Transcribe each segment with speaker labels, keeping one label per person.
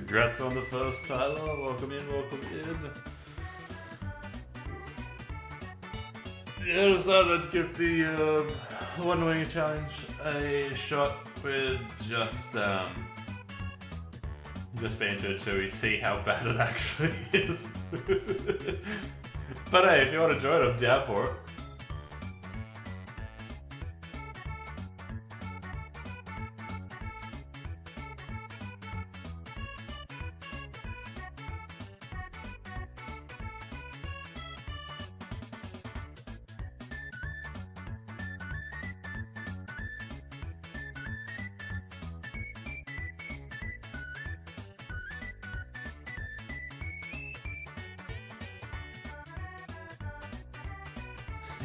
Speaker 1: Congrats on the first, Tyler. Welcome in, welcome in. Yeah, I decided I'd give the Wonderwing challenge a shot with just Banjo Tooie, see how bad it actually is. But hey, if you want to join, I'm down for it.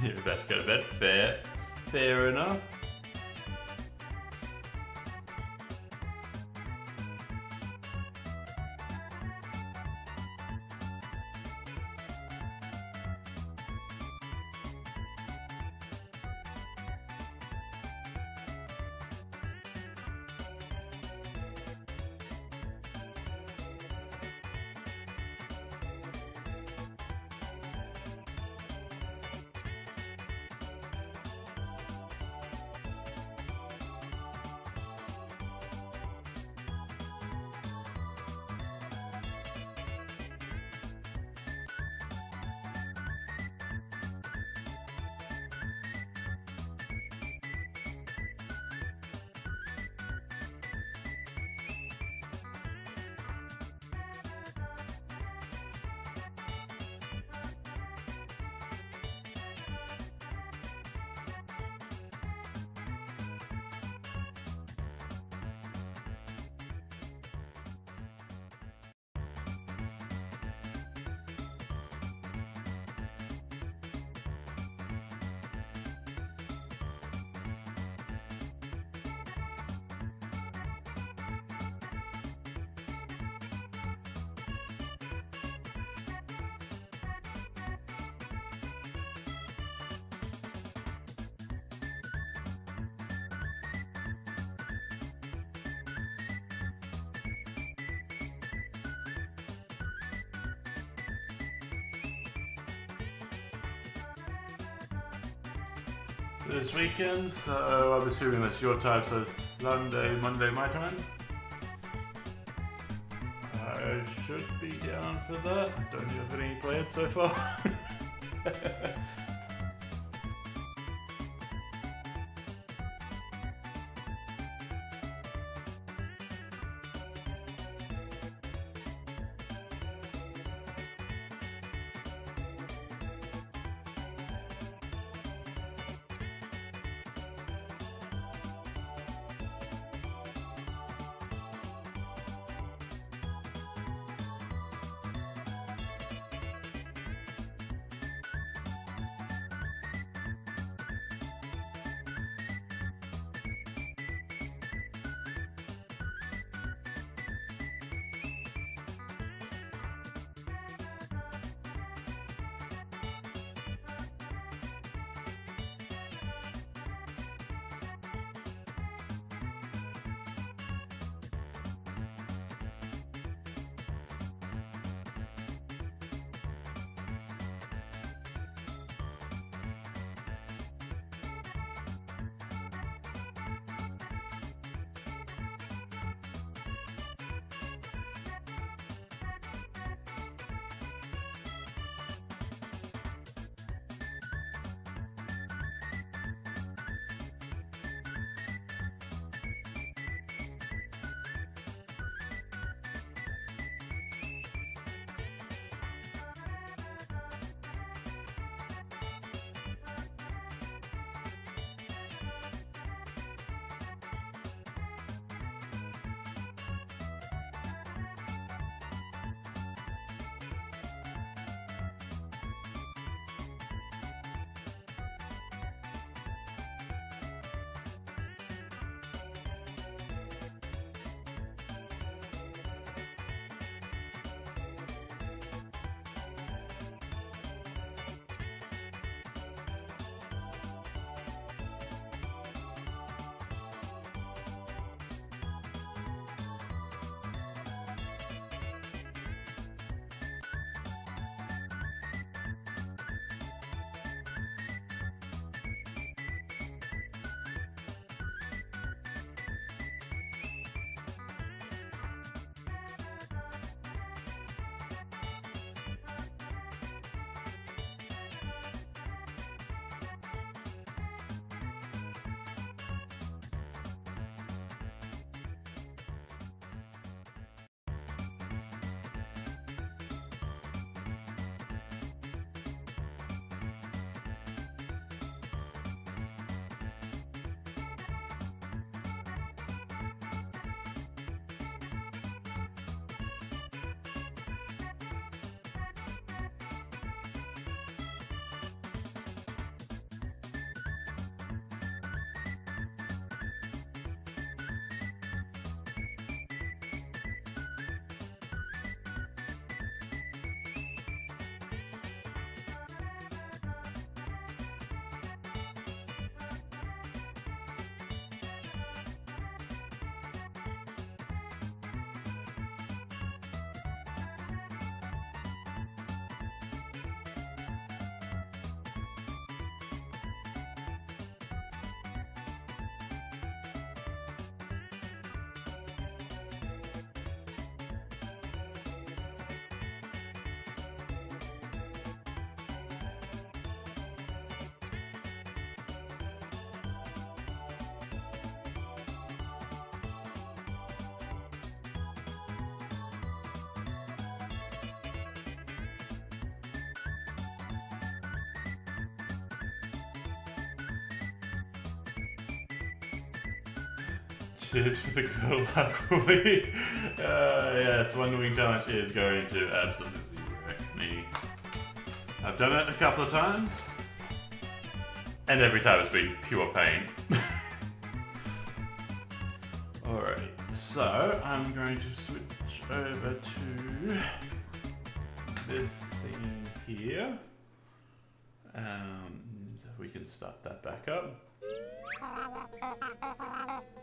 Speaker 1: You're about to go to bed. Fair. Fair enough. This weekend, so I'm assuming that's your time, so Sunday, Monday my time. I should be down for that. I don't have any plans so far. Cheers for the good luck, Willie. Yes, Wonderwing challenge is going to absolutely wreck me. I've done it a couple of times, and every time it's been pure pain. Alright, so I'm going to switch over to this thing here. We can start that back up.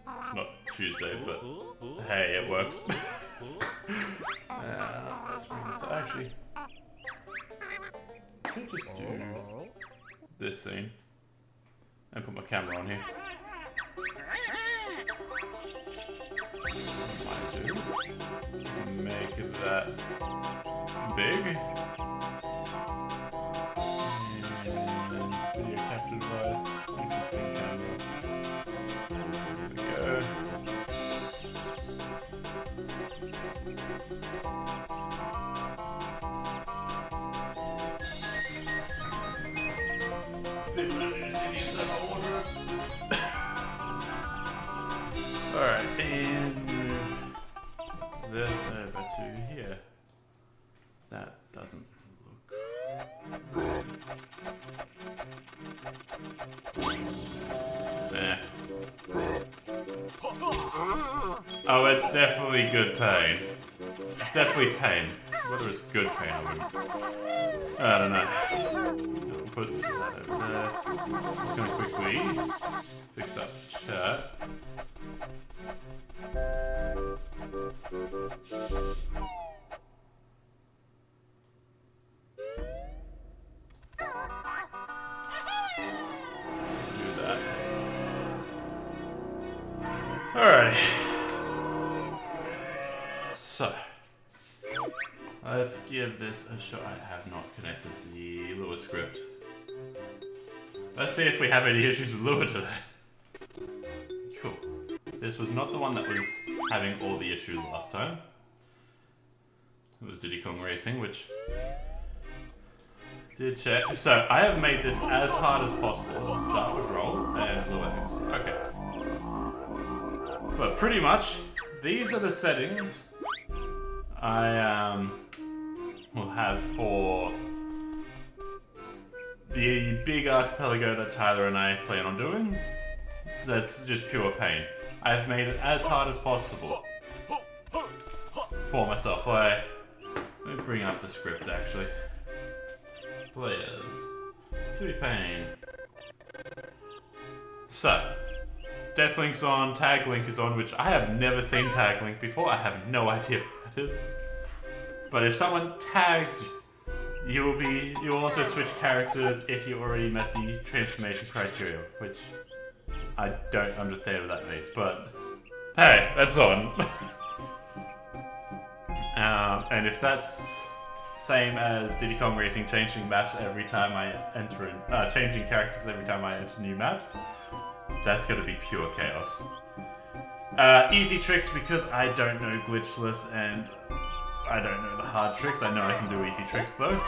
Speaker 1: It's not Tuesday, but hey, it works. Let's bring this up. Actually, I could just do this scene and put my camera on here. Might do. Make that big. And video capture device. Interesting camera. There we go. Alright, and move this over to here. That doesn't look... There. Oh, it's definitely good pain. It's definitely pain. Whether it's good pain or I don't know. I'll put that over there. Just gonna quickly fix up chat. Do that. Alrighty. So let's give this a shot. I have not connected the Lua script. Let's see if we have any issues with Lua today. Cool. This was not the one that was having all the issues last time. It was Diddy Kong Racing, which did check. So I have made this as hard as possible. Start with roll and Lua X. Okay. But pretty much, these are the settings I will have for the big archipelago that Tyler and I plan on doing. That's just pure pain. I've made it as hard as possible for myself. Let me bring up the script actually. Players. Tooie Pain. So, Death Link's on, Tag Link is on, which I have never seen Tag Link before. I have no idea what that is. But if someone tags you will also switch characters if you already met the transformation criteria, which I don't understand what that means, but hey, that's on. And if that's same as Diddy Kong Racing, changing maps every time I enter in, changing characters every time I enter new maps, that's gonna be pure chaos. Easy tricks because I don't know glitchless and I don't know the hard tricks. I know I can do easy tricks though.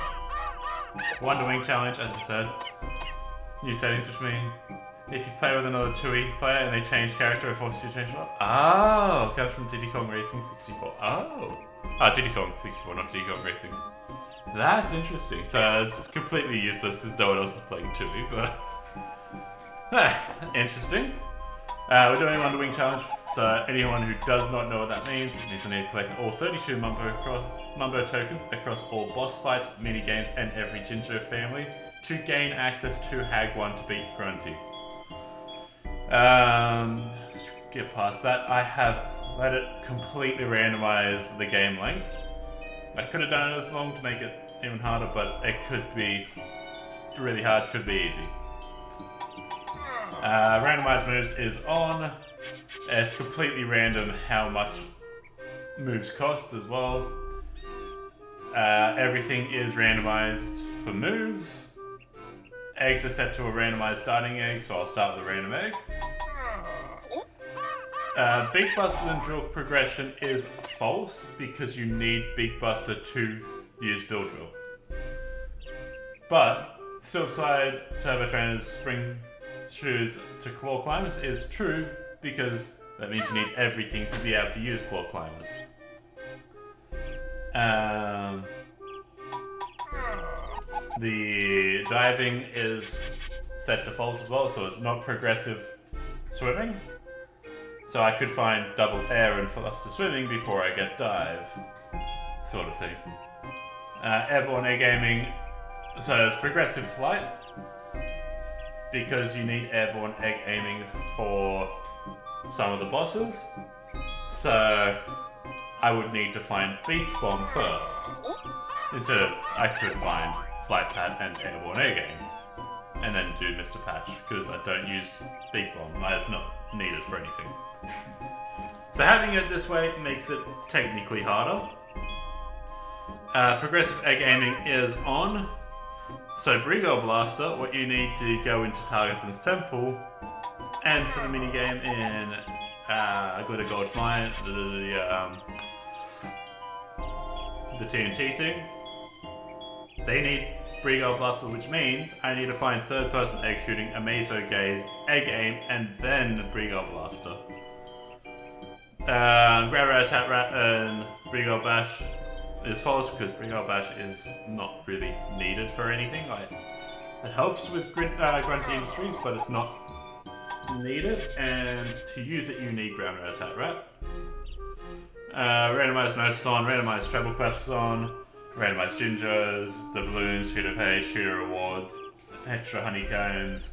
Speaker 1: Wonderwing challenge, as I said. New settings, which mean if you play with another Tooie player and they change character, it forces you to change it up. Oh, it comes from Diddy Kong Racing 64. Oh. Diddy Kong 64, not Diddy Kong Racing. That's interesting. So it's completely useless as no one else is playing Tooie, but interesting. We're doing Wonderwing challenge, so anyone who does not know what that means needs to collect all 32 Mumbo tokens across all boss fights, mini-games, and every Jinjo family to gain access to Hag 1 to beat Grunty. Get past that. I have let it completely randomize the game length. I could have done it as long to make it even harder, but it could be really hard, could be easy. Randomized moves is on. It's completely random how much moves cost as well. Everything is randomized for moves. Eggs are set to a randomized starting egg, so I'll start with a random egg. Beak Buster and drill progression is false because you need Beak Buster to use Bill Drill. But Silkside, Turbo Trainers, Spring Shoes to Claw Climbers is true because That means you need everything to be able to use claw climbers. The diving is set to false as well, so it's not progressive swimming. So I could find double air and faster swimming before I get dive, sort of thing. Airborne air gaming, so it's progressive flight, because you need airborne egg aiming for some of the bosses. So I would need to find beak bomb first. Instead of, I could find flight pad and airborne egg aim, and then do Mr. Patch, because I don't use beak bomb. It's not needed for anything. So having it this way makes it technically harder. Progressive egg aiming is on. So Brigo Blaster, what you need to go into Targason's Temple, and for the minigame in Glitter Gold Mine, the TNT thing, they need Brigo Blaster, which means I need to find third person egg shooting, Amazo Gaze, egg aim, and then Brigo Blaster. Grab Rat, Tap Rat, and Brigo Bash is false because Brigo Bash is not really needed for anything. Like, it helps with Grunty Industries, but it's not needed, and to use it you need Ground Rat, Tap Rat. Randomized Notes on, randomized Treble Clefs on, randomized Jinjos, the balloons, shooter pay, shooter rewards, extra honeycombs,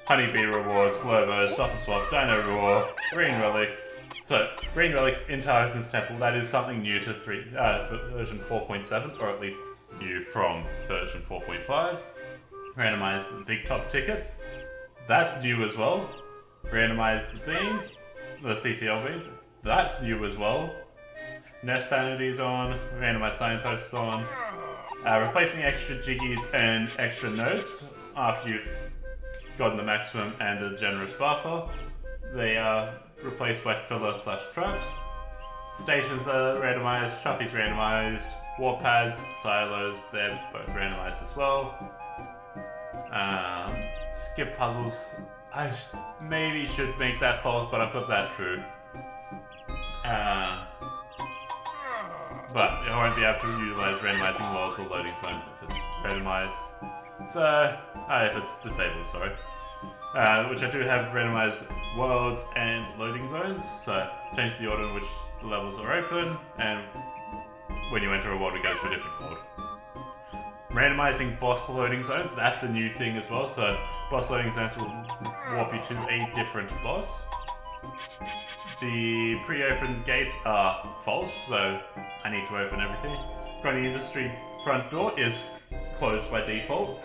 Speaker 1: honeybee rewards, Globos, stop and swap, dino roar, green relics. So, green relics in Targason's Temple, that is something new to version 4.7, or at least new from version 4.5. Randomized the big top tickets, that's new as well. Randomized the beans, the CCL beans, that's new as well. Nest Sanity's on, randomized signposts on. Replacing extra jiggies and extra notes after you've gotten the maximum and a generous buffer. They are replaced by filler/traps. Stations are randomized, Shuffy's randomized, warp pads, silos, they're both randomized as well. Skip puzzles, I maybe should make that false, but I've got that true. But I won't be able to utilize randomizing worlds or loading zones if it's randomized. So, if it's disabled, sorry. Which I do have randomized worlds and loading zones, so change the order in which the levels are open, and when you enter a world it goes to a different world. Randomizing boss loading zones, that's a new thing as well, so boss loading zones will warp you to a different boss. The pre-opened gates are false, so I need to open everything. Grunty Industry front door is closed by default,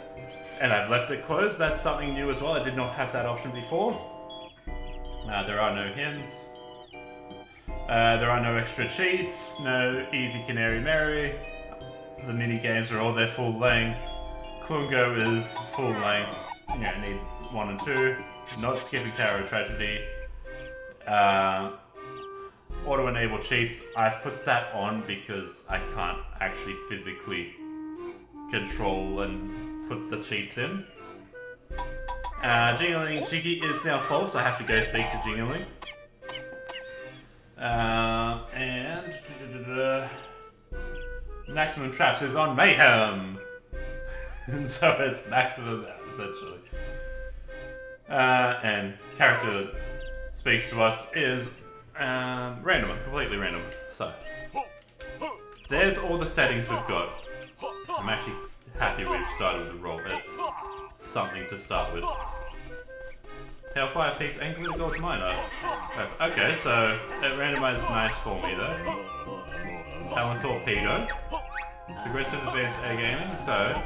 Speaker 1: and I've left it closed. That's something new as well. I did not have that option before. There are no hints. There are no extra cheats, no easy Canary Mary. The mini games are all their full length. Klungo is full length. You know, need 1 and 2. Not skipping Tower of Tragedy. Auto enable cheats, I've put that on because I can't actually physically control and put the cheats in. Jingling Jiggy is now false, I have to go speak to Jingling. And Maximum Traps is on Mayhem! So it's maximum that, essentially. And character that speaks to us is random, completely random. So, there's all the settings we've got. I'm actually happy we've started with the roll. That's something to start with. Hellfire Peaks and Glitter Gorge Miner. Okay, so it randomized nice for me though. Talon Torpedo. Progressive Advanced Egg Aiming, so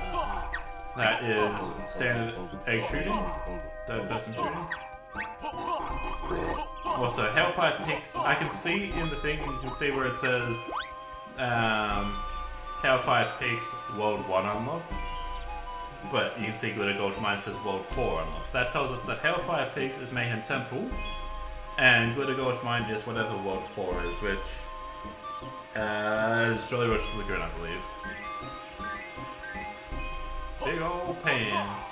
Speaker 1: that is standard egg shooting, third person shooting. Also, Hellfire Peaks, I can see in the thing, you can see where it says Hellfire Peaks World 1 unlocked, but you can see Glitter Gorge Mine says World 4 unlocked. That tells us that Hellfire Peaks is Mayhem Temple, and Glitter Gorge Mine is whatever World 4 is, which is Jolly Roger's Lagoon, I believe. Big ol' pans.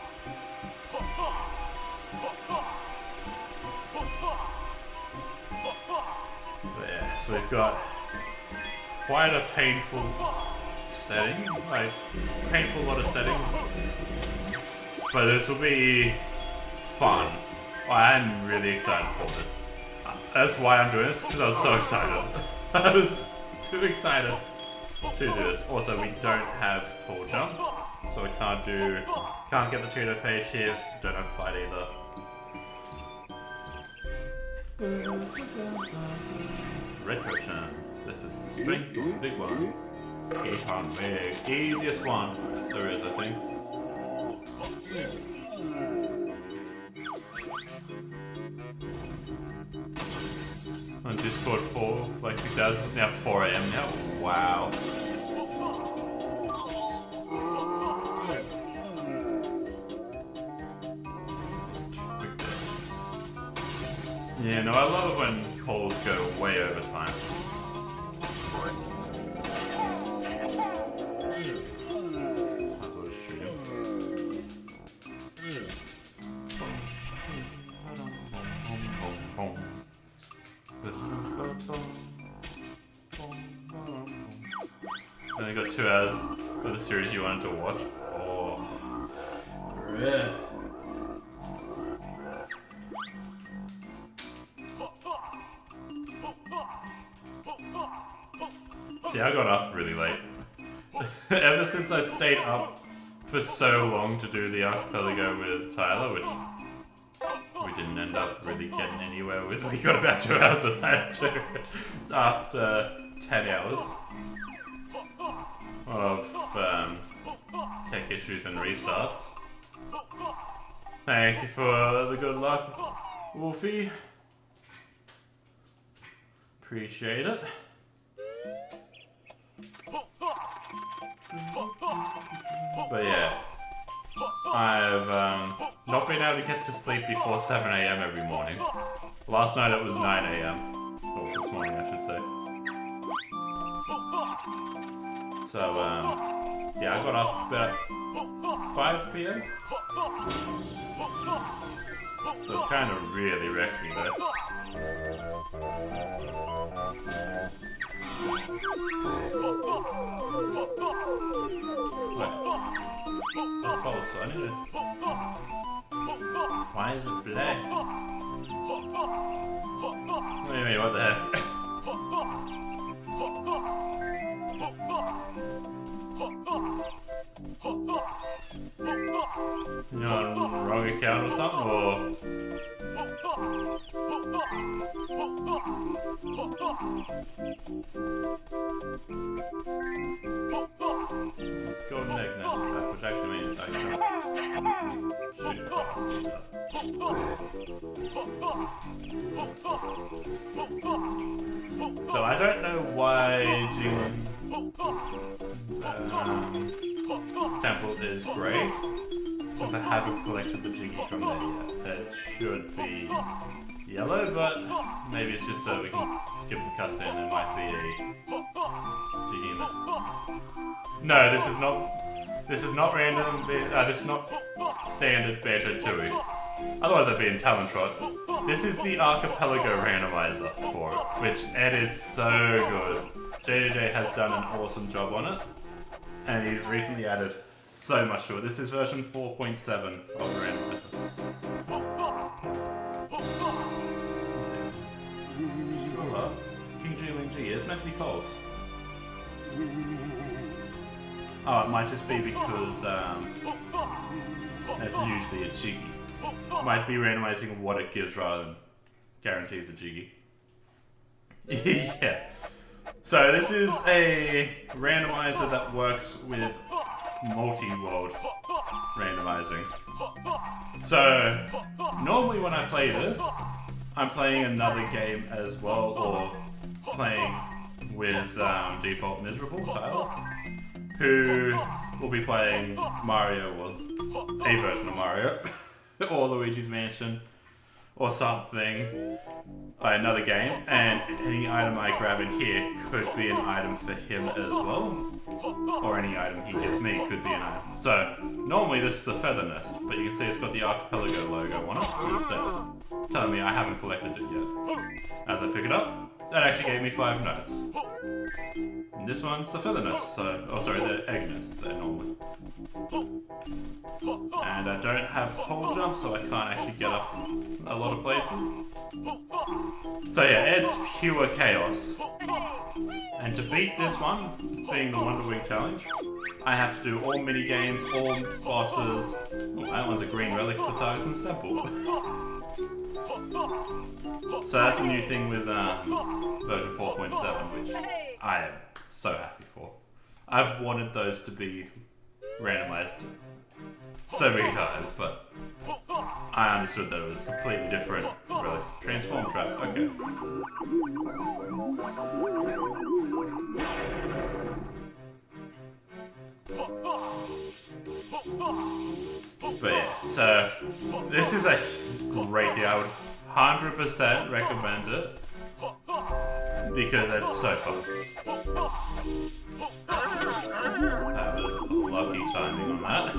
Speaker 1: So we've got quite a painful setting, like painful lot of settings. But this will be fun. I'm really excited for this. That's why I'm doing this, because I was so excited. I was too excited to do this. Also, we don't have tall jump, so we can't get the Cheeto page here. Don't have fight either. Red potion. This is the strength, big one. Eton big, easiest one there is, I think. On Discord for like 2000, now 4 AM now. Wow. Yeah, no, I love it when calls go way over time. And you got 2 hours of the series you wanted to watch. Oh, red. See, I got up really late. Ever since I stayed up for so long to do the archipelago with Tyler, which we didn't end up really getting anywhere with. We got about 2 hours of that too, after 10 hours of tech issues and restarts. Thank you for the good luck, Wolfie. Appreciate it. But yeah, I've not been able to get to sleep before 7 AM every morning. Last night it was 9 AM. Or this morning, I should say. So, yeah, I got up about 5 PM. So it kind of really wrecked me there. That's false, so I need it. Why is it black? Wait, what the heck? You on wrong account or something, or? Golden egg nest trap, which actually means I can shoot it fast. So I don't know why temple is grey, since I haven't collected the Jiggy from there yet. It should be yellow, but maybe it's just so we can skip the cutscene. There might be a Jiggy in there. No, this is not random. This is not standard Banjo Tooie. Otherwise, I'd be in Talontrot. This is the Archipelago randomizer for it, which Ed is so good. JJ has done an awesome job on it, and he's recently added so much to it. This is version 4.7 of the randomizer. King Jiling G. It's meant to be false. Oh, it might just be because it's usually a Jiggy. Might be randomizing what it gives rather than guarantees a Jiggy. Yeah. So this is a randomizer that works with multi-world randomizing. So normally when I play this, I'm playing another game as well, or playing with Default Miserable, Tyler, who will be playing Mario, or a version of Mario, or Luigi's Mansion, or something, another game, and any item I grab in here could be an item for him as well, or any item he gives me could be an item. So, normally this is a feather nest, but you can see it's got the Archipelago logo on it instead, telling me I haven't collected it yet. As I pick it up, that actually gave me 5 notes. And this one's the feather nest, so, oh sorry, the egg nest, there normally. And I don't have tall jump, so I can't actually get up a lot of places. So yeah, it's pure chaos. And to beat this one, being the Wonderwing challenge, I have to do all mini games, all bosses. Oh, that one's a green relic for targets and Stemple. So that's a new thing with version 4.7, which I am so happy for. I've wanted those to be randomized so many times, but I understood that it was completely different relics. Transform trap, okay. But yeah, so this is a great game. I would 100% recommend it because it's so fun. That was lucky timing on that.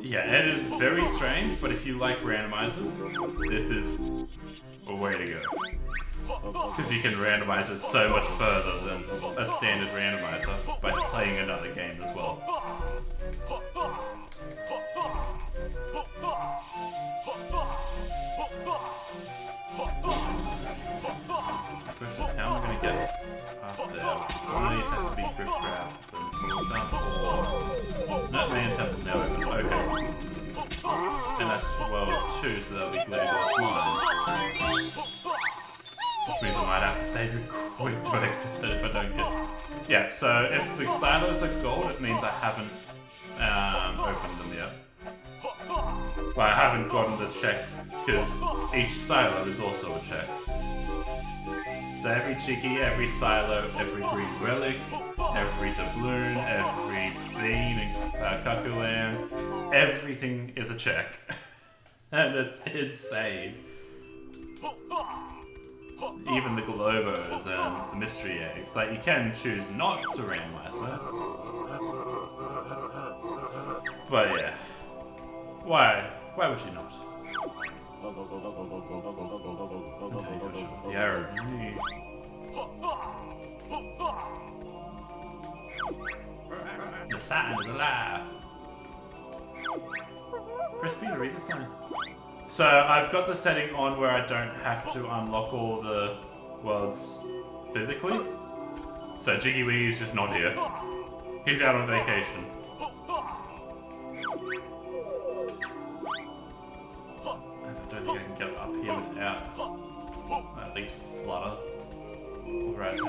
Speaker 1: Yeah, it is very strange, but if you like randomizers, this is a way to go. Because you can randomize it so much further than a standard randomizer by playing another game as well. The question is, how am I going to get up there? One of these has to be grip grab. No, man temple's now open. Okay. And that's world 2, so that'll be Gladiator's mine. Which means I might have to save it quick to exit it if I don't get... Yeah, so if the silos are gold, it means I haven't opened them yet. Well, I haven't gotten the check, because each silo is also a check. So every Chicky, every silo, every green relic, every doubloon, every bean and cuckoo land, everything is a check. And it's insane. Even the globos and the mystery eggs. Like, you can choose not to randomize that. But yeah. Why? Why would you not? The arrow. The sign is alive. Press B to read the sign. So I've got the setting on where I don't have to unlock all the worlds physically. So Jiggy Wiggy's just not here. He's out on vacation. I don't think I can get up here without at least flutter. Alright.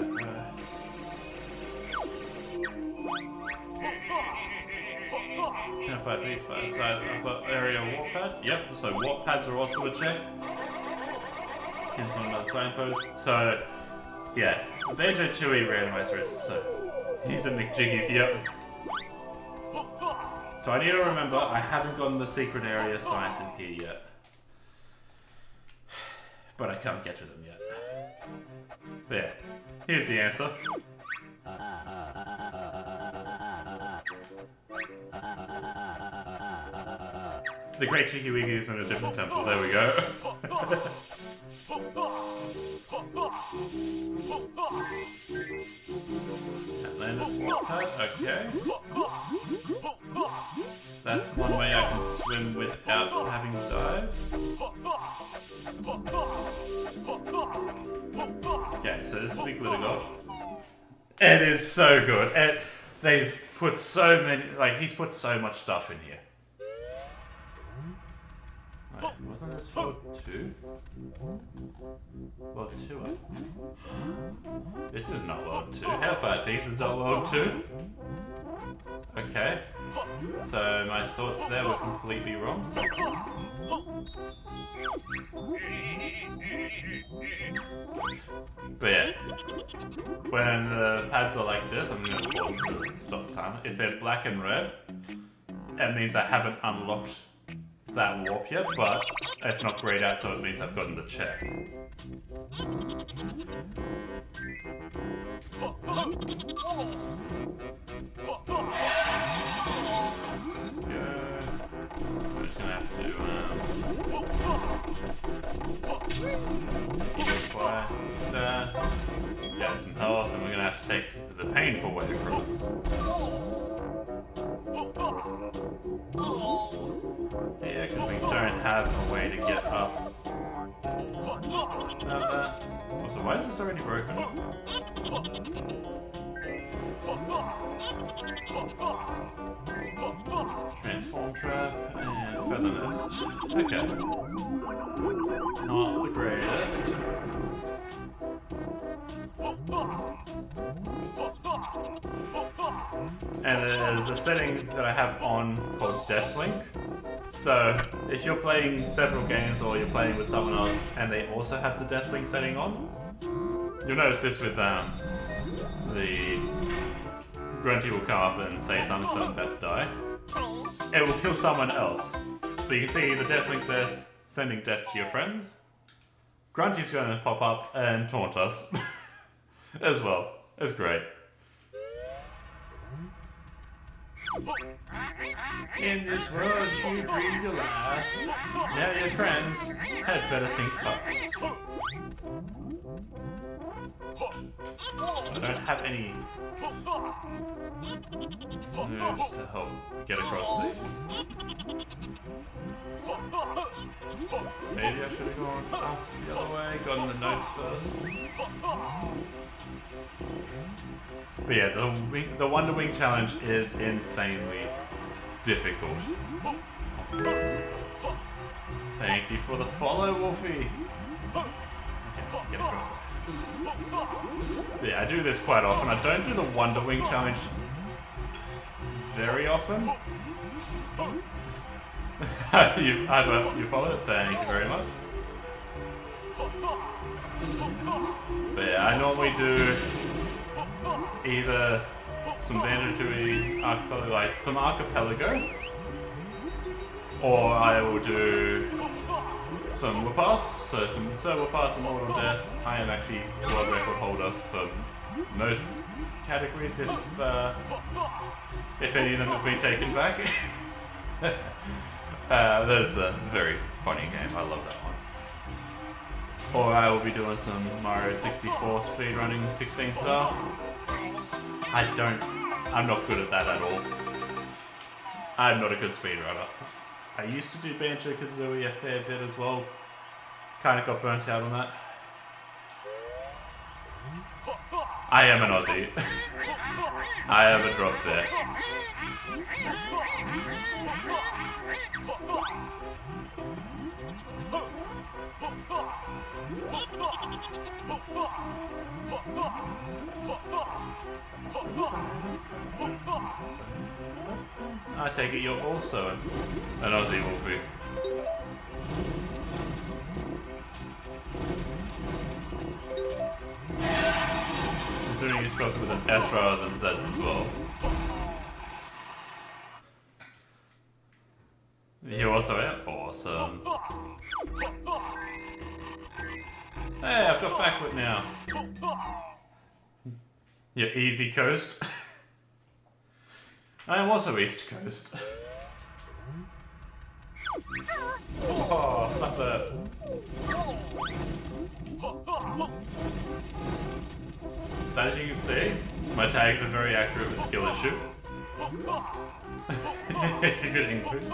Speaker 1: Identify these first. So I've got area warp pad. Yep, so warp pads are also a check. And some other signposts. So, yeah. The Banjo Tooie randomizer is so... He's a McJiggies, yep. So I need to remember, I haven't gotten the secret area signs in here yet. But I can't get to them yet. But yeah, here's the answer. The Great Cheeky Wiggy is in a different temple, there we go. Atlantis Waterpad, okay. That's one way I can swim without having to dive. Okay, so this will be Glitter God. It is so good. And they've put so many, like, he's put so much stuff in here. Wait, wasn't this World 2? World 2? This is not World 2. Hellfire Piece is not World 2. Okay. So my thoughts there were completely wrong. But yeah. When the pads are like this, I'm going to pause to stop the timer. If they're black and red, that means I haven't unlocked that warp yet, but it's not grayed out, so it means I've gotten the check. Yeah. I'm just gonna have to Yeah, because we don't have a way to get up. Also, why is this already broken? Transform trap and feather nest. Okay. Not the greatest. And there's a setting that I have on called Deathlink. So if you're playing several games or you're playing with someone else and they also have the Deathlink setting on, you'll notice this with the Grunty will come up and say something's about to die. It will kill someone else. But you can see the Deathlink there sending death to your friends. Grunty's going to pop up and taunt us as well. It's great. In this world you breathe your last. Now your friends had better think fast. I don't have any moves to help get across these. Maybe I should have gone up the other way, gotten the notes first. But yeah, the Wonderwing challenge is insanely difficult. Thank you for the follow, Wolfie. Okay, get across there. But yeah, I do this quite often. I don't do the Wonderwing challenge very often. you follow it? Thank you very much. But yeah, I normally do either some Banjo Tooie Archipelago, like some Archipelago, or I will do some Whoop-Ass, so some Whoop-Ass and Mortal Death. I am actually world record holder for most categories if any of them have been taken back. That is a very funny game, I love that one. Or I will be doing some Mario 64 speedrunning 16 star. I'm not good at that at all. I'm not a good speedrunner. I used to do Banjo Kazooie a fair bit as well. Kinda got burnt out on that. I am an Aussie. I have a drop there. I take it you're also an Aussie, Wolfie. Considering you spoke with an S rather than Zs as well. You also am awesome. Hey, I've got backfoot now. You're Easy Coast. I am also East Coast. Oh, not that. So as you can see, my tags are very accurate with skill issue. If you're good English.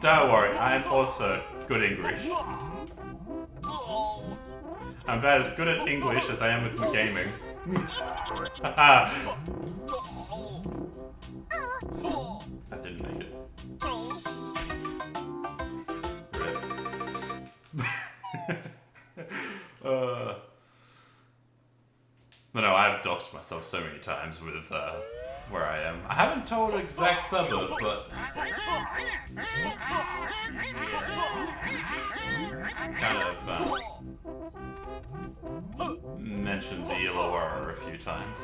Speaker 1: Don't worry, I am also good English. I'm about as good at English as I am with my gaming. That didn't make it. No, I've doxed myself so many times with where I am. I haven't told an exact suburb, but kind of mentioned the Illawarra a few times.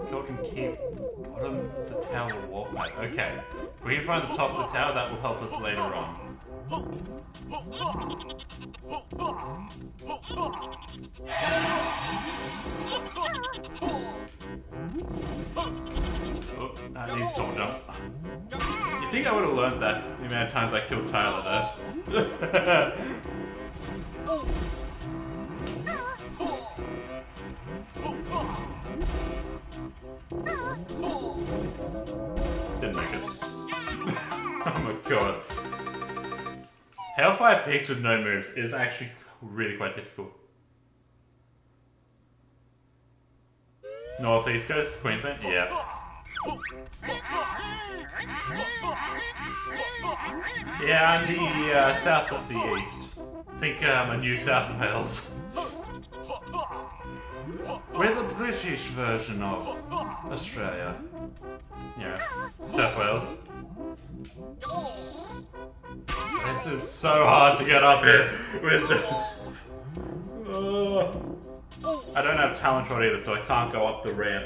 Speaker 1: Children keep bottom of the tower walk back. Okay, if we can find the top of the tower, that will help us later on. Oh, that needs to jump. You think I would have learned that the amount of times I killed Tyler there? didn't make it. Oh my god. Hellfire Peaks with no moves is actually really quite difficult. Northeast Coast, Queensland? Yeah. Yeah, I'm the south of the east. Think I'm a New South Wales. We're the British version of Australia. Yeah, South Wales. This is so hard to get up here. I don't have talent shot either, so I can't go up the ramp.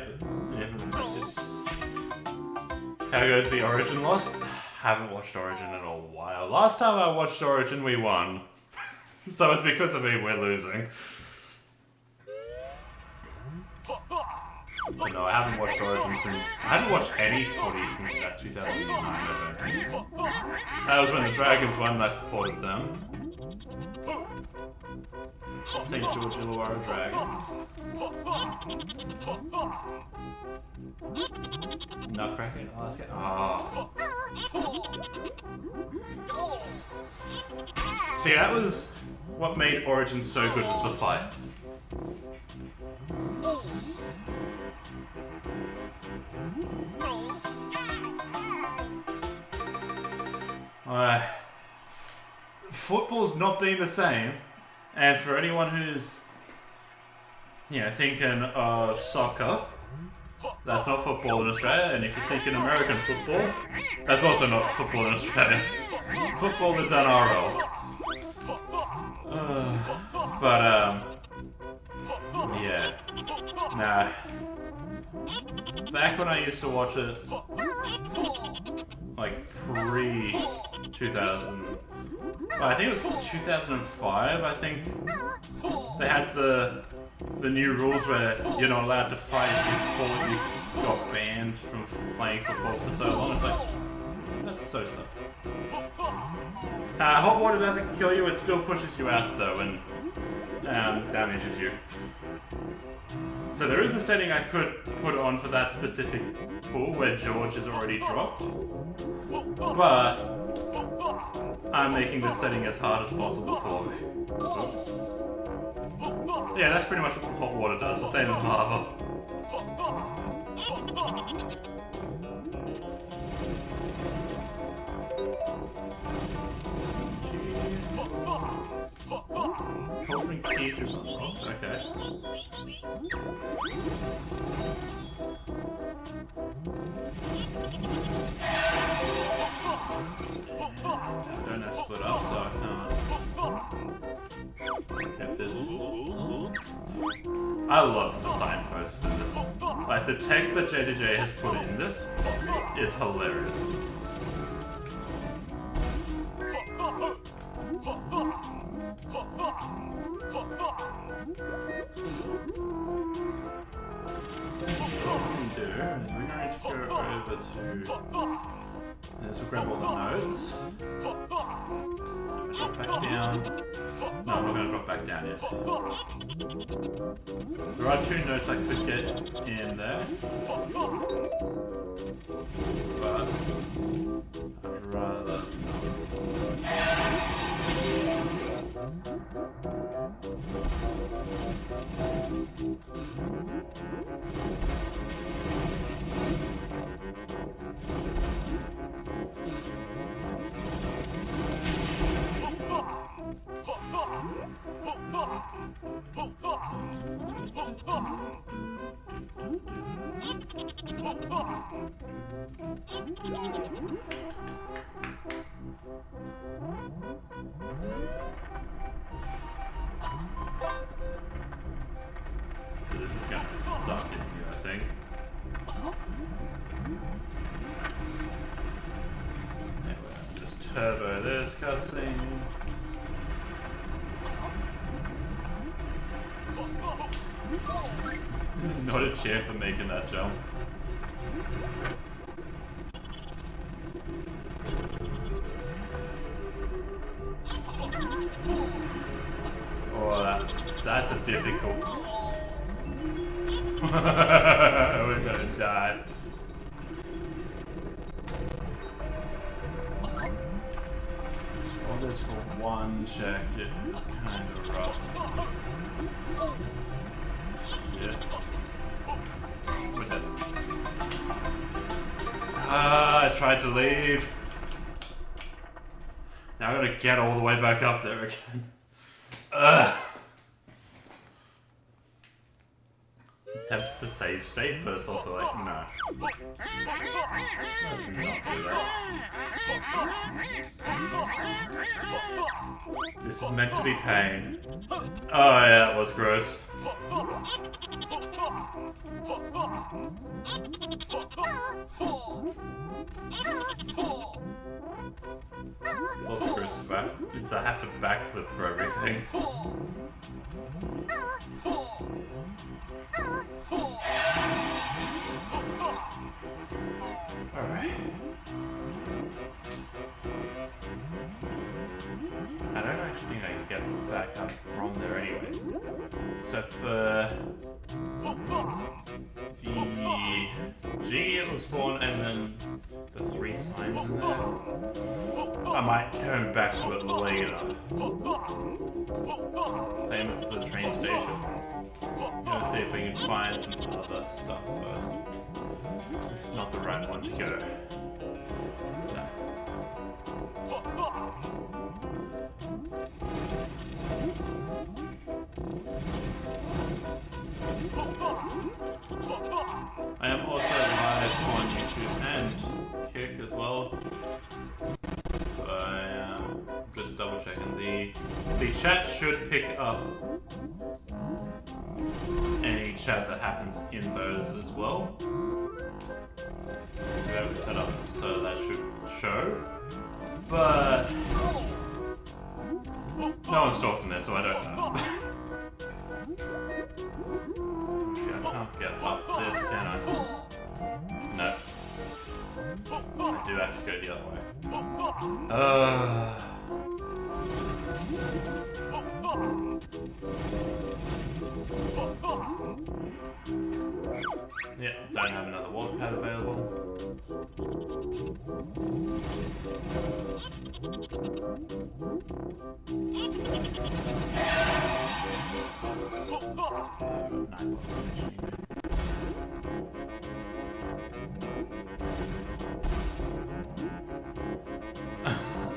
Speaker 1: How goes the Origin loss? Haven't watched Origin in a while. Last time I watched Origin, we won. So it's because of me we're losing. But no, I haven't watched Origin since... I haven't watched any footy since about 2009, I don't think. That was when the Dragons won and I supported them. St. George Illawarra Dragons. Nutcracker, Alaska. Oh. See, that was what made Origin so good, was the fights. Football's not been the same, and for anyone who's, thinking of soccer, that's not football in Australia, and if you're thinking American football, that's also not football in Australia. Football is NRL. Yeah. Nah. Back when I used to watch it, like pre-2000, I think it was 2005, I think they had the new rules where you're not allowed to fight before you got banned from playing football for so long. It's like, that's so sad. Hot water doesn't kill you, it still pushes you out though and damages you. So there is a setting I could put on for that specific pool where George is already dropped, but I'm making this setting as hard as possible for me. Yeah, that's pretty much what hot water does, the same as lava. Cauldron Key is okay. I don't have split up, so I can't get this. I love the signposts in this. Like, the text that JDJ has put in this is hilarious. What we can do is we're going to go over to... Let's grab all the notes. Drop back down. No, I'm not going to drop back down yet. There are 2 notes I could get in there. But I'd rather not. So this is gonna suck in here, I think. Anyway, just turbo this cutscene. Not a chance of making that jump. Oh, that's a difficult. We're gonna die. one check is kind of rough. Yeah. I tried to leave. Now I gotta get all the way back up there again. Attempt to save state, but it's also like, no. Let's not do that. This is meant to be pain. Oh yeah, that was gross. It's also gross as well. I have to backflip for everything. Alright. I don't actually think I can get back up from there anyway. So for the G, it will spawn, and then the 3 signs in there. I might turn back to it later. Same as the train station. I'm gonna see if we can find some other stuff first. This is not the right one to go. No. I am also live on YouTube and Kick as well. So I am just double checking. The chat should pick up any chat that happens in those as well. We have it set up so that should show. But no one's talking there, so I don't know. I can't get up this, can I? No. I do have to go the other way. Yeah, don't have another water pad available.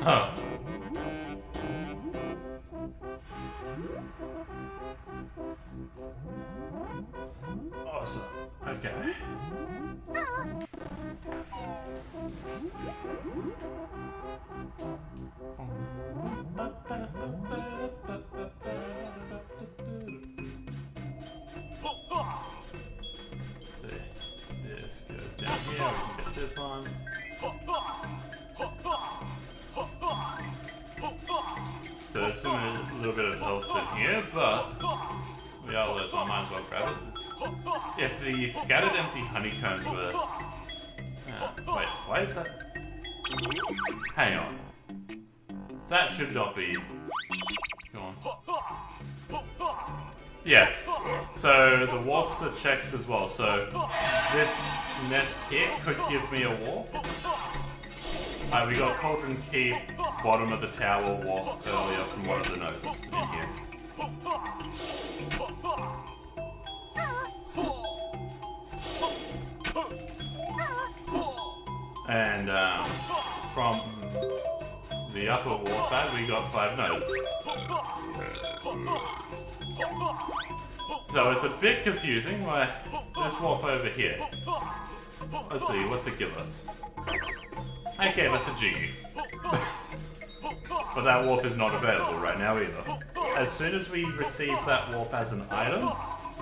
Speaker 1: Huh. Awesome. Okay. This goes down here. We can get this one. So there's still a little bit of health in here, but we are low, so I might as well grab it. If the scattered empty honeycombs were... wait, why is that? Hang on. That should not be... Go on. Yes. So the warps are checks as well. So this nest here could give me a warp. We got Cauldron Key, bottom of the tower warp earlier from one of the notes in here. And from the upper warp pad, we got 5 nodes. So it's a bit confusing why this warp over here. Let's see, what's it give us? It gave us a G. But that warp is not available right now either. As soon as we receive that warp as an item,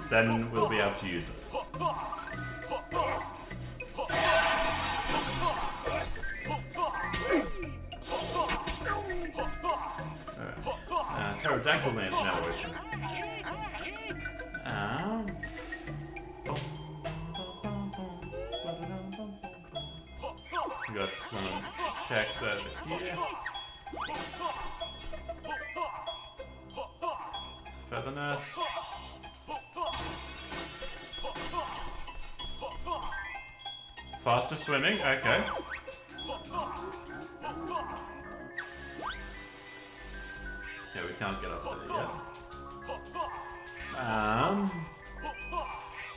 Speaker 1: then we'll be able to use it. Pterodactyl land's now open. We got some checks over here. It's a feather nest. Faster swimming, okay. can't get up there yet.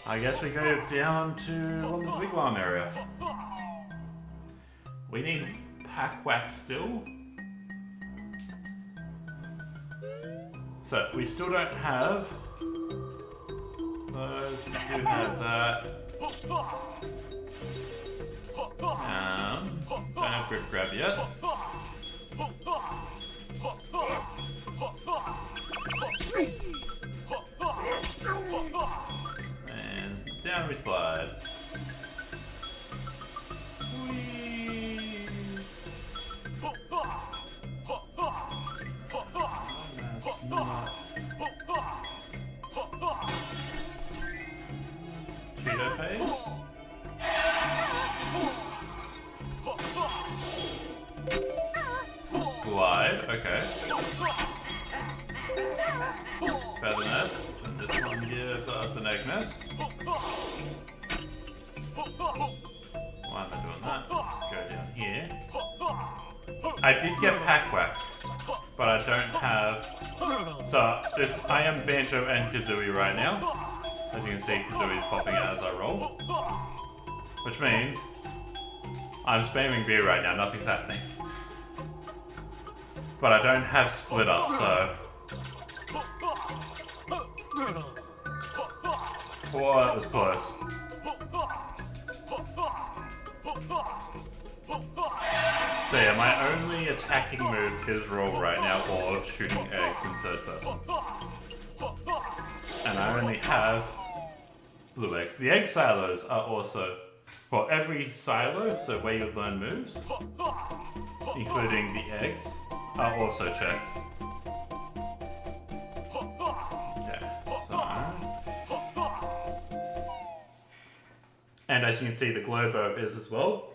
Speaker 1: I guess we go down to Wonder's Wigwam area. We need Pack-Whack still. So, we still don't have those. We do have that. Don't have Grip Grab yet. And down we slide. Whee. That's not. Cheeto page? Glide, okay. Feather nest, and this one gives us an egg nest. Why am I doing that? Go down here. I did get Pack-Whack, but I don't have... So, I am Banjo and Kazooie right now. As you can see, Kazooie is popping out as I roll. Which means, I'm spamming B right now, nothing's happening. But I don't have Split Up, so... Oh, that was close. So yeah, my only attacking move is roll right now, or shooting eggs in third person. And I only have blue eggs. The egg silos are also, for every silo, so where you learn moves, including the eggs, are also checks. Okay, so... And as you can see, the Globo is as well.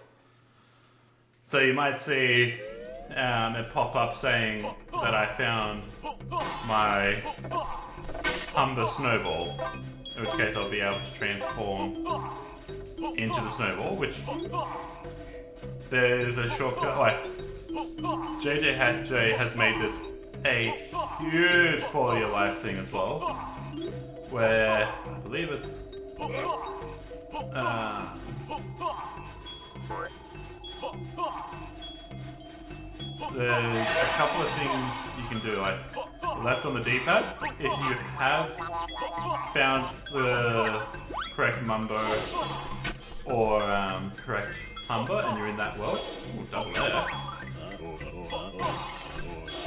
Speaker 1: So you might see it pop up saying that I found my Humber Snowball, in which case I'll be able to transform into the Snowball, which there's a shortcut, like JJ has made this a huge quality of life thing as well, where I believe it's there's a couple of things you can do, like left on the D-pad. If you have found the correct Mumbo or correct Humber and you're in that world, ooh, double there,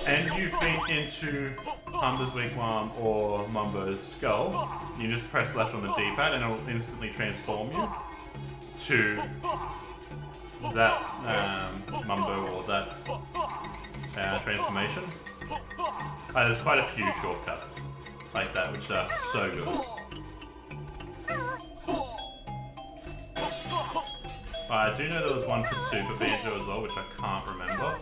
Speaker 1: and you've been into Humber's Wigwam or Mumbo's Skull, you just press left on the D-pad and it'll instantly transform you to that Mumbo or that transformation. There's quite a few shortcuts like that which are so good. I do know there was one for Super Banjo as well, which I can't remember.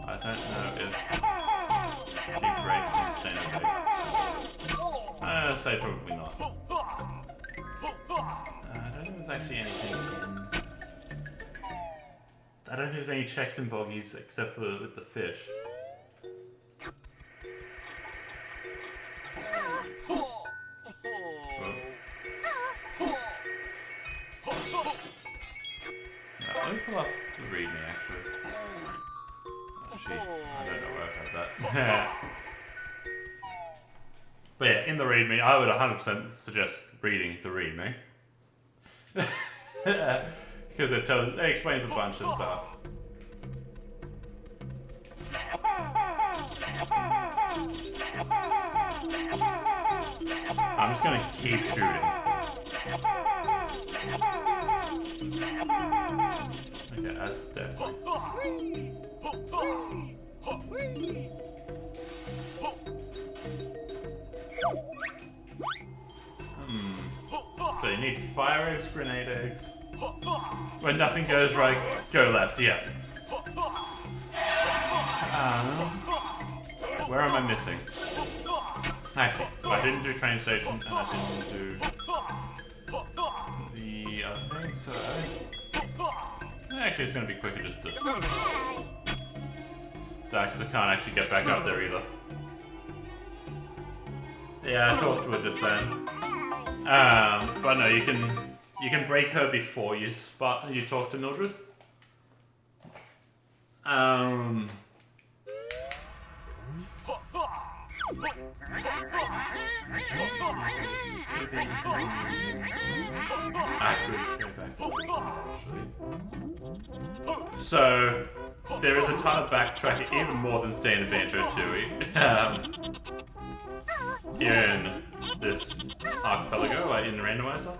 Speaker 1: I don't know if he breaks from standard base. I'd say probably not. I don't think there's actually anything in... I don't think there's any checks and boggies except for with the fish. Let me pull up the readme actually. Actually, I don't know where I've had that. But yeah, in the readme, I would 100% suggest reading the readme. Because it explains a bunch of stuff. I'm just gonna keep shooting. Okay, that's definitely... So you need fire eggs, grenade eggs. When nothing goes right, go left, yeah. Where am I missing? Actually, I didn't do train station and I didn't do the So actually, it's going to be quicker just to die because I can't actually get back up there either. Yeah, I talked with this then. But no, you can break her before you talk to Mildred. So there is a ton of backtracking, even more than staying in Banjo Tooie, in this archipelago, like in the Randomizer.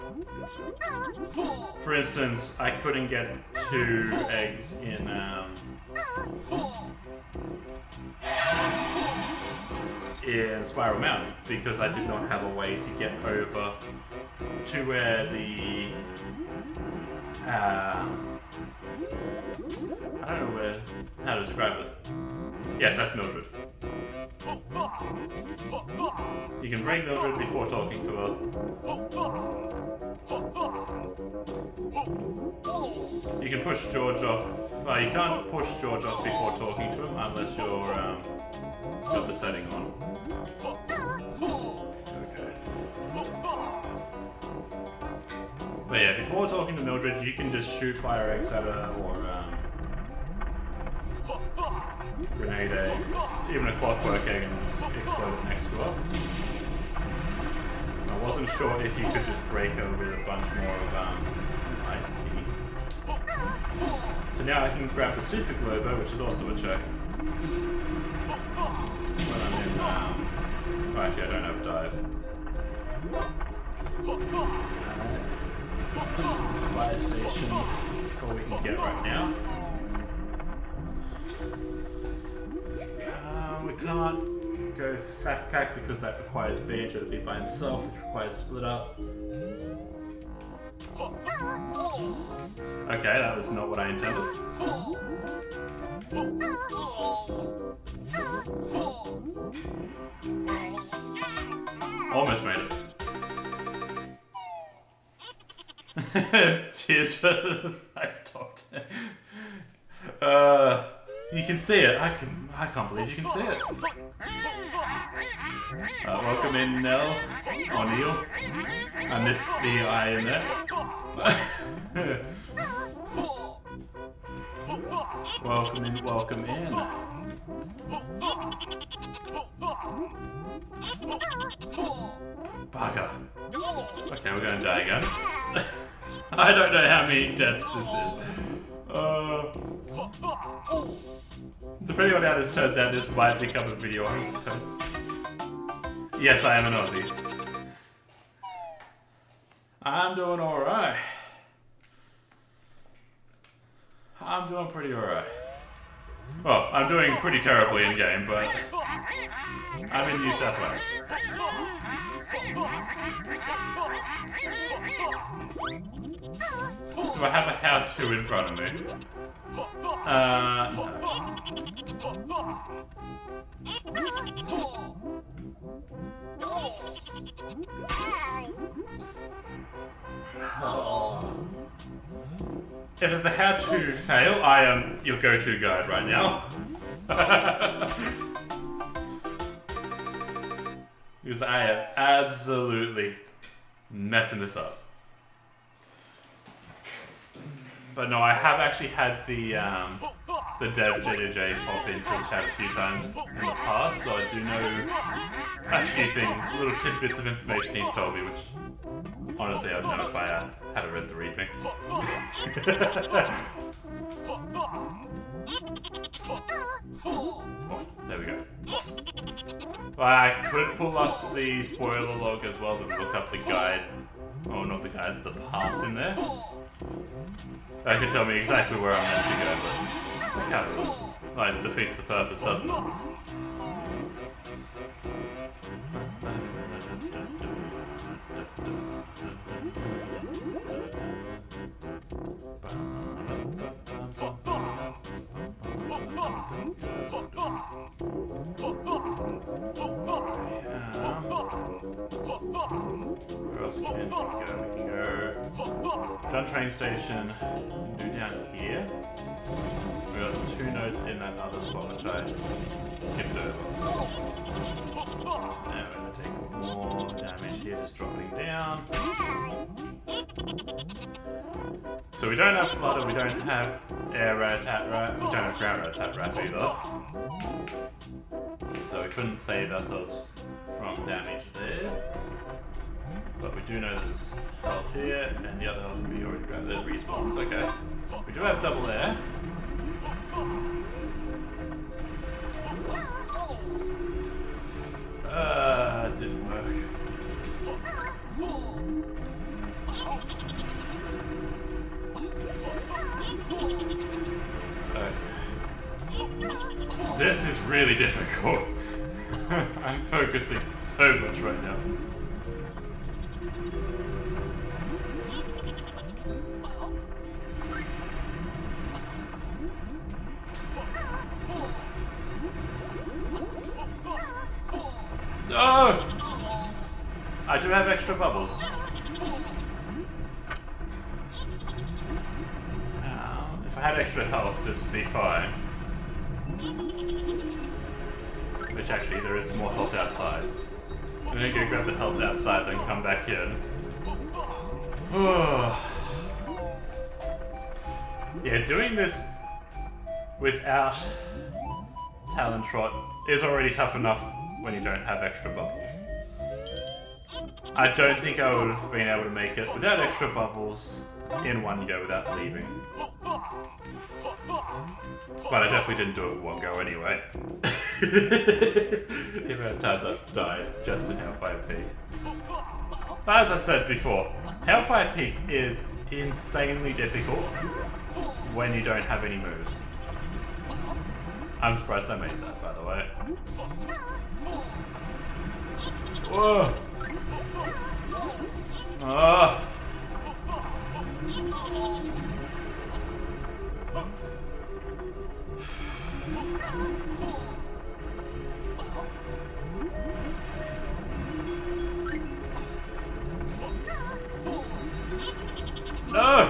Speaker 1: For instance, I couldn't get 2 eggs in Spiral Mountain because I did not have a way to get over to where the I don't know how to describe it. Yes, that's Mildred. You can break Mildred before talking to her. You can push George off. You can't push George off before talking to him unless you're got the setting on. Okay. But yeah, before talking to Mildred, you can just shoot fire eggs at her or grenade eggs, even a clockwork egg and explode it next to her. I wasn't sure if you could just break her with a bunch more of ice key. So now I can grab the super globo, which is also a check. When I'm in, oh, actually I don't have dive. This fire station, that's all we can get right now. We can't go for sack pack because that requires Banjo to be by himself, which requires split up. Okay, that was not what I intended. Almost made it. Cheers for the nice talk. You can see it. I can't believe you can see it. Welcome in, Nell. Or Neil. I missed the I in there. Welcome in, welcome in. Bugger. Okay, we're gonna die again. I don't know how many deaths this is. Depending on how this turns out, this might become a video on its own. Yes, I am an Aussie. I'm doing alright. I'm doing pretty alright. Well, I'm doing pretty terribly in game, but I'm in New South Wales. Do I have a how-to in front of me? No. If it's a how-to fail, I am your go-to guide right now. Because I am absolutely messing this up. But no, I have actually had the dev JJJ pop into the chat a few times in the past, so I do know a few things, little tidbits of information he's told me, which honestly I don't know if I had read the readme. Oh, there we go. Well, I could pull up the spoiler log as well to look up the guide. Oh, not the guide, the path in there. That could tell me exactly where I'm meant to go, but it kind of like defeats the purpose, doesn't it? Where else can we go? We can go one train station we can do down here. We got 2 notes in that other spot which I skipped over. Now we're going to take more damage here, just dropping down. So we don't have flutter, we don't have air rat-a-tat-rat, we don't have ground rat-a-tat-rat either. So we couldn't save ourselves from damage there. But we do know there's health here, and the other health we already grabbed the respawns. Okay. We do have double air. Didn't work. Okay. This is really difficult. I'm focusing so much right now. No! I do have extra bubbles. If I had extra health, this would be fine. Which actually, there is more health outside. I'm gonna go grab the health outside, then come back in. Yeah, doing this without Talon Trot is already tough enough when you don't have extra bubbles. I don't think I would have been able to make it without extra bubbles in one go without leaving. But I definitely didn't do it in one go anyway. The amount of times I've died just in Hellfire Peaks. But as I said before, Hellfire Peaks is insanely difficult when you don't have any moves. I'm surprised I made that, by the way. Whoa! Oh! No!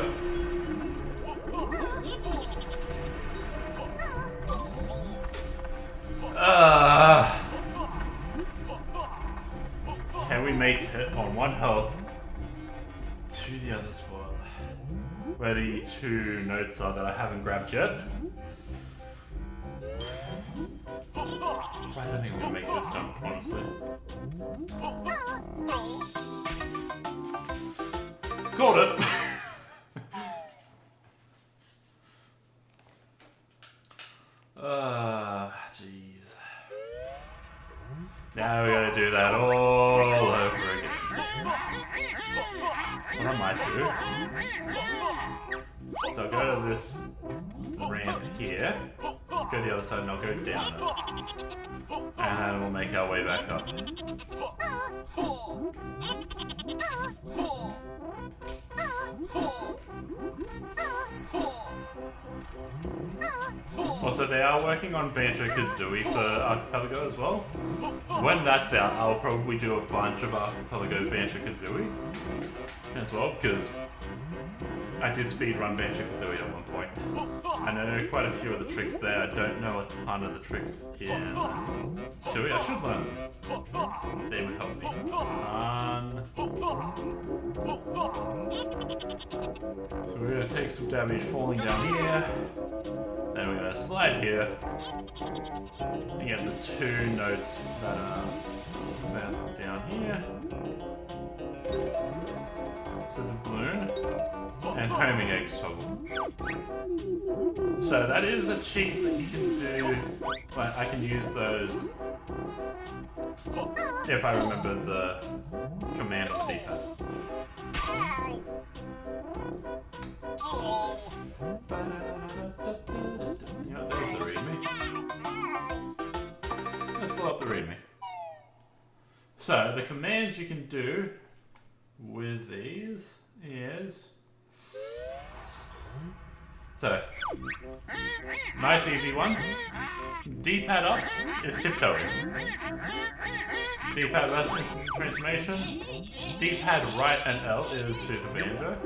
Speaker 1: Can we make it on 1 health to the other spot where the 2 notes are that I haven't grabbed yet? I don't think I'm gonna make this jump, honestly. Called it! Jeez. Now we gotta do that all over again. What I might do, so I'll go to this ramp here, go to the other side and I'll go down it. And then we'll make our way back up. Also, they are working on Banjo Tooie for Archipelago as well. When that's out, I'll probably do a bunch of Archipelago Banjo Tooie as well, because I did speedrun Banjo Tooie at one point. I know quite a few of the tricks there. I don't know a ton of the tricks in Tooie. I should learn them. They would help me. So we're going to take some damage falling down here. Then we're going to slide here and get the 2 notes that are down here. So the balloon and homing egg toggle. So that is a cheat that you can do, but I can use those if I remember the command on the D-pad. You know, there's the readme. Let's pull up the readme. So the commands you can do with these is, so nice easy one. D-pad up is tiptoeing. D-pad left is transformation. D-pad right and L is super banjo.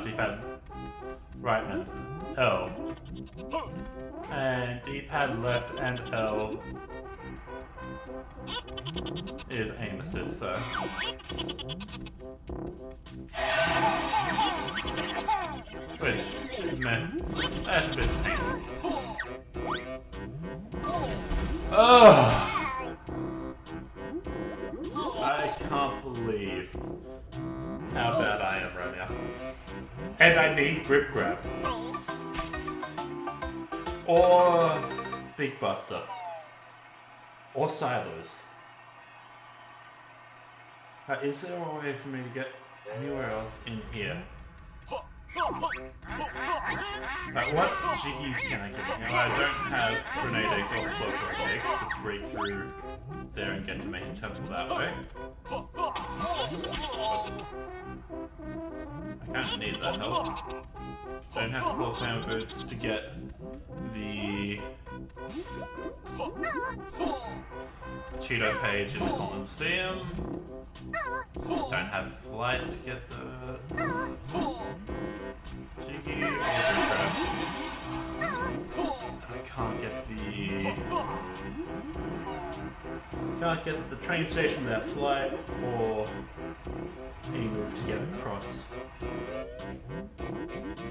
Speaker 1: D-pad right and L. And D-pad left and L is aim assist, so. Which, man, that's a bit painful. Oh! I can't believe how bad I am right now. And I need grip grab. Or Big Buster. Or silos. Is there a way for me to get anywhere else in here? What jiggies can I get here? I don't have grenade eggs or clockwork eggs to break through there and get to main temple that way. I kind of need that help. Don't have full clown boots to get the Cheeto page in the Colosseum. Don't have flight to get the Jiggy or grab. I can't get the train station there, flight or any move to get across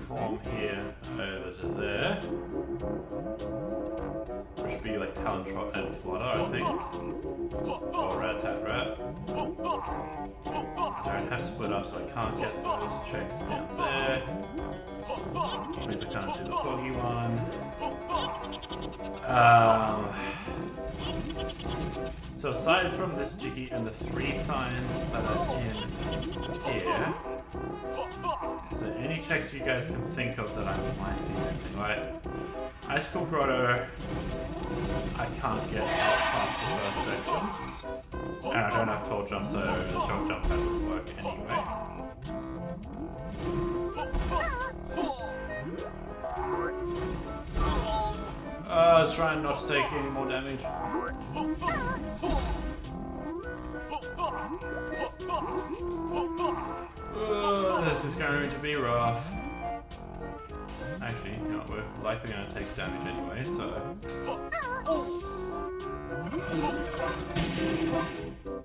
Speaker 1: from here over to there. Which would be like Talon Trot and Flutter, I think. Or Rat Tat Rat. I don't have split up, so I can't get those checks down there. Which means I can't do the boggy one. So aside from this Jiggy and the 3 signs that are in here, is there any checks you guys can think of that I might be missing? Right? Icicle Grotto, I can't get out past the first section. And I don't have tall jump, so the short jump pad would work anyway. I was trying not to take any more damage. This is going to be rough. Actually, you know, we're likely going to take damage anyway, so.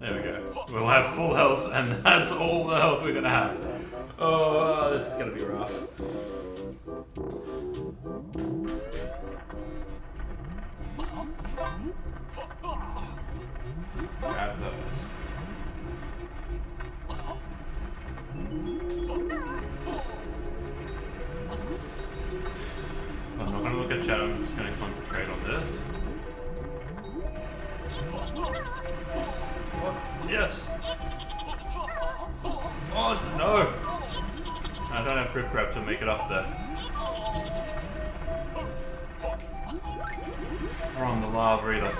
Speaker 1: There we go. We'll have full health, and that's all the health we're going to have. Oh, this is going to be rough. Grab those. I'm not going to look at chat, I'm just going to concentrate on this. What? Yes! Oh no! I don't have grip grab to make it up there. From the lava either.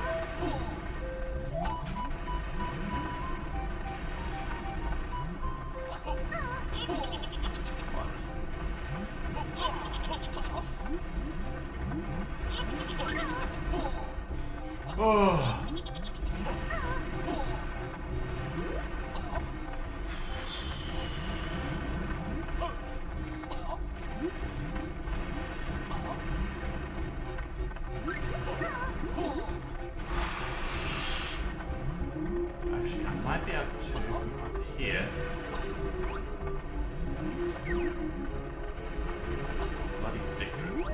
Speaker 1: Oh. Actually, I might be able to from up here. Bloody stick drill.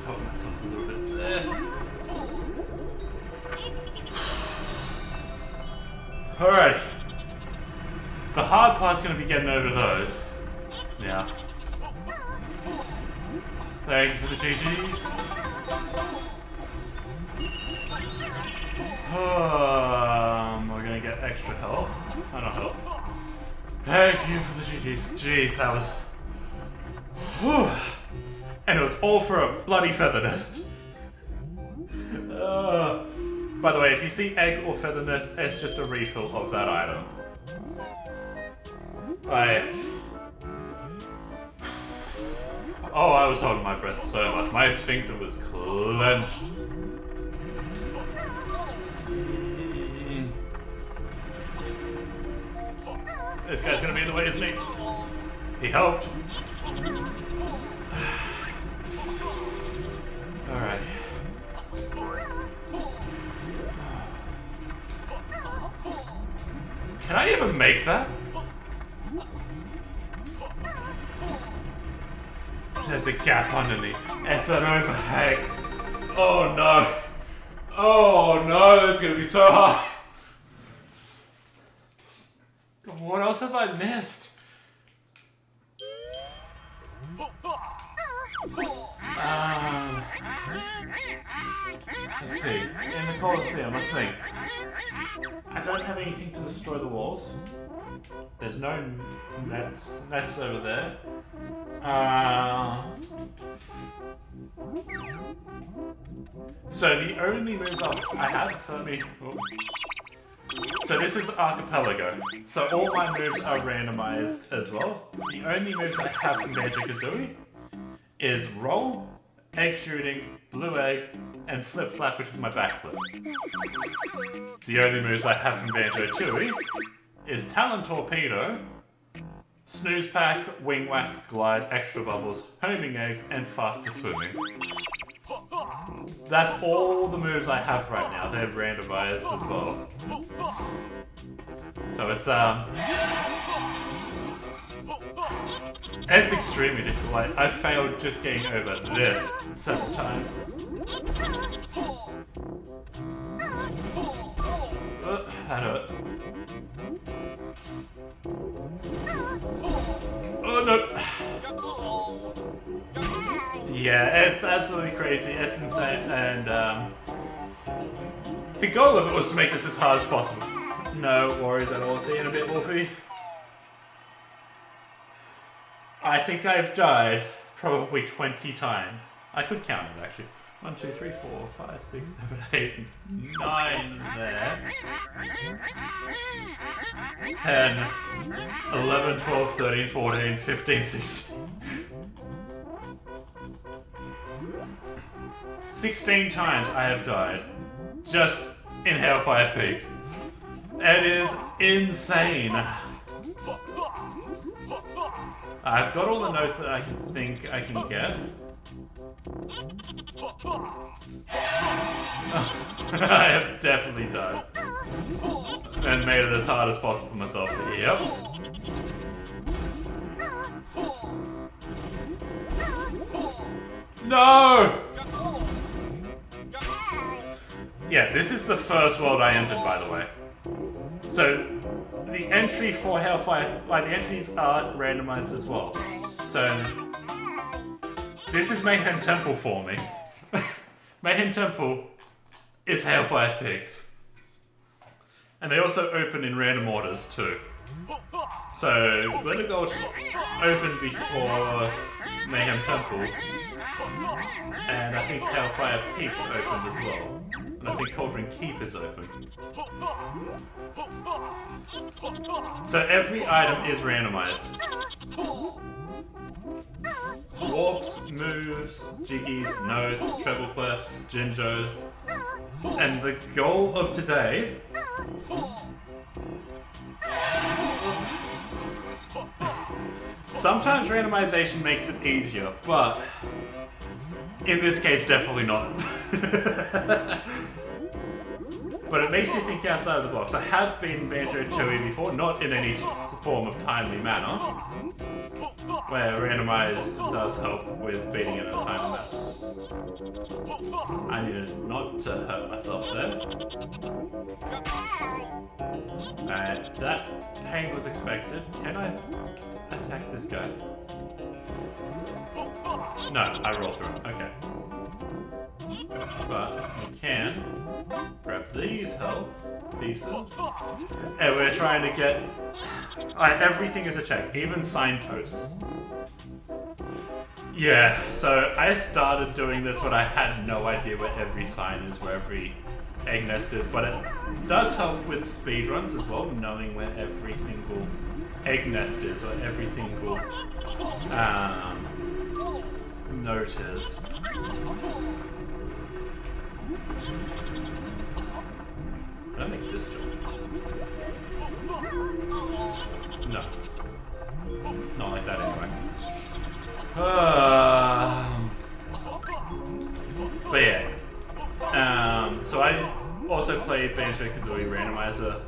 Speaker 1: Help myself a little bit there. Alright. The hard part's going to be getting over those. Now. Thank you for the GGs. We're going to get extra health. Oh, not health. Thank you for the GGs. Jeez, that was... Whew. And it was all for a bloody feather nest. By the way, if you see egg or feather nest, it's just a refill of that item. Oh, I was holding my breath so much. My sphincter was clenched. This guy's gonna be in the way, isn't he? He helped. Alright. Can I even make that? There's a gap underneath. It's an overhang. Oh no. Oh no, that's gonna be so hard. What else have I missed? Let's see. In the Colosseum, let's think. I don't have anything to destroy the walls. There's no nests over there. So the only moves I have, so let me... Oh. So this is Archipelago. So all my moves are randomized as well. The only moves I have from Banjo Tooie is roll, egg shooting, blue eggs, and flip flap, which is my backflip. The only moves I have from Banjo Tooie is Talon Torpedo, snooze pack, wing whack, glide, extra bubbles, homing eggs, and faster swimming. That's all the moves I have right now. They're randomized as well. So it's extremely difficult. I failed just getting over this several times. That hurt. Oh no! Yeah, it's absolutely crazy. It's insane, and the goal of it was to make this as hard as possible. No worries at all. See you in a bit, Wolfie. I think I've died probably 20 times. I could count it actually. 1, 2, 3, 4, 5, 6, 7, 8, 9 there. 10, 11, 12, 13, 14, 15, 16. 16 times I have died just in Hellfire Peaks. It is insane. I've got all the notes that I can think I can get. I have definitely died. And made it as hard as possible for myself. Yep. No! Yeah, this is the first world I entered, by the way. So, the entry for Hellfire, like the entries are randomized as well. So, this is Mayhem Temple for me. Mayhem Temple is Hellfire Peaks. And they also open in random orders too. So, Glitter Gulch opened before Mayhem Temple. And I think Hellfire Peaks opened as well. And I think Cauldron Keep is open. So every item is randomized. Warps, moves, jiggies, notes, treble clefs, jinjos. And the goal of today... Sometimes randomization makes it easier, but in this case, definitely not. But it makes you think outside of the box. I have been Banjo Tooie before, not in any form of timely manner, where randomized does help with beating it in a timely manner. I needed not to hurt myself there. And that pain was expected. Can I attack this guy? No, I roll through it. Okay. But we can grab these health pieces. And we're trying to get... everything is a check, even signposts. Yeah, so I started doing this when I had no idea where every sign is, where every egg nest is, but it does help with speedruns as well, knowing where every single egg nest is, or every single note is. Did I make this jump? No. Not like that anyway. But yeah. So I also played Banjo Tooie Randomizer.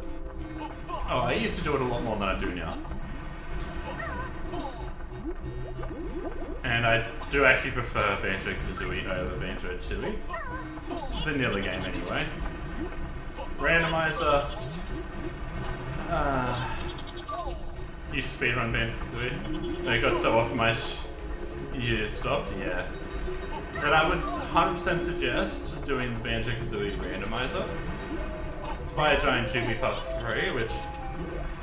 Speaker 1: Oh, I used to do it a lot more than I do now. And I do actually prefer Banjo Tooie over Banjo Tooie. Vanilla game anyway. Randomizer. Used to speedrun Banjo Tooie. I got so off my you stopped, yeah. Then I would 100% suggest doing the Banjo Tooie Randomizer. It's by a giant Jigglypuff 3, which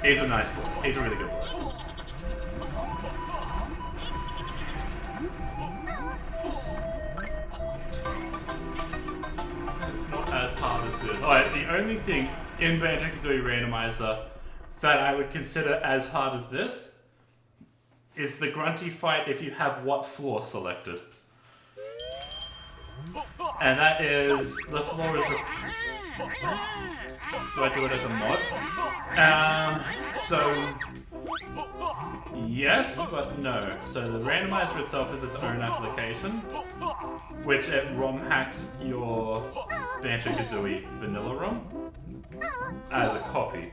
Speaker 1: he's a nice boy. He's a really good boy. It's not as hard as this. Oh, the only thing in Banjo Tooie Randomizer that I would consider as hard as this is the grunty fight if you have what floor selected. And that is, the floor is... Do I do it as a mod? So... Yes, but no. So the randomizer itself is its own application, which it ROM hacks your Banjo-Kazooie vanilla ROM as a copy.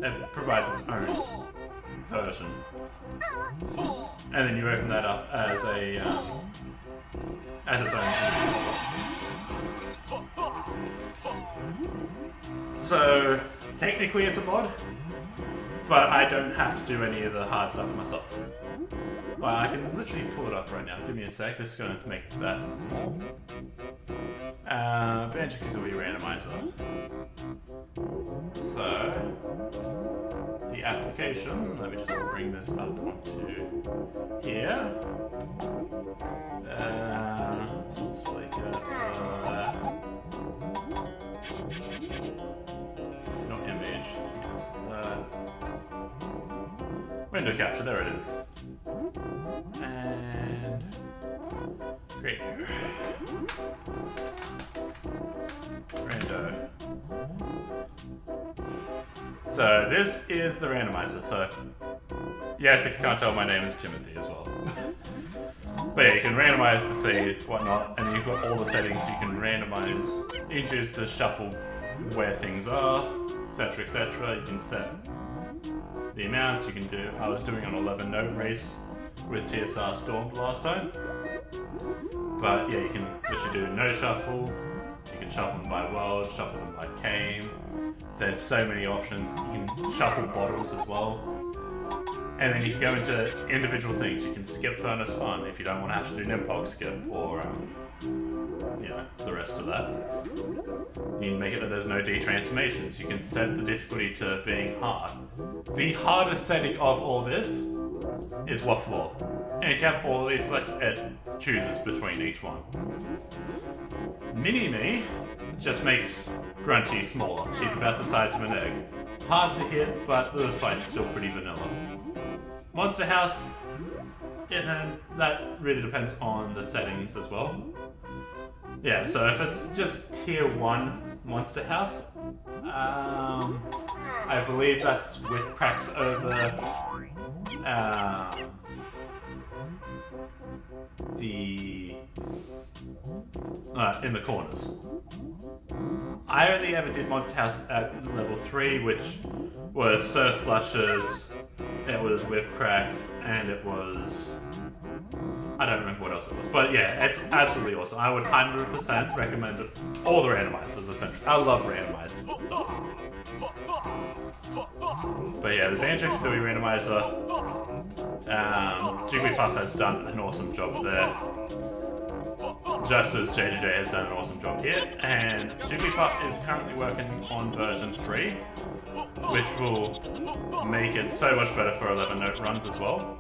Speaker 1: It provides its own version. And then you open that up as a as its own. So technically it's a mod, but I don't have to do any of the hard stuff myself. Well, I can literally pull it up right now. Give me a sec. This is going to make that small. Banjo Tooie Randomizer. So the application. Let me just bring this up onto here. So it's like not image. Window capture. There it is. And great. Rando. So this is the randomizer. So yes, if you can't tell, my name is Timothy as well. But yeah, you can randomize the seed, whatnot, and you've got all the settings you can randomize. You can choose to shuffle where things are, etc., etc. You can set the amounts you can do. I was doing an 11-note race with TSR Storm last time. But yeah, you can literally do no shuffle. You can shuffle them by world, shuffle them by game. There's so many options. You can shuffle bottles as well. And then you can go into individual things. You can skip Furnace Fun if you don't want to have to do Nimpog skip or the rest of that. You can make it that there's no detransformations. You can set the difficulty to being hard. The hardest setting of all this is what floor. And if you have all these selected, it chooses between each one. Mini-Me just makes Grunty smaller. She's about the size of an egg. Hard to hit, but the fight's still pretty vanilla. Monster House, that really depends on the settings as well. Yeah, so if it's just tier 1 Monster House, I believe that's with cracks over in the corners. I only ever did Monster House at level 3, which was Sir Slushes, it was Whip Cracks, and it was... I don't remember what else it was. But yeah, it's absolutely awesome. I would 100% recommend it. All the randomizers, essentially. I love randomized stuff. But yeah, the Banjo Tooie Randomizer, Jigglypuff has done an awesome job there. Just as JJJ has done an awesome job here. And Jigglypuff is currently working on version 3, which will make it so much better for 11-note runs as well.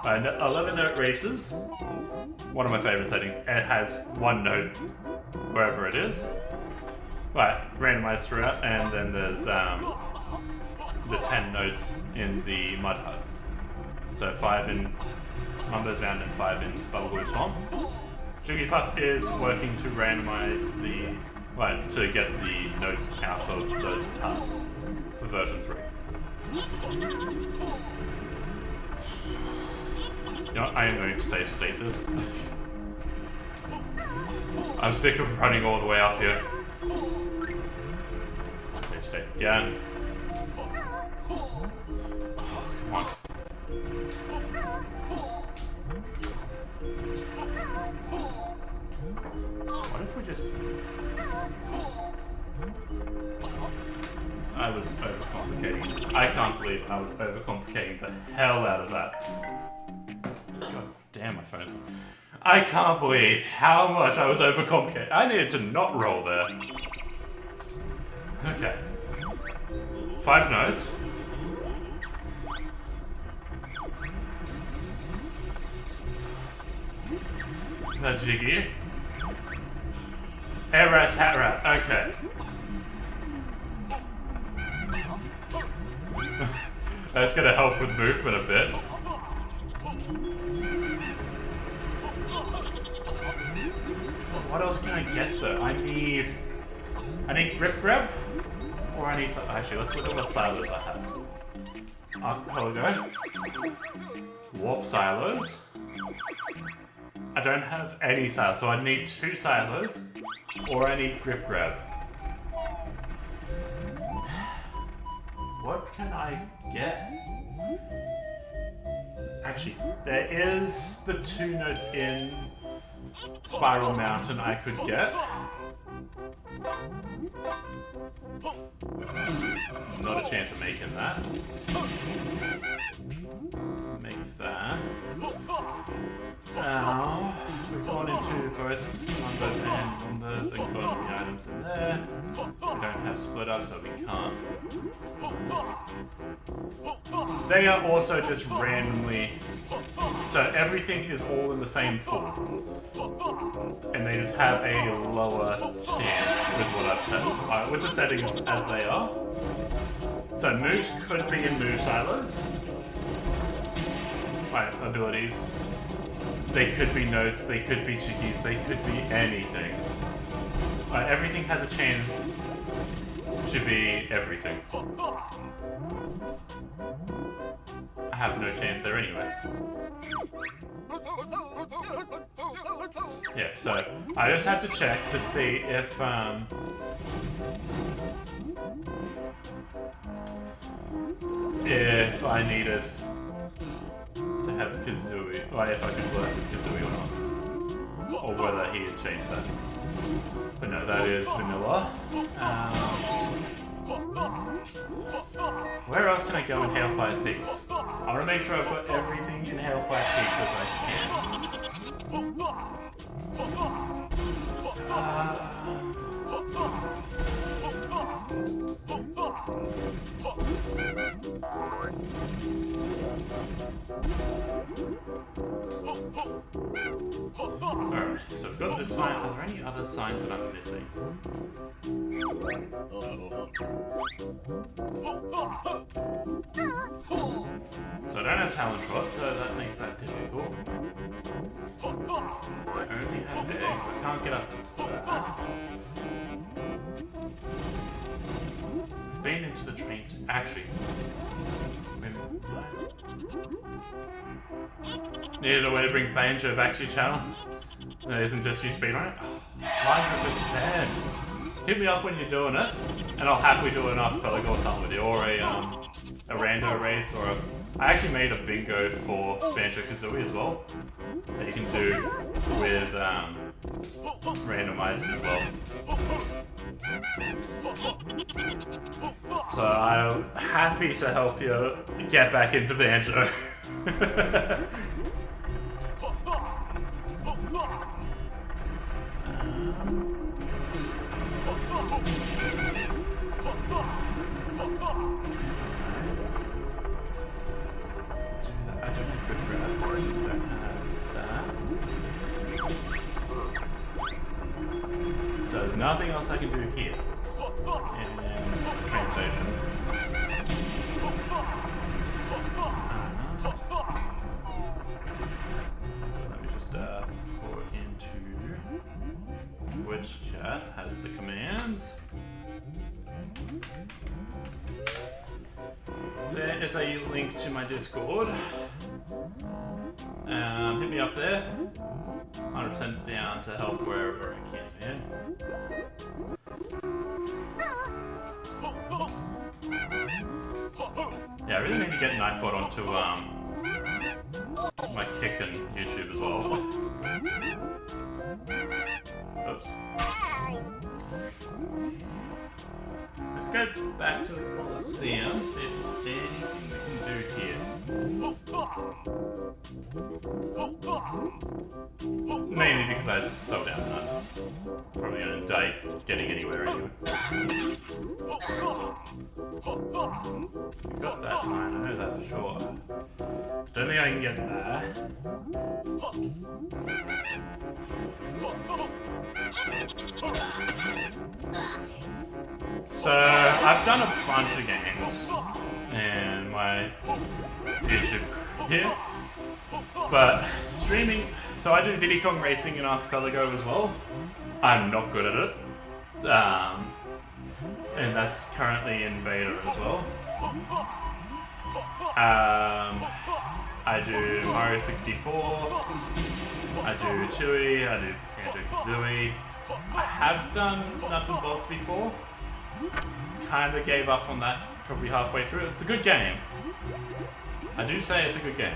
Speaker 1: 11-note races, one of my favorite settings, it has one note wherever it is. Right, randomized throughout, and then there's the 10 notes in the mud huts. So 5 in Mumbo's Mountain and 5 in Bubblegoo's Swamp. Jigglypuff is working to randomize to get the notes out of those huts for version 3. You know, I am going to save state this. I'm sick of running all the way up here. Save state again. Oh, come on. What if we just... I was overcomplicating. I can't believe I was overcomplicating the hell out of that. God damn, my phone's... I can't believe how much I was overcomplicating. I needed to not roll there. Okay. 5 notes. The jiggy. Rat, hat, rat. Okay. That's gonna help with movement a bit. What else can I get though? I need grip grab? Or I need some... Actually, let's look at what silos I have. Archipelago. Warp silos. I don't have any silos, so I need 2 silos. Or I need grip grab. What can I get? Actually, there is the 2 notes in Spiral Mountain I could get. Not a chance of making that. Make that. Now, we've gone into both numbers and numbers and got the items in there. We don't have split up, so we can't. They are also just randomly... So everything is all in the same pool. And they just have a lower chance with what I've set. With the settings as they are. So moves could be in move silos. Right, abilities. They could be notes, they could be chickies, they could be anything. Everything has a chance to be everything. I have no chance there anyway. Yeah, so I just have to check to see if I needed to have Kazooie, or if I could work with Kazooie or not, or whether he had changed that. But no, that is vanilla. Where else can I go in Hailfire Peaks? I want to make sure I've got everything in Hailfire Peaks as I can. Alright, so I've got this sign. Are there any other signs that I'm missing? So I don't have talent shots, so that makes that difficult. I only have eggs. I can't get up to that. I've been into the trains. Actually, needed a way to bring Banjo back to your channel. That isn't just you speedrun it. 100%. Hit me up when you're doing it, and I'll happily do an archipelago or something with you, or a rando race, or a... I actually made a bingo for Banjo Kazooie as well, that you can do with Randomizer as well. So I'm happy to help you get back into Banjo. I don't have good grab. I don't have that. So there's nothing else I can do here. And then the train station. So let me just pour into which chat has the commands. There there is a link to my Discord. Hit me up there. 100% down to help wherever I can, man. Yeah, I really need to get Nightbot onto my Kick and YouTube as well. Oops. Let's go back to the Coliseum, see if there's anything we can do here. Mainly because I fell down and I'm probably going to die getting anywhere anyway. Got that sign, I know that for sure. Don't think I can get there. So, I've done a bunch of games in my YouTube here, but streaming, so I do Diddy Kong Racing in Archipelago as well. I'm not good at it, and that's currently in beta as well. I do Mario 64, I do Tooie, I do Banjo Tooie. I have done Nuts and Bolts before. Kinda gave up on that probably halfway through. It's a good game. I do say it's a good game.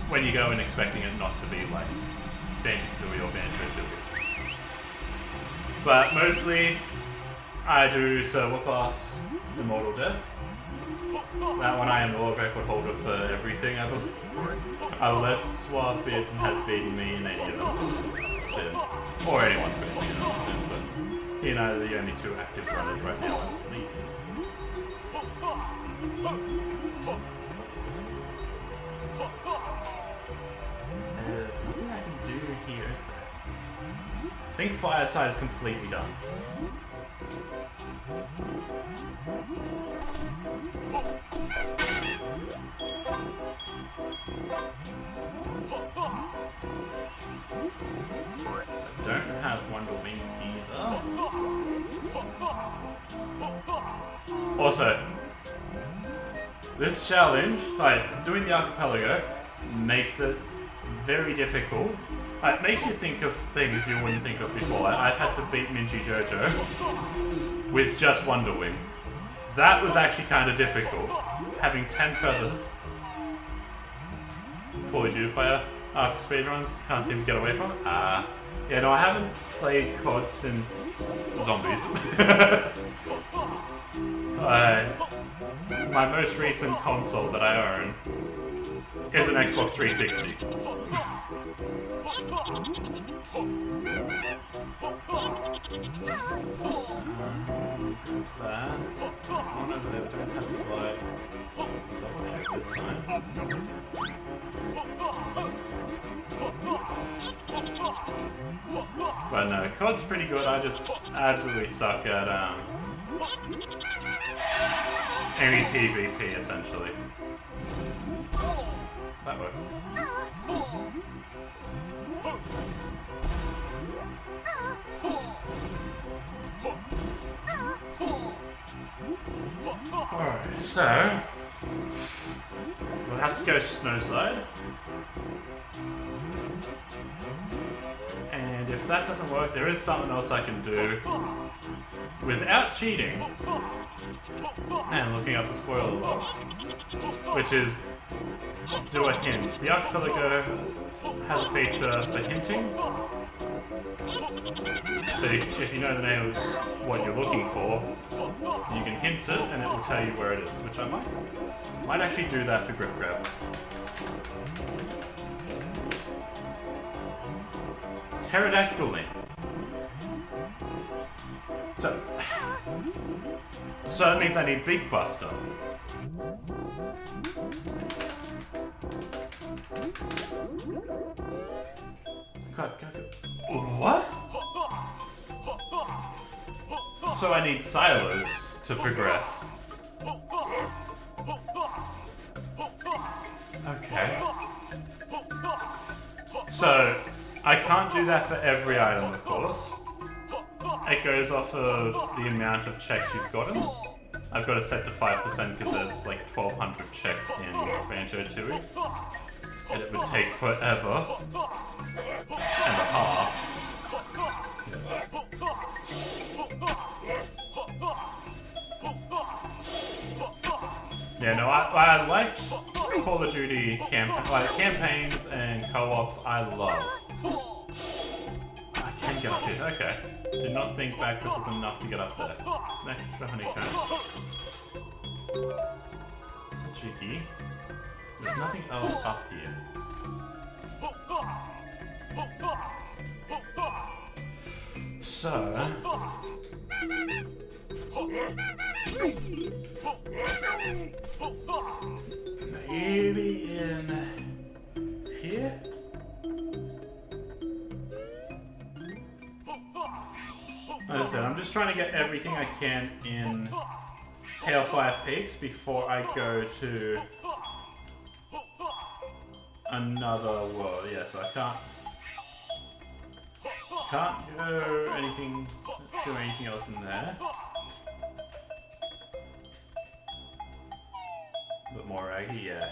Speaker 1: When you go in expecting it not to be like Banjo Tooie or Banjo Tooie. But mostly, I do Silver Class, Immortal Death. That one I am the world record holder for everything, I believe. Unless Suave Beards has beaten me in any of them since. Or anyone's beaten me in them since, but you know, the only two active runners right now, I believe. There's nothing I can do here, is there? I think Fireside is completely done. So I don't have Wonderwing either. Also, this challenge, like doing the archipelago, makes it very difficult. It makes you think of things you wouldn't think of before. I've had to beat Minji Jojo with just Wonderwing. That was actually kind of difficult. Having 10 feathers. Call of Duty player after speedruns, can't seem to get away from it. Yeah, no, I haven't played COD since Zombies. My most recent console that I own is an Xbox 360. That. One over there, we don't have flight. Double check this sign. But no, COD's pretty good. I just absolutely suck at any PvP essentially. That works. Alright, so we'll have to go Snowside. And if that doesn't work, there is something else I can do without cheating and looking up the spoiler log, which is do a hint. The archipelago has a feature for hinting. So if you know the name of what you're looking for, you can hint it and it will tell you where it is, which I might actually do that for Grip Grab. Pterodactyl. So that means I need Big Buster. God. What? So I need silos to progress. Okay. So I can't do that for every item, of course. It goes off of the amount of checks you've gotten. I've got it set to 5% because there's like 1,200 checks in Banjo Tooie. And it would take forever and a half. Yeah, no, I like Call of Duty campaigns and co-ops. I love. I can get up here. Okay. Did not think backtracking was enough to get up there. It's an extra honeycomb. It's a cheeky. There's nothing else up here. So maybe in here? As I said, I'm just trying to get everything I can in Hellfire Peaks before I go to another world. Yeah, so I can't do anything else in there. A bit more raggy, yeah.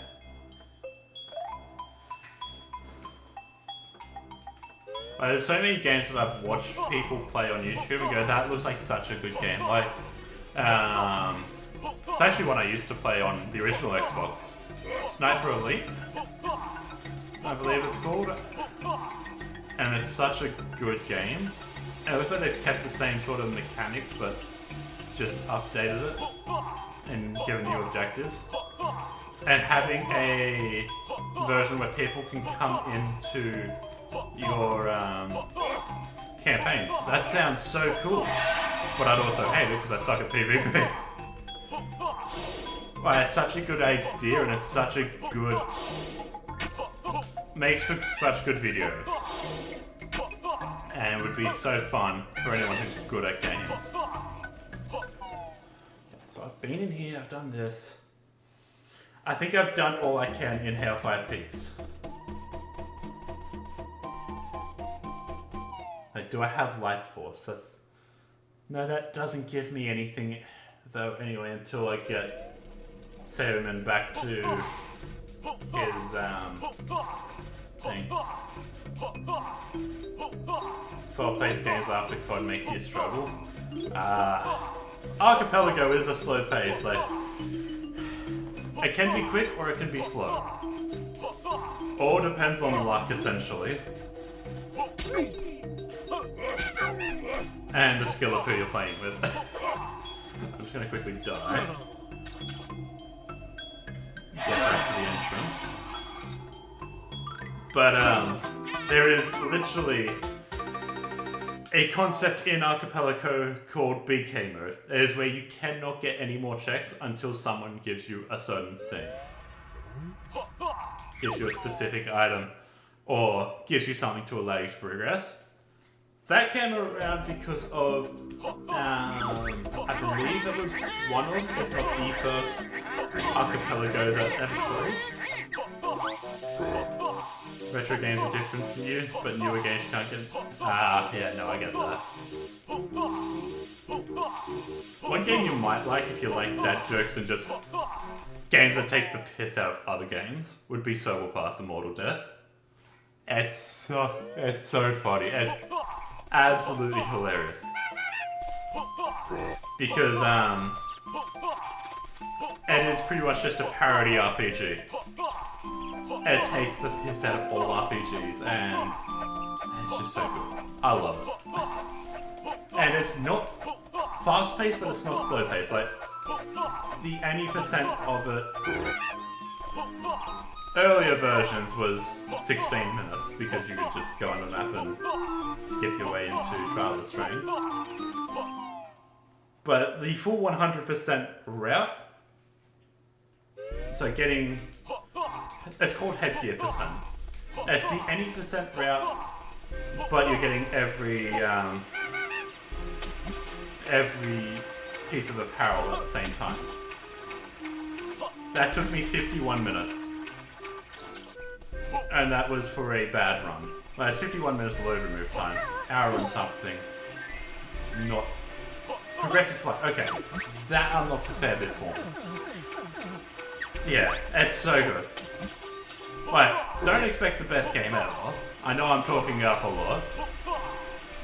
Speaker 1: There's so many games that I've watched people play on YouTube and go, that looks like such a good game. Like, it's actually one I used to play on the original Xbox. Sniper Elite, I believe it's called. And it's such a good game. And it looks like they've kept the same sort of mechanics, but just updated it and given new objectives. And having a version where people can come into your campaign. That sounds so cool. But I'd also hate it because I suck at PvP. Well, it's such a good idea and it's such a good... makes for such good videos. And it would be so fun for anyone who's good at games. So I've been in here, I've done this. I think I've done all I can in Hellfire Peaks. Like, do I have Life Force? No, that doesn't give me anything, though, anyway, until I get Saberman back to his, thing. Slow-paced games after COD make you struggle. Archipelago is a slow pace, like, it can be quick or it can be slow. All depends on luck, essentially. And the skill of who you're playing with. I'm just gonna quickly die. Get back to the entrance. But there is literally a concept in Archipelago called BK mode. It is where you cannot get any more checks until someone gives you a certain thing. Gives you a specific item, or gives you something to allow you to progress. That came around because of, I believe it was one of, if not the first, Archipelago that ever played. Retro games are different from you, but newer games can't get... yeah, no, I get that. One game you might like if you like dad jokes and just games that take the piss out of other games would be Soul Pass Immortal Death. It's so funny. It's absolutely hilarious. Because, it is pretty much just a parody RPG. It takes the piss out of all RPGs, and it's just so good. I love it. And it's not fast-paced, but it's not slow-paced. Like, the 80% of it, earlier versions was 16 minutes, because you could just go on the map and skip your way into Trial of Strange. But the full 100% route, so getting... it's called headgear percent. It's the 80% route, but you're getting every piece of apparel at the same time. That took me 51 minutes. And that was for a bad run. Well, it's 51 minutes load remove time. Hour and something. Not Progressive flight. Okay. That unlocks a fair bit for me. Yeah, it's so good. Like, don't expect the best game ever. I know I'm talking up a lot.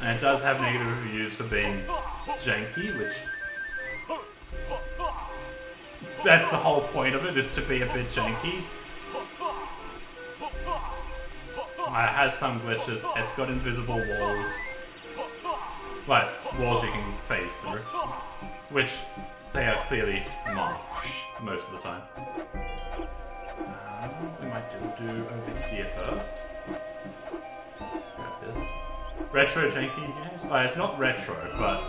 Speaker 1: And it does have negative reviews for being janky, which... That's the whole point of it, is to be a bit janky. It has some glitches. It's got invisible walls. Like, walls you can phase through. Which they are clearly marked most of the time. We might do over here first. Grab this. Retro janky games? Oh, it's not retro, but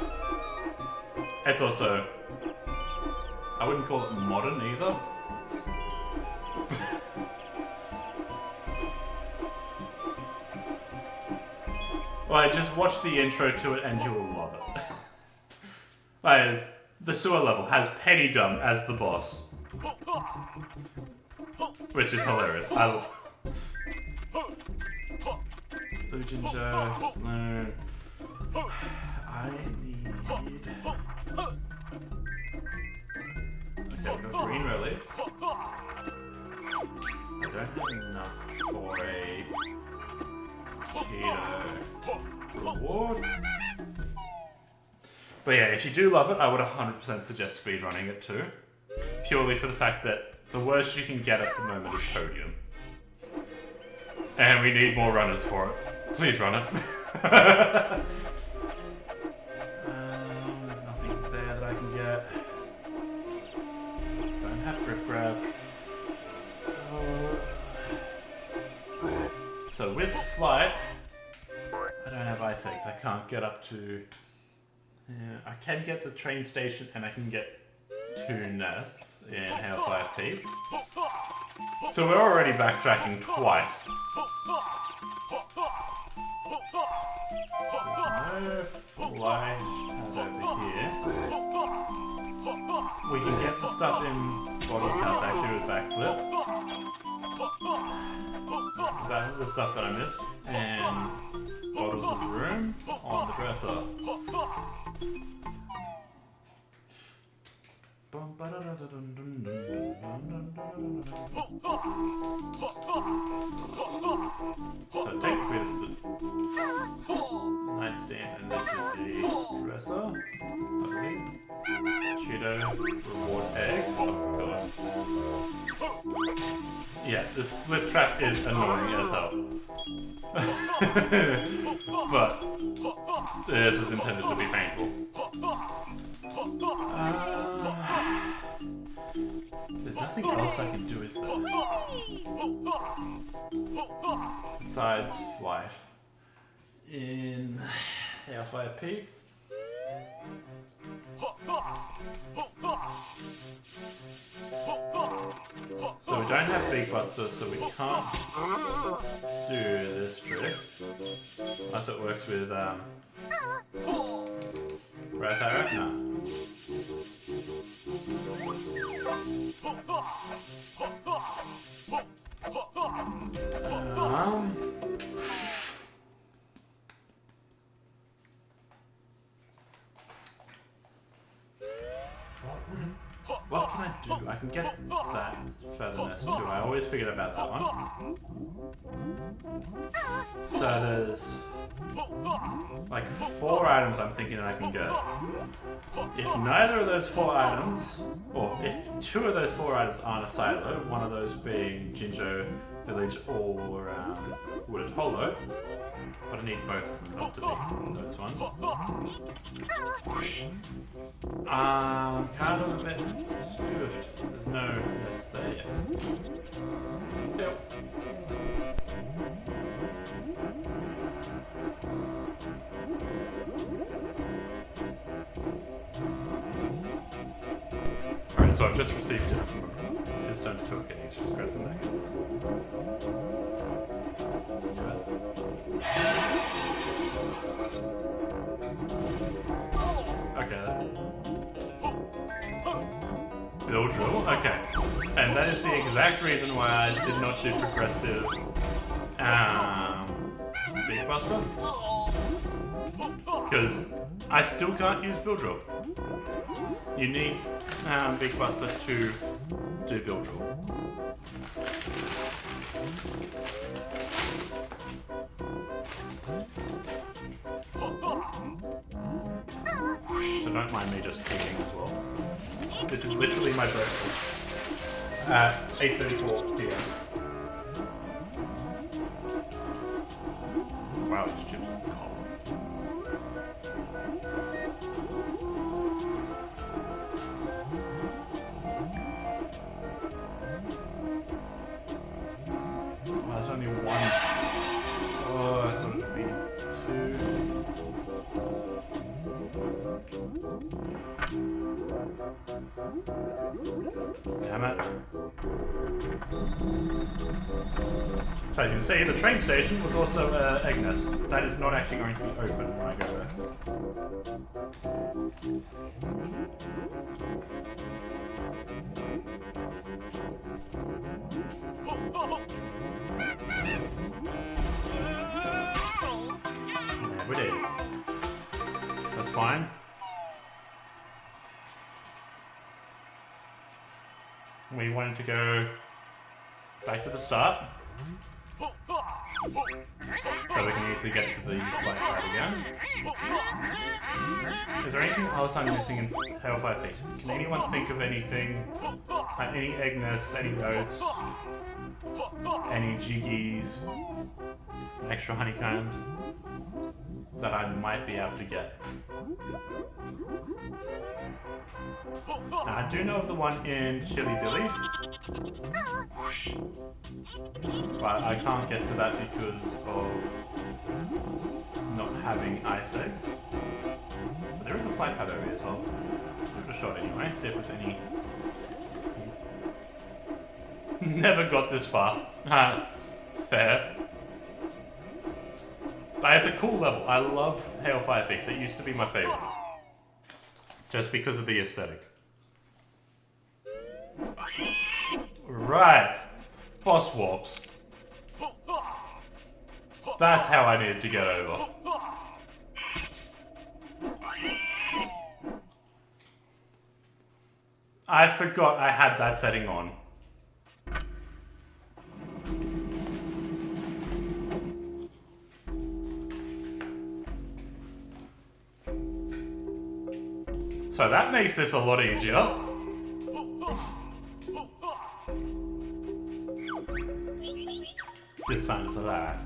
Speaker 1: it's also... I wouldn't call it modern either. Well, just watch the intro to it and you will love it. Like, the sewer level has Penny Dumb as the boss. Which is hilarious. I love Blue Jinjo. No. I need... Okay, we've got green relics. I don't have enough for a Cheeto reward. But yeah, if you do love it, I would 100% suggest speedrunning it too. Purely for the fact that the worst you can get at the moment is podium. And we need more runners for it. Please run it. There's nothing there that I can get. Don't have grip grab. So with flight, I don't have ice eggs. I can't get up to... Yeah, I can get the train station and I can get 2 nests in Hellfire Peaks. So we're already backtracking twice. No flight over here. We can get the stuff in Bottle's house actually with backflip. That's the stuff that I missed. And Bottles' room on the dresser. So technically this is a nightstand and this is the dresser, I believe. Cheeto, reward eggs. Oh god. Yeah, the slip trap is annoying as hell. But this was intended to be painful. There's nothing else I can do, is there? Besides flight. In Hellfire Peaks. So we don't have Big Buster, so we can't do this trick. Unless it works with Rat Arrow? No. What can I do? I can get that feather nest too. I always forget about that one. So there's like 4 items I'm thinking I can get. If neither of those 4 items, or if 2 of those 4 items aren't a silo, one of those being Jinjo Village or Wooded Hollow, but I need both of them not to be those ones. Kind of a bit scoofed. There's no nest there yet. Yep. Alright, so I've just received it from it's his turn to cook and he's just pressing that. Okay. Build drill? Okay. And that is the exact reason why I did not do progressive Big Buster. Because I still can't use build drill. You need Big Buster to do build drill. So don't mind me just eating as well. This is literally my breakfast at 8:34 p.m. Wow, these chips are cold. Oh, there's only one. Oh, I thought it would be two. Damn it. So you can see the train station was also egg nest. That is not actually going to be open when I go there. Yeah, we did. That's fine. We wanted to go back to the start. So we can easily get to the flight pad again. Is there anything else I'm missing in Hellfire Peaks? Can anyone think of anything? Any egg nests, any notes, any jiggies, extra honeycombs that I might be able to get? Now, I do know of the one in Chili Billy, but I can't get to that because of not having ice eggs. But there is a flight pad over here, so I'll give it a shot anyway, see if there's any. Never got this far. Fair. But it's a cool level. I love Hellfire Peaks. It used to be my favorite. Just because of the aesthetic. Right. Boss warps. That's how I needed to get over. I forgot I had that setting on. So that makes this a lot easier. This sign is a lie.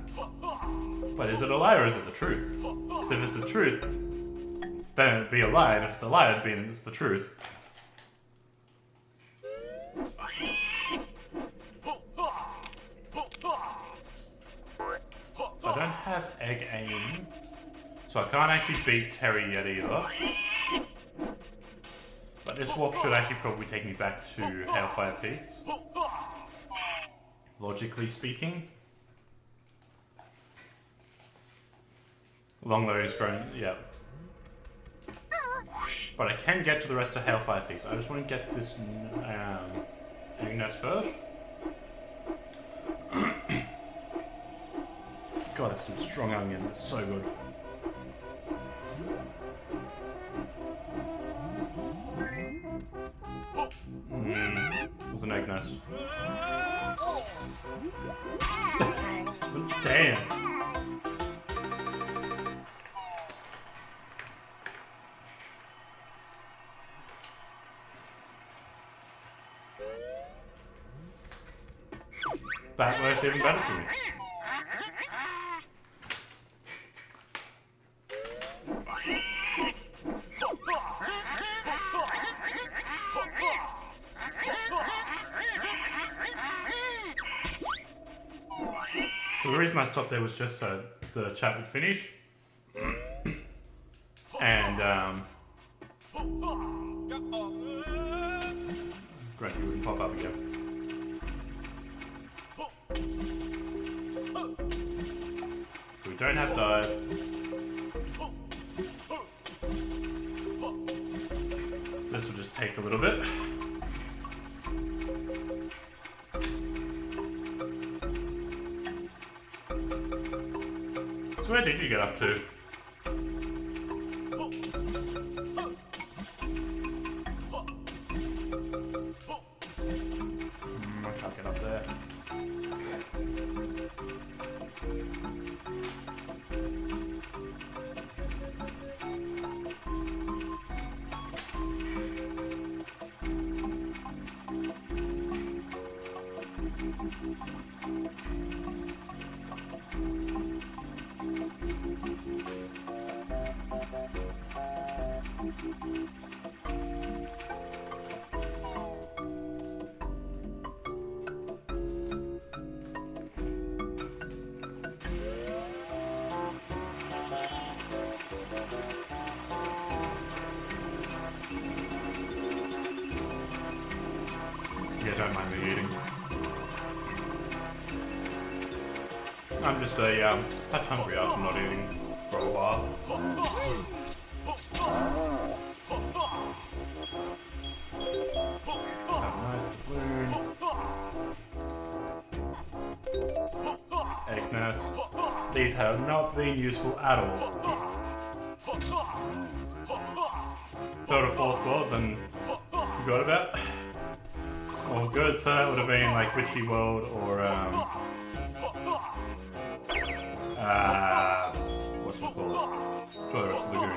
Speaker 1: But is it a lie or is it the truth? So if it's the truth, then it'd be a lie, and if it's a lie, it'd be it's the truth. So I don't have egg aim, so I can't actually beat Terry yet either. But this warp should actually probably take me back to Hellfire Peaks. Logically speaking. Long those grown, yeah. But I can get to the rest of Hellfire Peaks. I just want to get this egg nest first. God, that's some strong onion. That's so good. It was an egg nest. Damn. That works even better for me. So the reason I stopped there was just so the chat would finish. And Grunty wouldn't pop up again. So we don't have dive. So this will just take a little bit. So where did you get up to? be eating. I'm just a touch hungry after not eating for a while. Have a nice balloon. Egg nest. These have not been useful at all. Third or fourth world, then forgot about. All good, so that would have been like Witchy World or what's it called? Toilet Lagoon.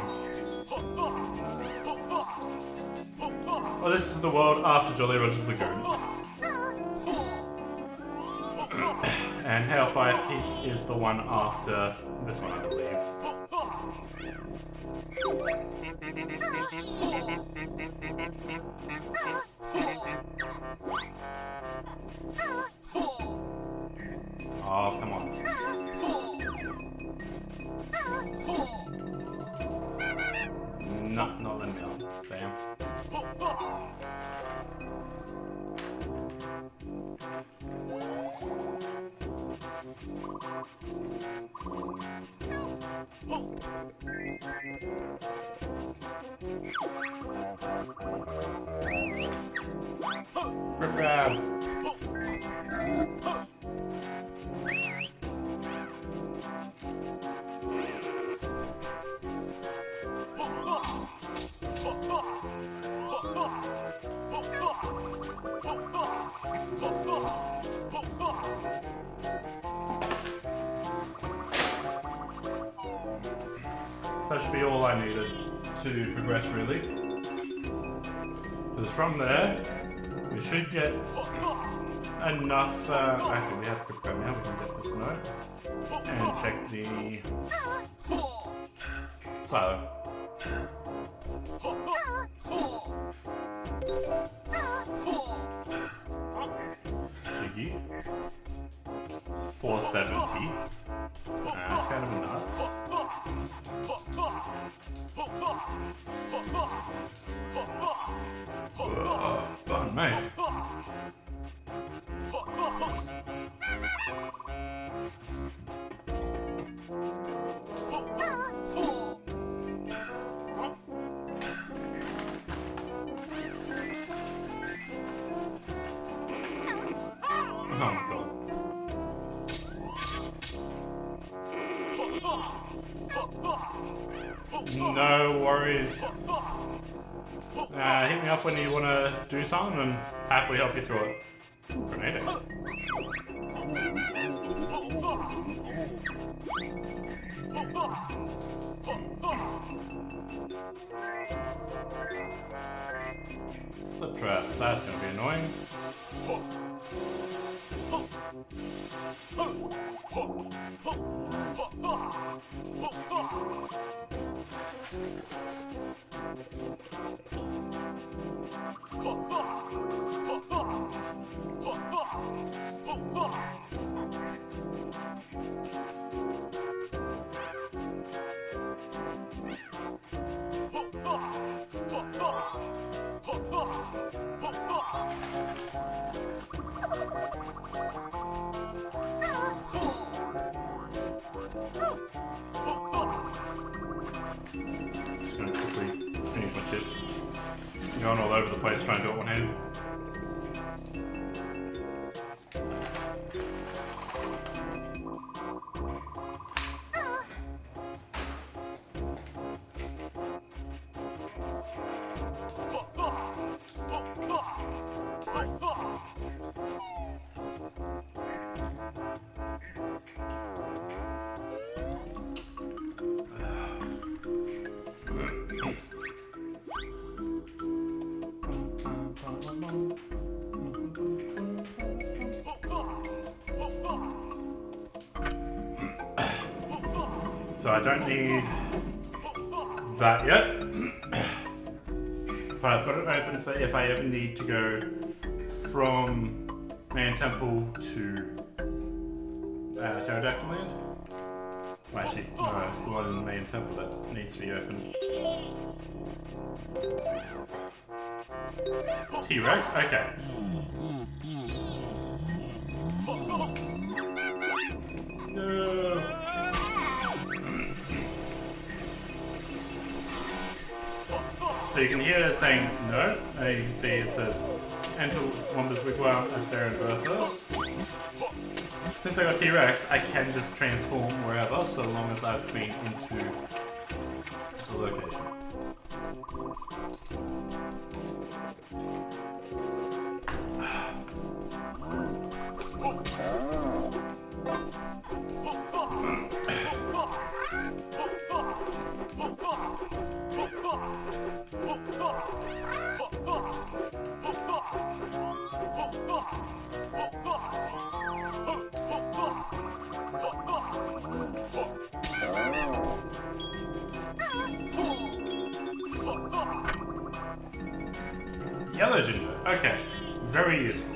Speaker 1: Well, this is the world after Jolly Roger's Lagoon. And Hellfire Peaks is the one after this one, I believe. Oh, come on. No, not letting me on. Damn. Grab. That should be all I needed to progress, really. Because from there, we should get enough. Actually, we have to go now. We can get this note and check the silo. Jiggy. 470. That's kind of nuts. Oh, mate. Oh my god. No worries. Hit me up when you want to do something and happily help you through it. Grenade eggs. Slip trap, that's going to be annoying. Just going to quickly finish my chips. Going all over the place trying to do it one-handed. So I don't need that yet, but I've got it open for if I ever need to go from Man Temple to Pterodactyl Land. Well, actually, no, it's the one in the main temple that needs to be open. T-Rex? Okay. No. So you can hear it saying no, and you can see it says enter Womba's wigwam as bear and birth first. Since I got T-Rex, I can just transform wherever, so long as I've been into the location. Yellow jinjo. Okay, very useful.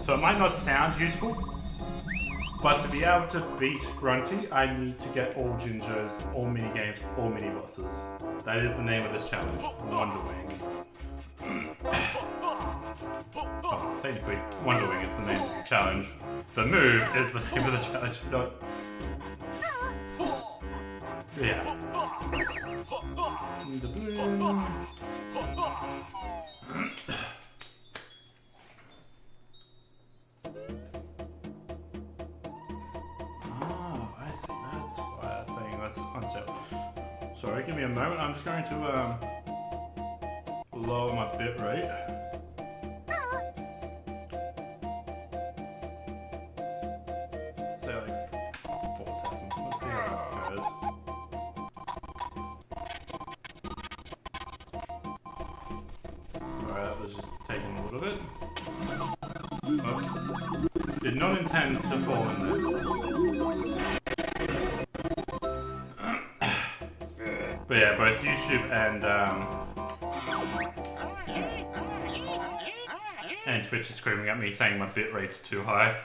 Speaker 1: So it might not sound useful, but to be able to beat Grunty, I need to get all jinjos, all minigames, all mini-bosses. That is the name of this challenge, Wonderwing. Oh, technically, Wonderwing is the name of the challenge. The move is the name of the challenge, not... Yeah. The balloon. Oh, I see. That's why I'm saying that's on sale. Sorry, give me a moment. I'm just going to lower my bit rate. Say like 4,000. Let's see how that goes. Alright, that was just taking a little bit. Oops. Did not intend to fall in there. But yeah, both YouTube and Twitch is screaming at me saying my bit rate's too high.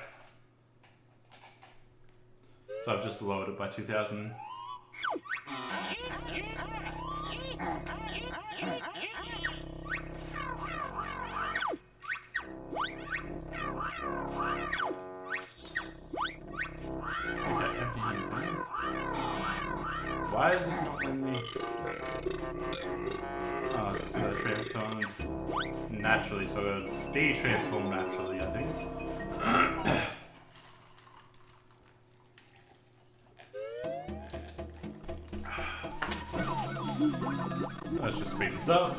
Speaker 1: So I've just lowered it by 2,000. Why is it not letting me? Oh, because I transformed naturally, so I gotta de-transform naturally, I think. Let's just speed this up.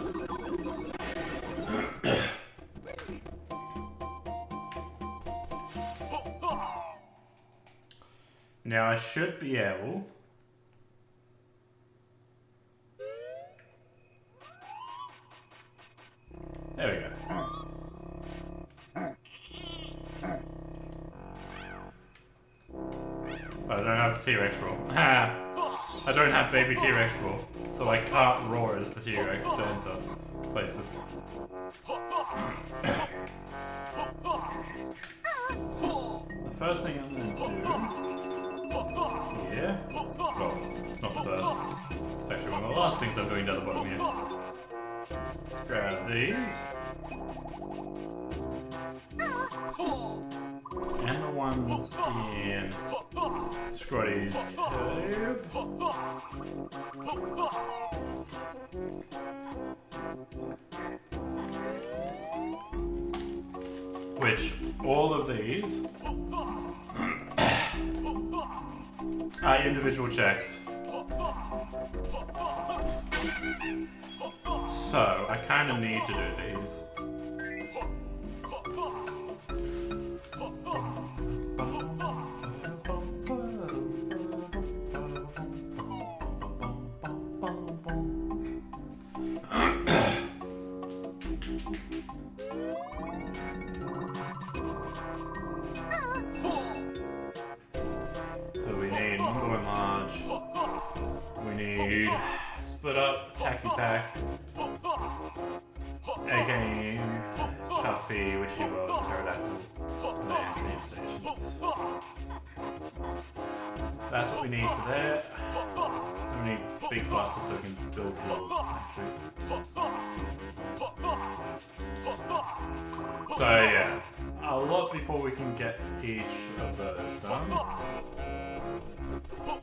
Speaker 1: Now I should be able... There we go. I don't have the T-Rex roll. I don't have baby T-Rex roll, so I can't roar as the T-Rex to enter places. The first thing I'm going to do here... Well, it's not the first. It's actually one of the last things I'm doing down the bottom here. Let's grab these. And the ones in Scrotty's cave. Which, all of these are individual checks. So, I kind of need to do these. So we need number one large. We need split up, taxi pack. A-game, Shuffy, Witchy World, Pterodactyl, land train stations. That's what we need for that. We need big blasters so we can build fuel, actually. So yeah, a lot before we can get each of those done.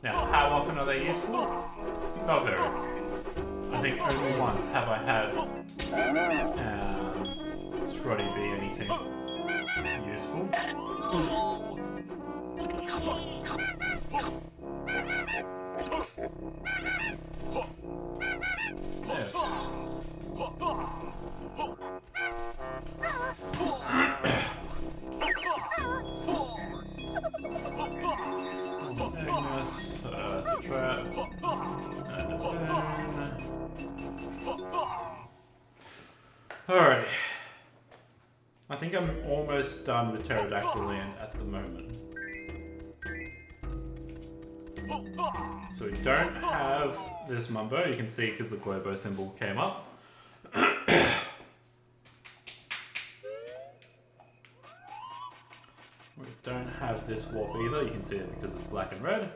Speaker 1: Now, how often are they useful? Not very. I think only once have I had Scrotty be anything useful. There. That's a trap. And a burn. Alright. I think I'm almost done with Pterodactyl Land at the moment. So we don't have this Mumbo, you can see because the Globo symbol came up. We don't have this warp either, you can see it because it's black and red.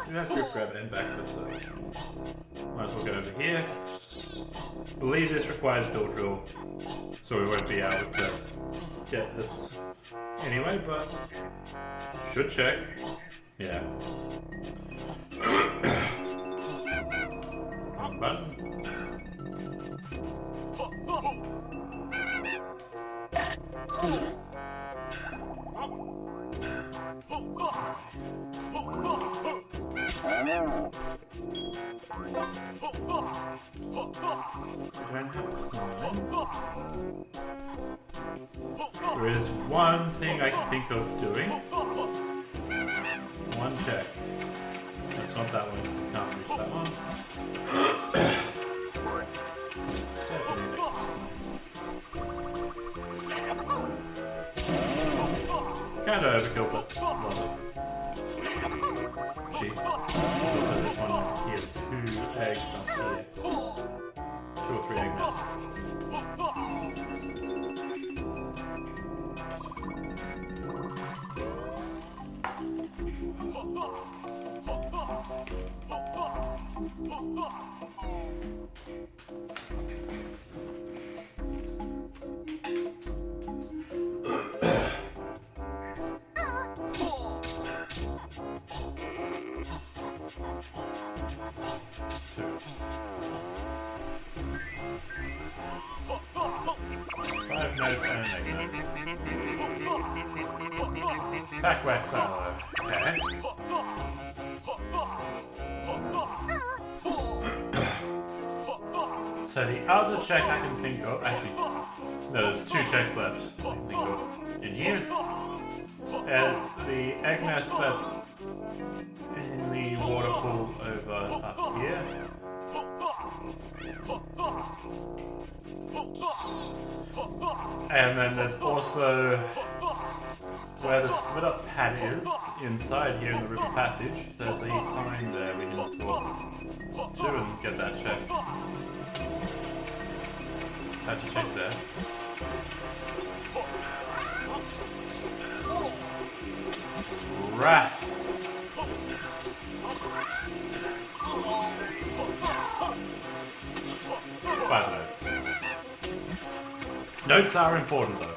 Speaker 1: We have grip grab and backflip, so might as well go over here. I believe this requires build drill, so we won't be able to get this anyway, but should check. Yeah. Wrong button. There is one thing I can think of doing. One check. That's not that one, you can't reach that one. Kinda overkill, but love it. Gee. Also this one here, 2 eggs up here. 2 or 3 egg nests. Back wax silo. Okay. So the other check I can think of, actually, no, there's 2 checks left I can think of in here. It's the egg nest that's in the water pool over up here. And then there's also where the split up pad is, inside here in the river passage. There's a sign there we can talk to and get that checked. Had to check there. Right. Five notes. Notes are important though.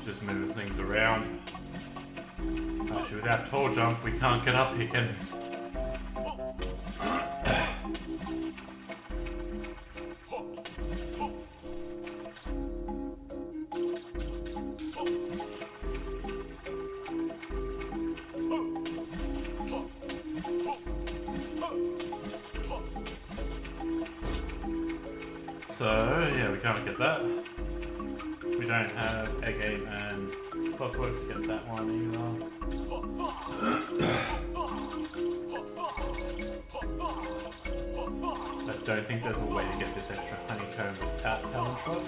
Speaker 1: Just moving things around. Actually, without tall jump, we can't get up here, can we? So, yeah, we can't get that. We don't have egg game and clockworks to get that one either. That don't think there's a way to get this extra honeycomb without talent shot.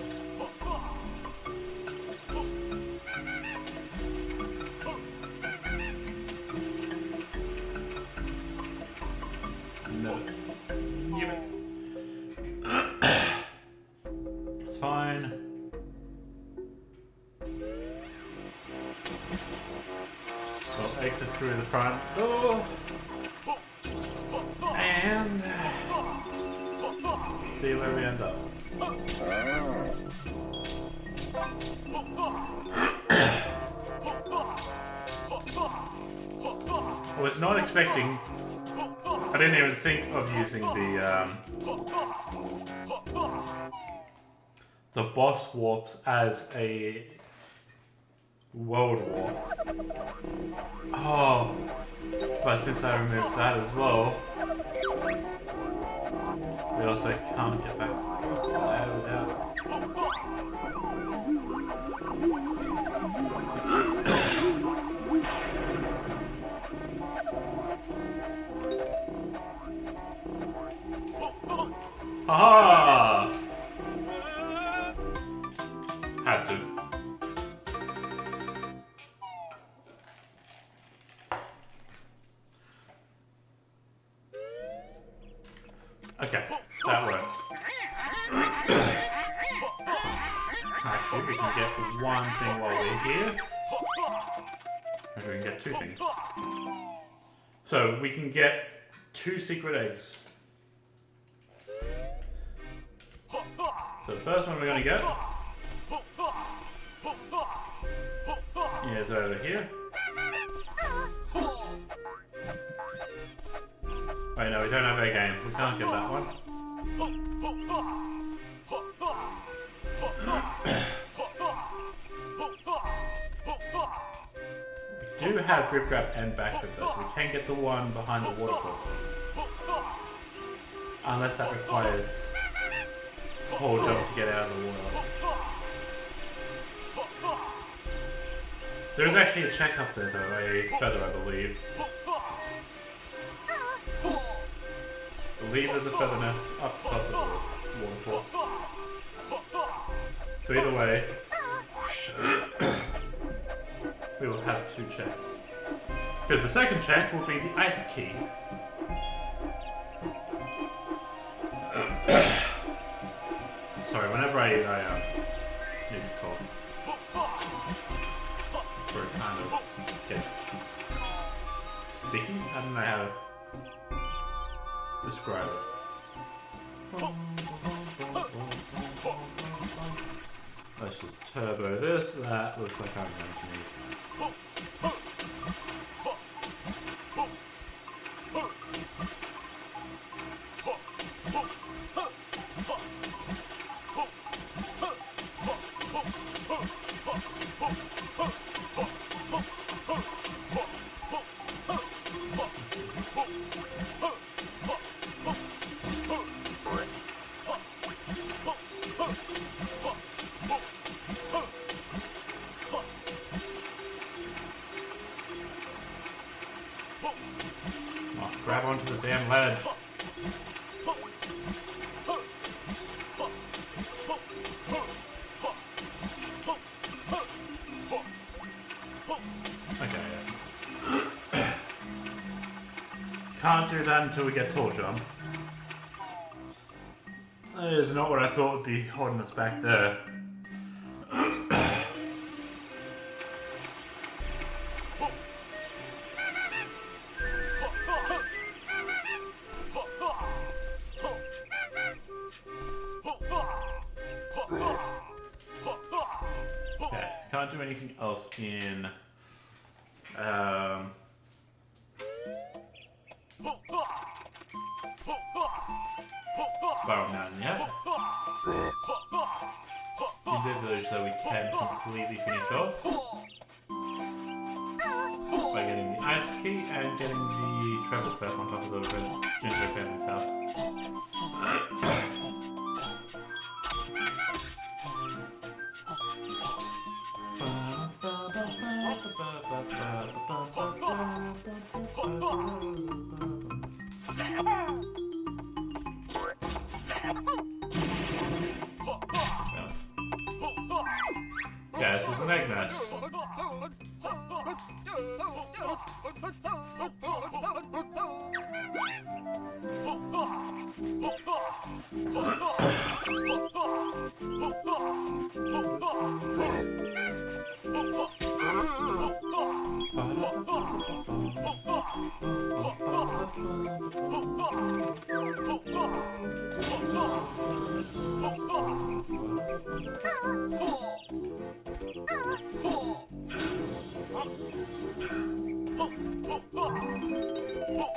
Speaker 1: No. Give it. It's fine. We'll exit through the front door. And see where we end up. I was not expecting. I didn't even think of using the boss warps as a world warp. Oh, but since I removed that as well, we also can't get back across there without. Aha! Had to. Okay, that works. Actually, we can get one thing while we're here. Maybe we can get two things. So, we can get 2 secret eggs. So the first one we're going to get is over here. Wait, no, we don't have a game. We can't get that one. We do have grip grab and backflip though, so we can get the one behind the waterfall. Unless that requires a whole jump to get out of the water. There's actually a check up there though, a feather I believe. I believe there's a feather nest up top of the waterfall. So either way, we will have 2 checks. Because the second check will be the ice key. Sorry, whenever I eat, I need to cough. So it kind of gets sticky. I don't know how to describe it. Let's just turbo this. That looks like I'm going to need. Grab onto the damn ledge. Okay. Can't do that until we get tall jump. That is not what I thought would be holding us back there. Can't do anything else in Spiral Mountain yet. In the village though we can completely finish off by getting the ice key and getting the treble clef on top of the Jinjo family's house. Okay, this was an egg nest.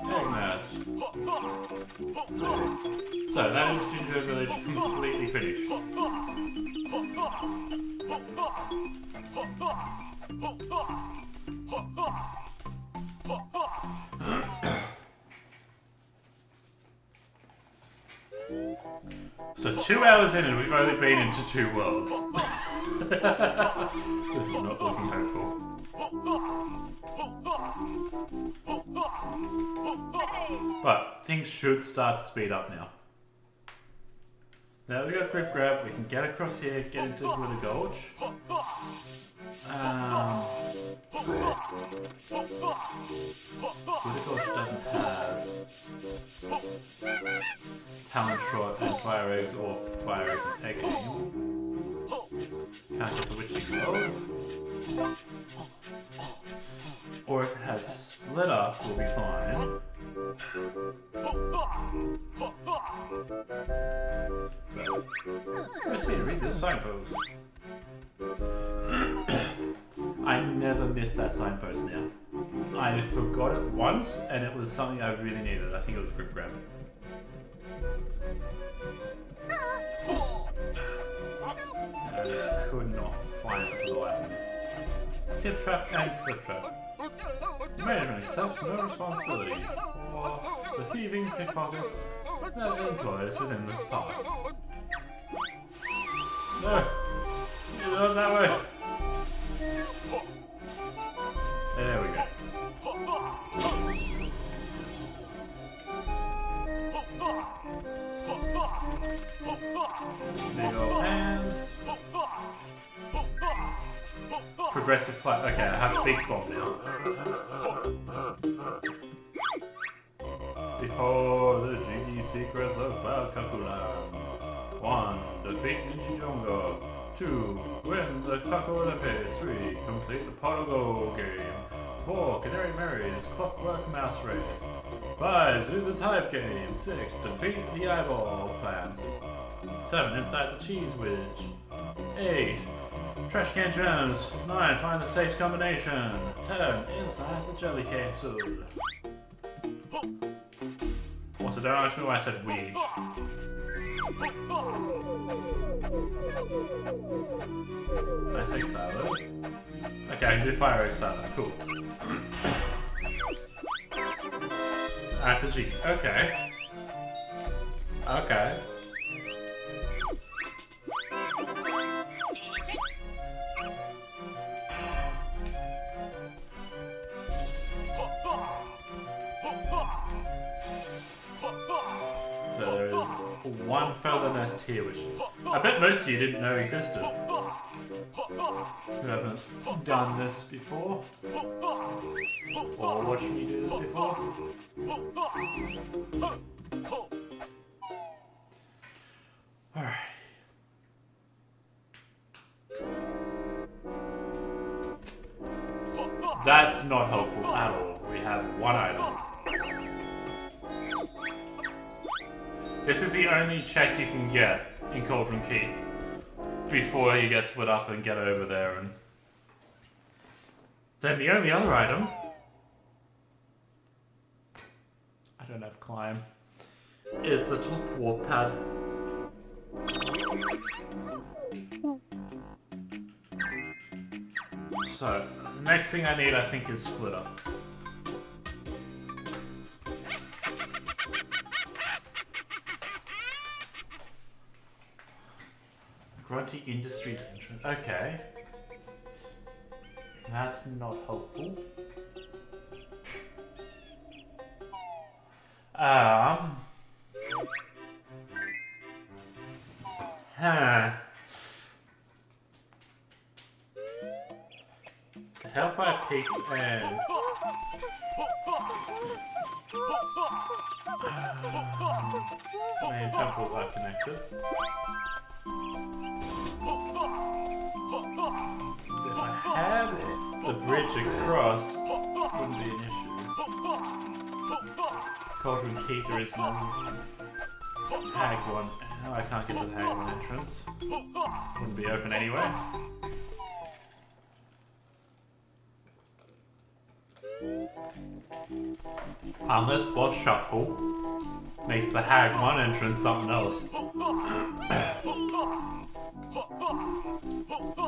Speaker 1: Egg nest. So that is Jinjo Village completely finished. So 2 hours in and we've only been into 2 worlds. This is not looking hopeful. But things should start to speed up now. Now we got grip grab, we can get across here, get into Glitter Gulch. Glitter Gulch doesn't have Talent Shot and Fire Eggs or Fire Eggs and Egg anymore. Can't get the Witch's World. Or if it has Split Up, we'll be fine. So, let's read this signpost. I never miss that signpost now. I forgot it once, and it was something I really needed. I think it was grip grab. I just could not find it for the life of me. Tip trap and slip trap. Management accepts no responsibility for the thieving pickpockets that it employs within this park. No! You're not that way! There we go. Big old hands. Progressive flight. Okay, I have a big bomb now. Behold the genie secrets of Cloud Kakulan. 1. Defeat Ninjajongo. 2. Win the Kakula Pace. 3. Complete the Pogo game. 4. Canary Mary's Clockwork Mouse Race. 5. Zuba's Hive Game. 6. Defeat the Eyeball Plants. 7. Inside the Cheese Witch. 8. Trash Can Gems. 9. Find the safe combination. 10. Inside the Jelly Capsule. Also, don't ask me why I said Weege. Nice egg salad. Okay, I can do fire egg salad. Cool. That's a G. Okay. Okay. So there is one feather nest here, which I bet most of you didn't know existed. Who haven't done this before, or watched me do this before. Alright. That's not helpful at all. We have one item. This is the only check you can get in Cauldron Keep before you get split up and get over there. And then the only other item, I don't have climb, is the top warp pad. So, the next thing I need, I think, is split up. Grunty Industries entrance. Okay. That's not helpful. Huh. Hellfire Peaks and... main temple are connected. If I had the bridge across, it wouldn't be an issue. Cauldron Keep, there is no Hag one. Oh, I can't get to the Hag one entrance. Wouldn't be open anyway. Unless Boss Shuffle makes the Hag 1 entrance something else.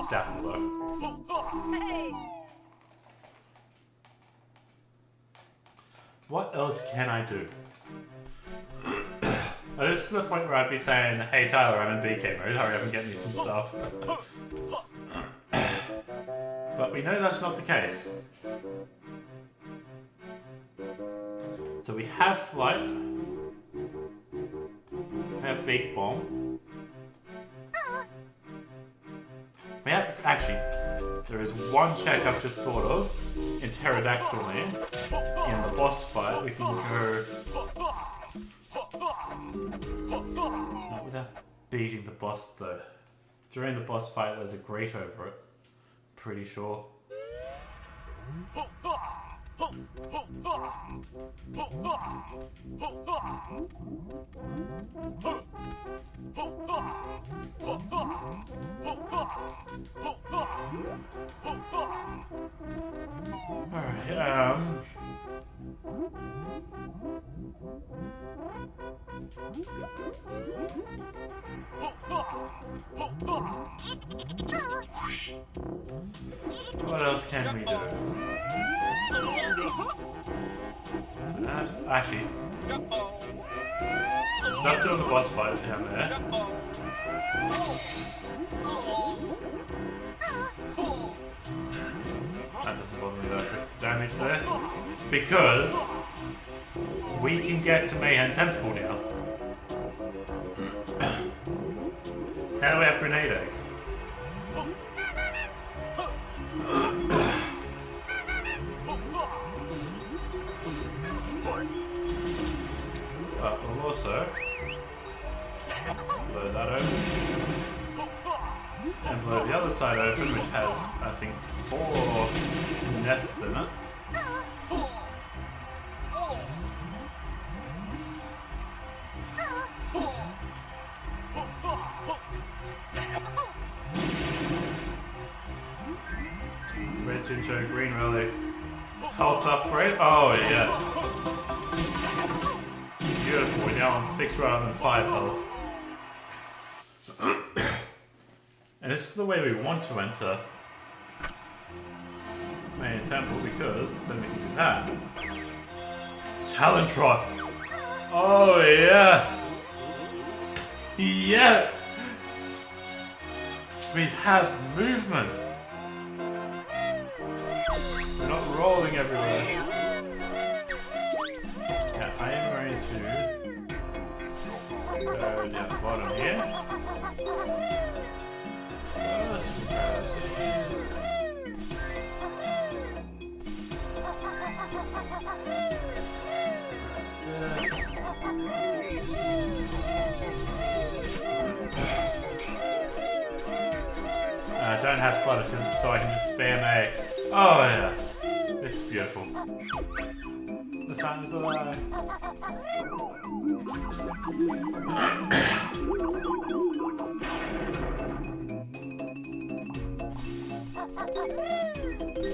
Speaker 1: Staff though. What else can I do? This is the point where I'd be saying, hey Tyler, I'm in BK mode, hurry up and get me some stuff. But we know that's not the case. So we have Flight, we have Big Bomb, we have, actually, there is one check I've just thought of, in Pterodactyl Land, in the boss fight, we can go, not without beating the boss though, during the boss fight there's a grate over it, pretty sure. Alright, what else can we do? Actually, stuff doing the boss fight down there. That doesn't bother me that I took damage there. Because we can get to Mayhem Temple now. How do we have grenade eggs? We'll also blow that open and blow the other side open, which has, I think, 4 nests in it. Red Jinjo, green relic, health upgrade. Oh yes. Beautiful, we're now on 6 rather than 5 health. And this is the way we want to enter Main Temple, because then we can do that. Talent Trot! Oh yes! Yes! We have movement! We're not rolling everywhere. Yeah, I am going to go down the bottom here. I don't have flutter, so I can just spam A. Oh yes, this is beautiful. The sun is alive.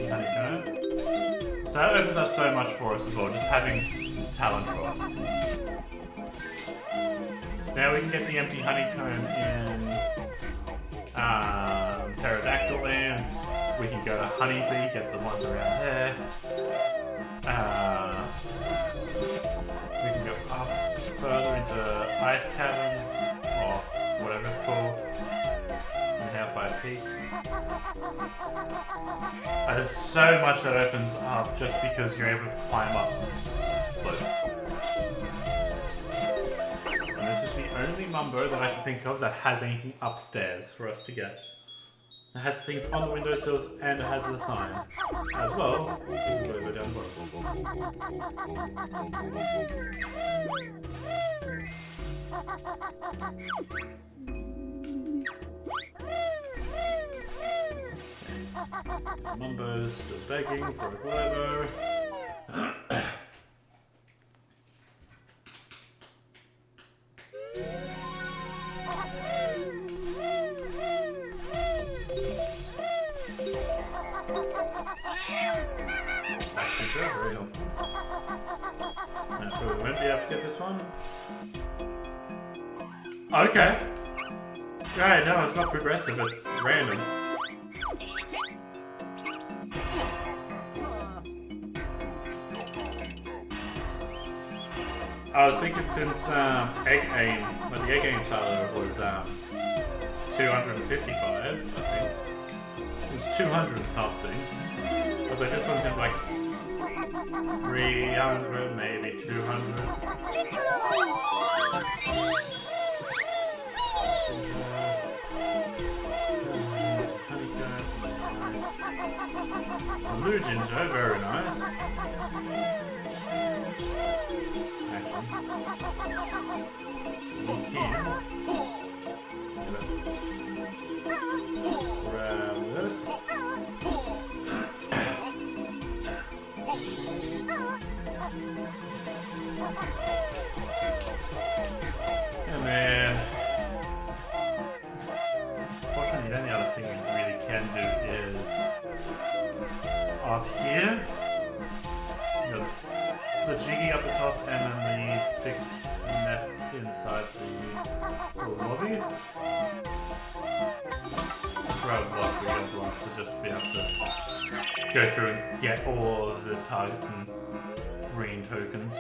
Speaker 1: Honeycomb. So that opens up so much for us as well, just having Talent Rod. Now we can get the empty honeycomb in Pterodactyl Land. We can go to Honeybee, get the ones around there. We can go up further into Ice Cavern, or whatever it's called, and Hellfire Peaks. There's so much that opens up just because you're able to climb up slopes. And this is the only Mumbo that I can think of that has anything upstairs for us to get. It has things on the windowsills and it has the sign as well. This is the logo down below. Mumbo's still begging for a Globo. Very helpful. We won't be able to get this one. Okay. Right, no, it's not progressive, it's random. I was thinking since Egg Aim, but the Egg Aim title was 255, I think. It was 200 and something. I was like, this one's gonna be like 300, maybe 200. Blue Jinjo, very nice. We can grab this. And then, fortunately, the only other thing we really can do is up here. The jiggy up the top, and then the 6 nests inside the lobby. Grab blocks, we get blocks to just be able to go through and get all of the targets and green tokens.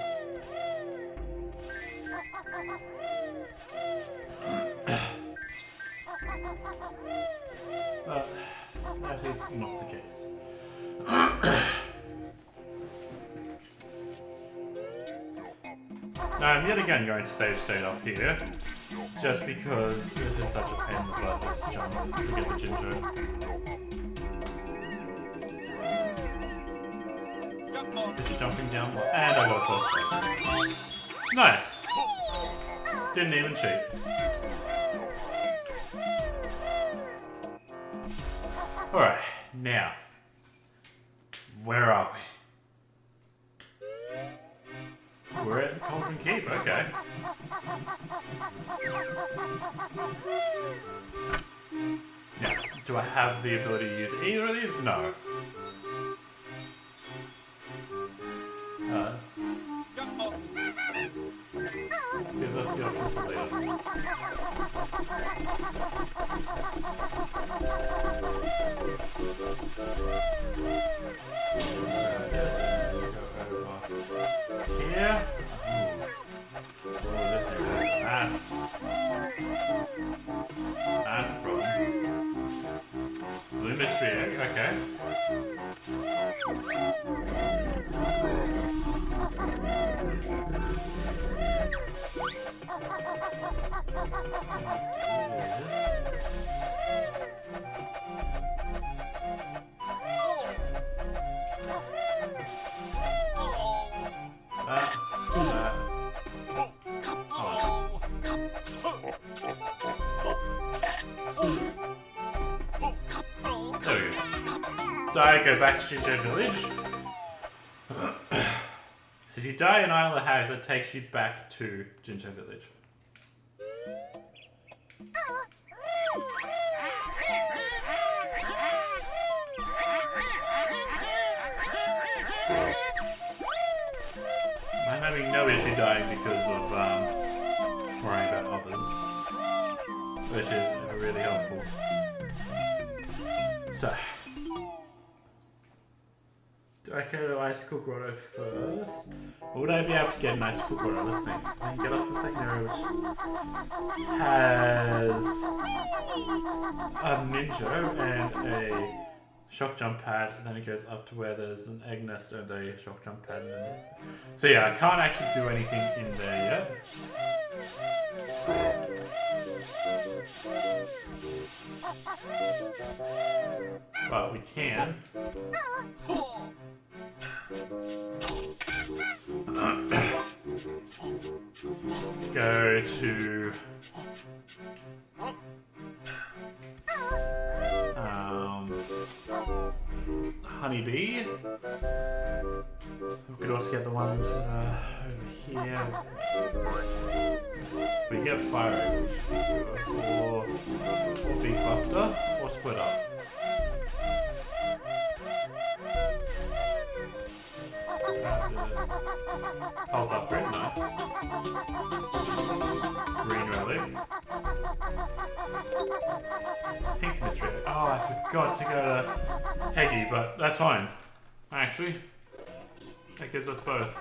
Speaker 1: But that is not the case. Now I'm yet again going to save state up here, just because this is such a pain in the butt, this jump to get the Jinjo. Is he jumping down? And I got close. Nice! Didn't even cheat. Alright, now, where are we? We're at Cauldron Keep, okay. Now, do I have the ability to use either of these? No. Give us the option for later. Here. Oh, this is that's a problem. Blue mystery egg, okay. There we go. Die, go back to Jinjo Village. So if you die in Isle of Hags, it takes you back to Jinjo Village. I'm having no issue dying because of worrying about others, which is really helpful. So, do I go to Icicle Grotto first? Or would I be able to get an Icicle Grotto? Let's think. I can get up to the second area, which has a Minjo and a shock jump pad, and then it goes up to where there's an egg nest and a shock jump pad. So yeah, I can't actually do anything in there yet. But we can. Go to honeybee. We could also get the ones over here. We get fire eggs, or big buster, or split up. Health upgrade, nice. Green relic. Pink mystery. Oh, I forgot to go to Heggy, but that's fine. Actually, that gives us both.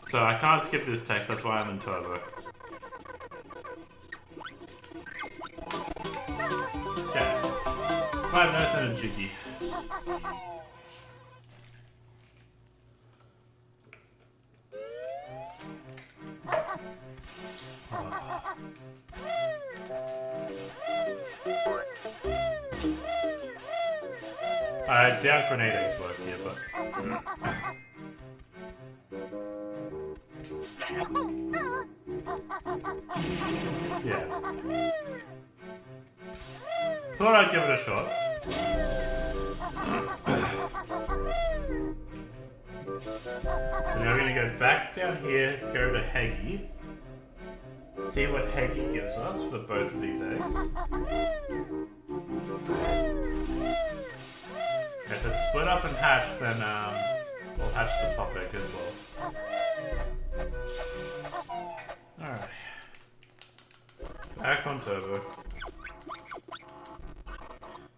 Speaker 1: So I can't skip this text, that's why I'm in turbo. Okay. 5 notes and a jiggy. I doubt grenade eggs work here, but... yeah. Thought I'd give it a shot. So now we're going to go back down here, go to Heggy. See what Heggy gives us for both of these eggs. If it's split up and hatch, then we'll hatch the top egg as well. Alright. Back on turbo.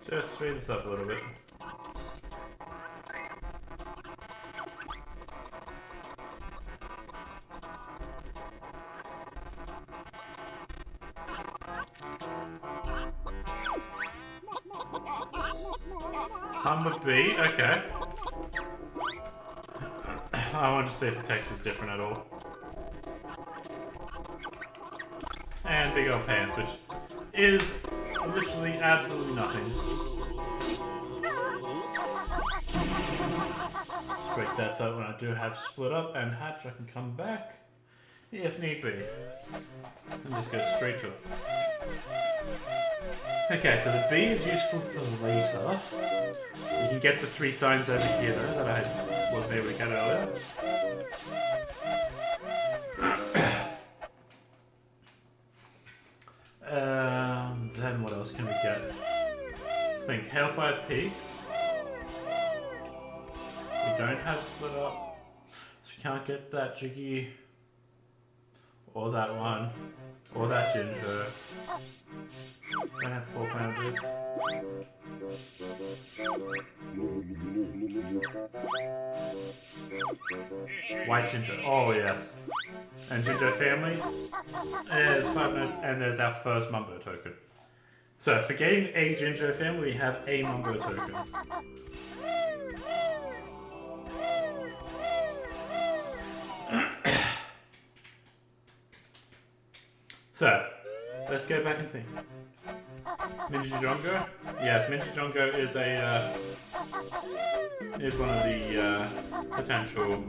Speaker 1: Just speed this up a little bit. Humblebee, okay. I wanted to see if the text was different at all. And big old pants, which is literally absolutely nothing. Let's break that so when I do have split up and hatch, I can come back if need be. And just go straight to it. Okay, so the B is useful for later. You can get the 3 signs over here though that I wasn't able to get earlier. Then what else can we get? Let's think. Hellfire Peaks. We don't have split up, so we can't get that jiggy, or that one, or that ginger. Don't have 4 pound boots. White ginger. Oh yes. And ginger family. There's 5 notes, and there's our first Mumbo token. So for getting a ginger family, we have a Mumbo token. So let's go back and think. Minjijongo? Yes, Minjijongo is one of the potential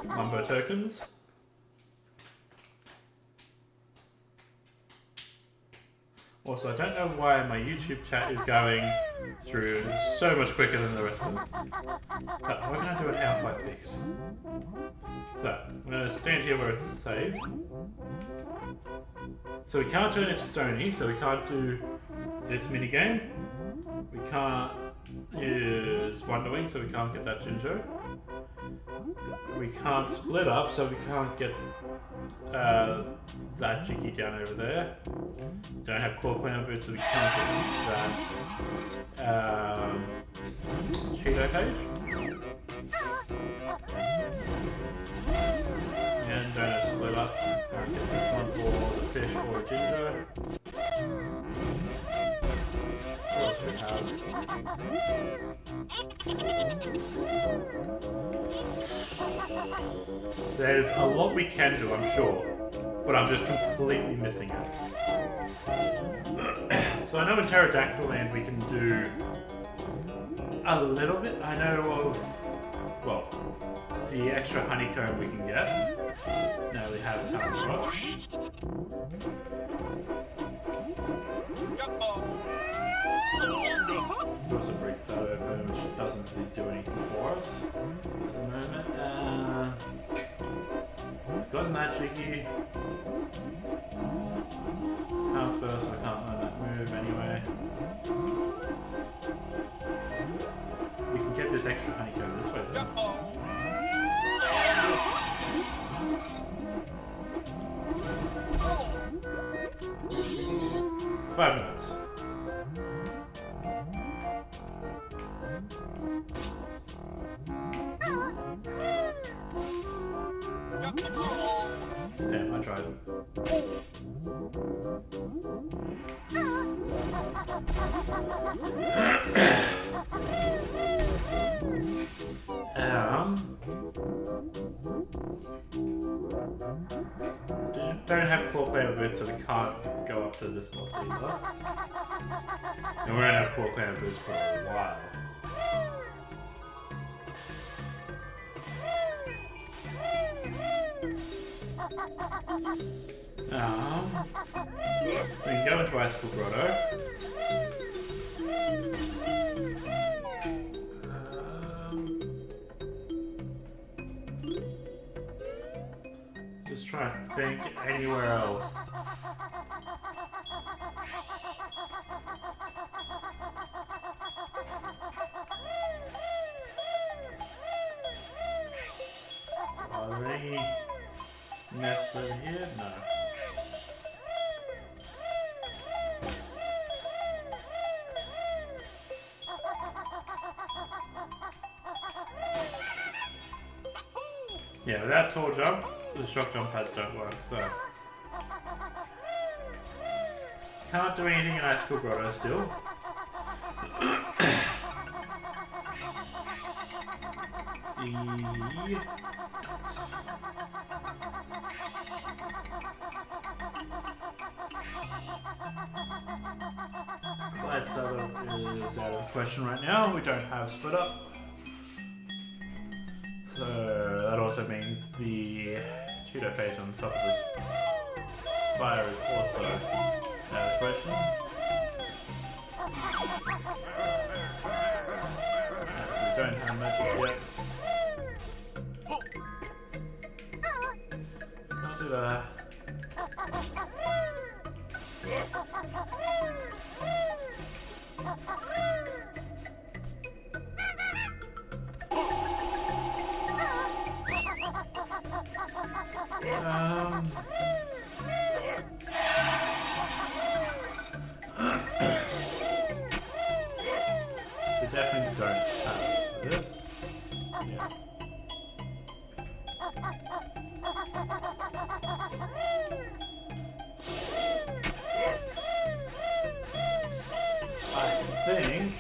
Speaker 1: Mumbo tokens. Also, I don't know why my YouTube chat is going through so much quicker than the rest of them. But we're going to do an Hellfire Peaks. So, I'm going to stand here where it's saved. So we can't turn it to Stony, so we can't do this minigame. We can't use Wonderwing, so we can't get that jinjo. We can't split up, so we can't get that jiggy down over there. Don't have claw clown boots, so we can't get that Cheeto page. And don't have split up and get this one for the fish or jinjo. What else do we have? There's a lot we can do, I'm sure, but I'm just completely missing it. So I know in Pterodactyl Land we can do a little bit. I know of, well, the extra honeycomb we can get. Now we have a ton of rock. We also break that open, which doesn't really do anything for us at the moment. We've got Magiki. Pound spell, so I can't learn that move anyway. We can get this extra honeycomb this way then. 5 minutes. Damn, I tried. Don't have claw clamor boots, so we can't go up to this boss either. And we're gonna have claw clamor boots for a while. We can go into Icicle Grotto. Just try to think anywhere else. Are there any nests over here? No. Yeah, without tall jump, the shock jump pads don't work, so. Can't do anything in Icicle Grotto still. Glide Saddle is out of the question right now. We don't have split up. So that also means the Cheeto page on the top of this spire is also out of the question. So we don't have magic yet. I'll do that. We definitely don't have this. Yeah. I think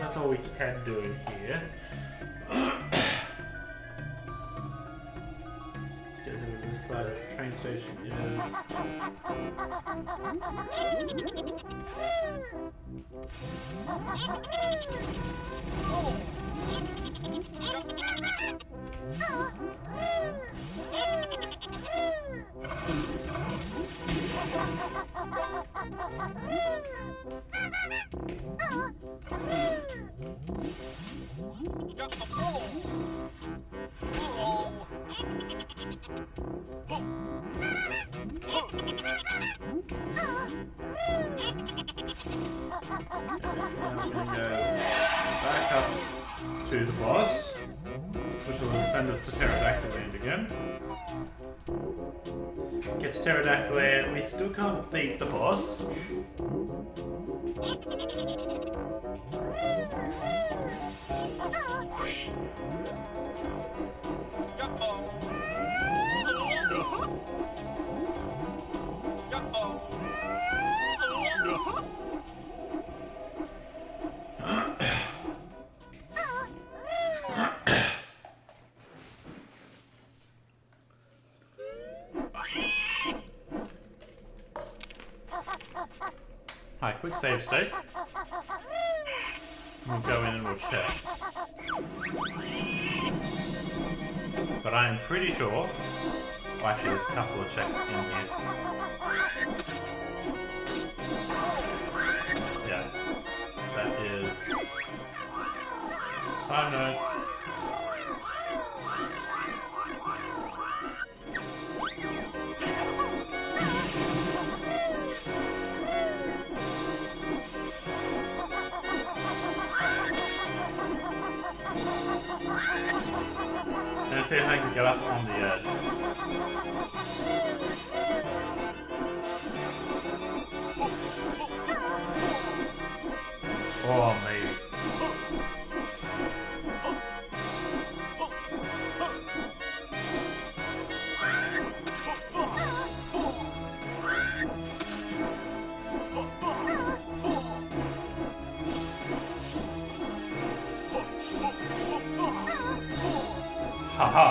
Speaker 1: that's all we can do in here. Let's get to this side of the train station here. Back up to the boss, which will send us to Pterodactyl Land again. Get to Pterodactyl Land, we still can't beat the boss. quick save state. We'll go in and we'll check. But I am pretty sure... Well, actually, there's a couple of checks in here. Yeah. That is... 5 notes. Let's see if I can get up on the edge. Oh, maybe. Haha!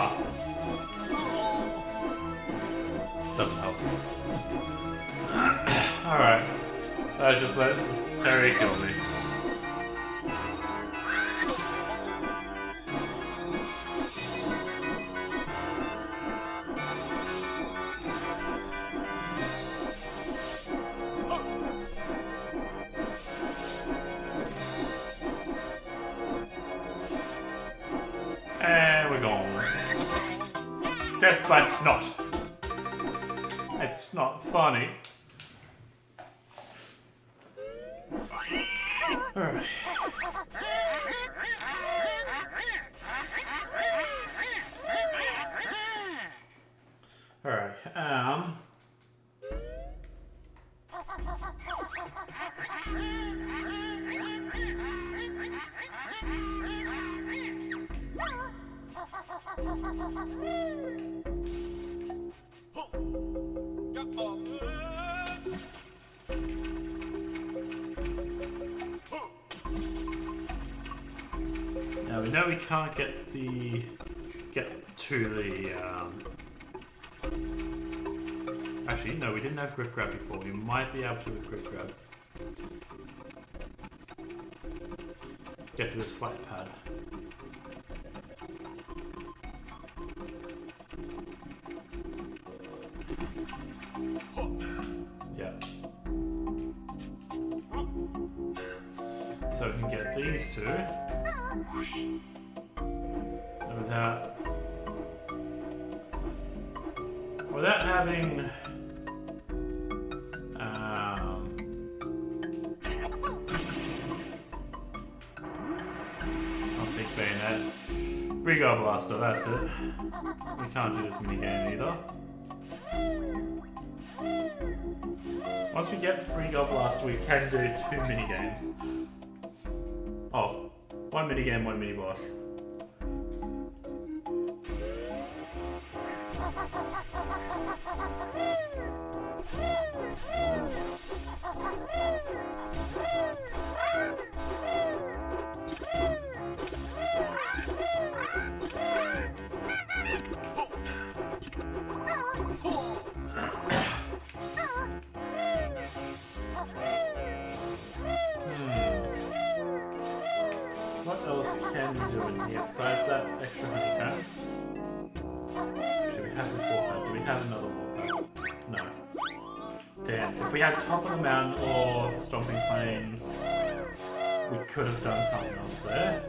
Speaker 1: Doesn't help. Alright. Let's just let Terry kill me. And we're gone. Death by snot. It's not funny. Alright. Alright, now we know we can't get to the actually no, we didn't have grip grab before. We might be able to with grip grab. Get to this flight pad. Yeah. So we can get these two. And without having big bayonet. Brigo Blaster, that's it. We can't do this minigame either. Once we get Brigo Blaster, we can do 2 minigames. Oh, 1 minigame, 1 mini boss. What else can we do in here besides that extra honeycomb? Should we have this warpath? Do we have another warpath? No. Damn, if we had Top of the Mountain or Stomping Plains, we could have done something else there.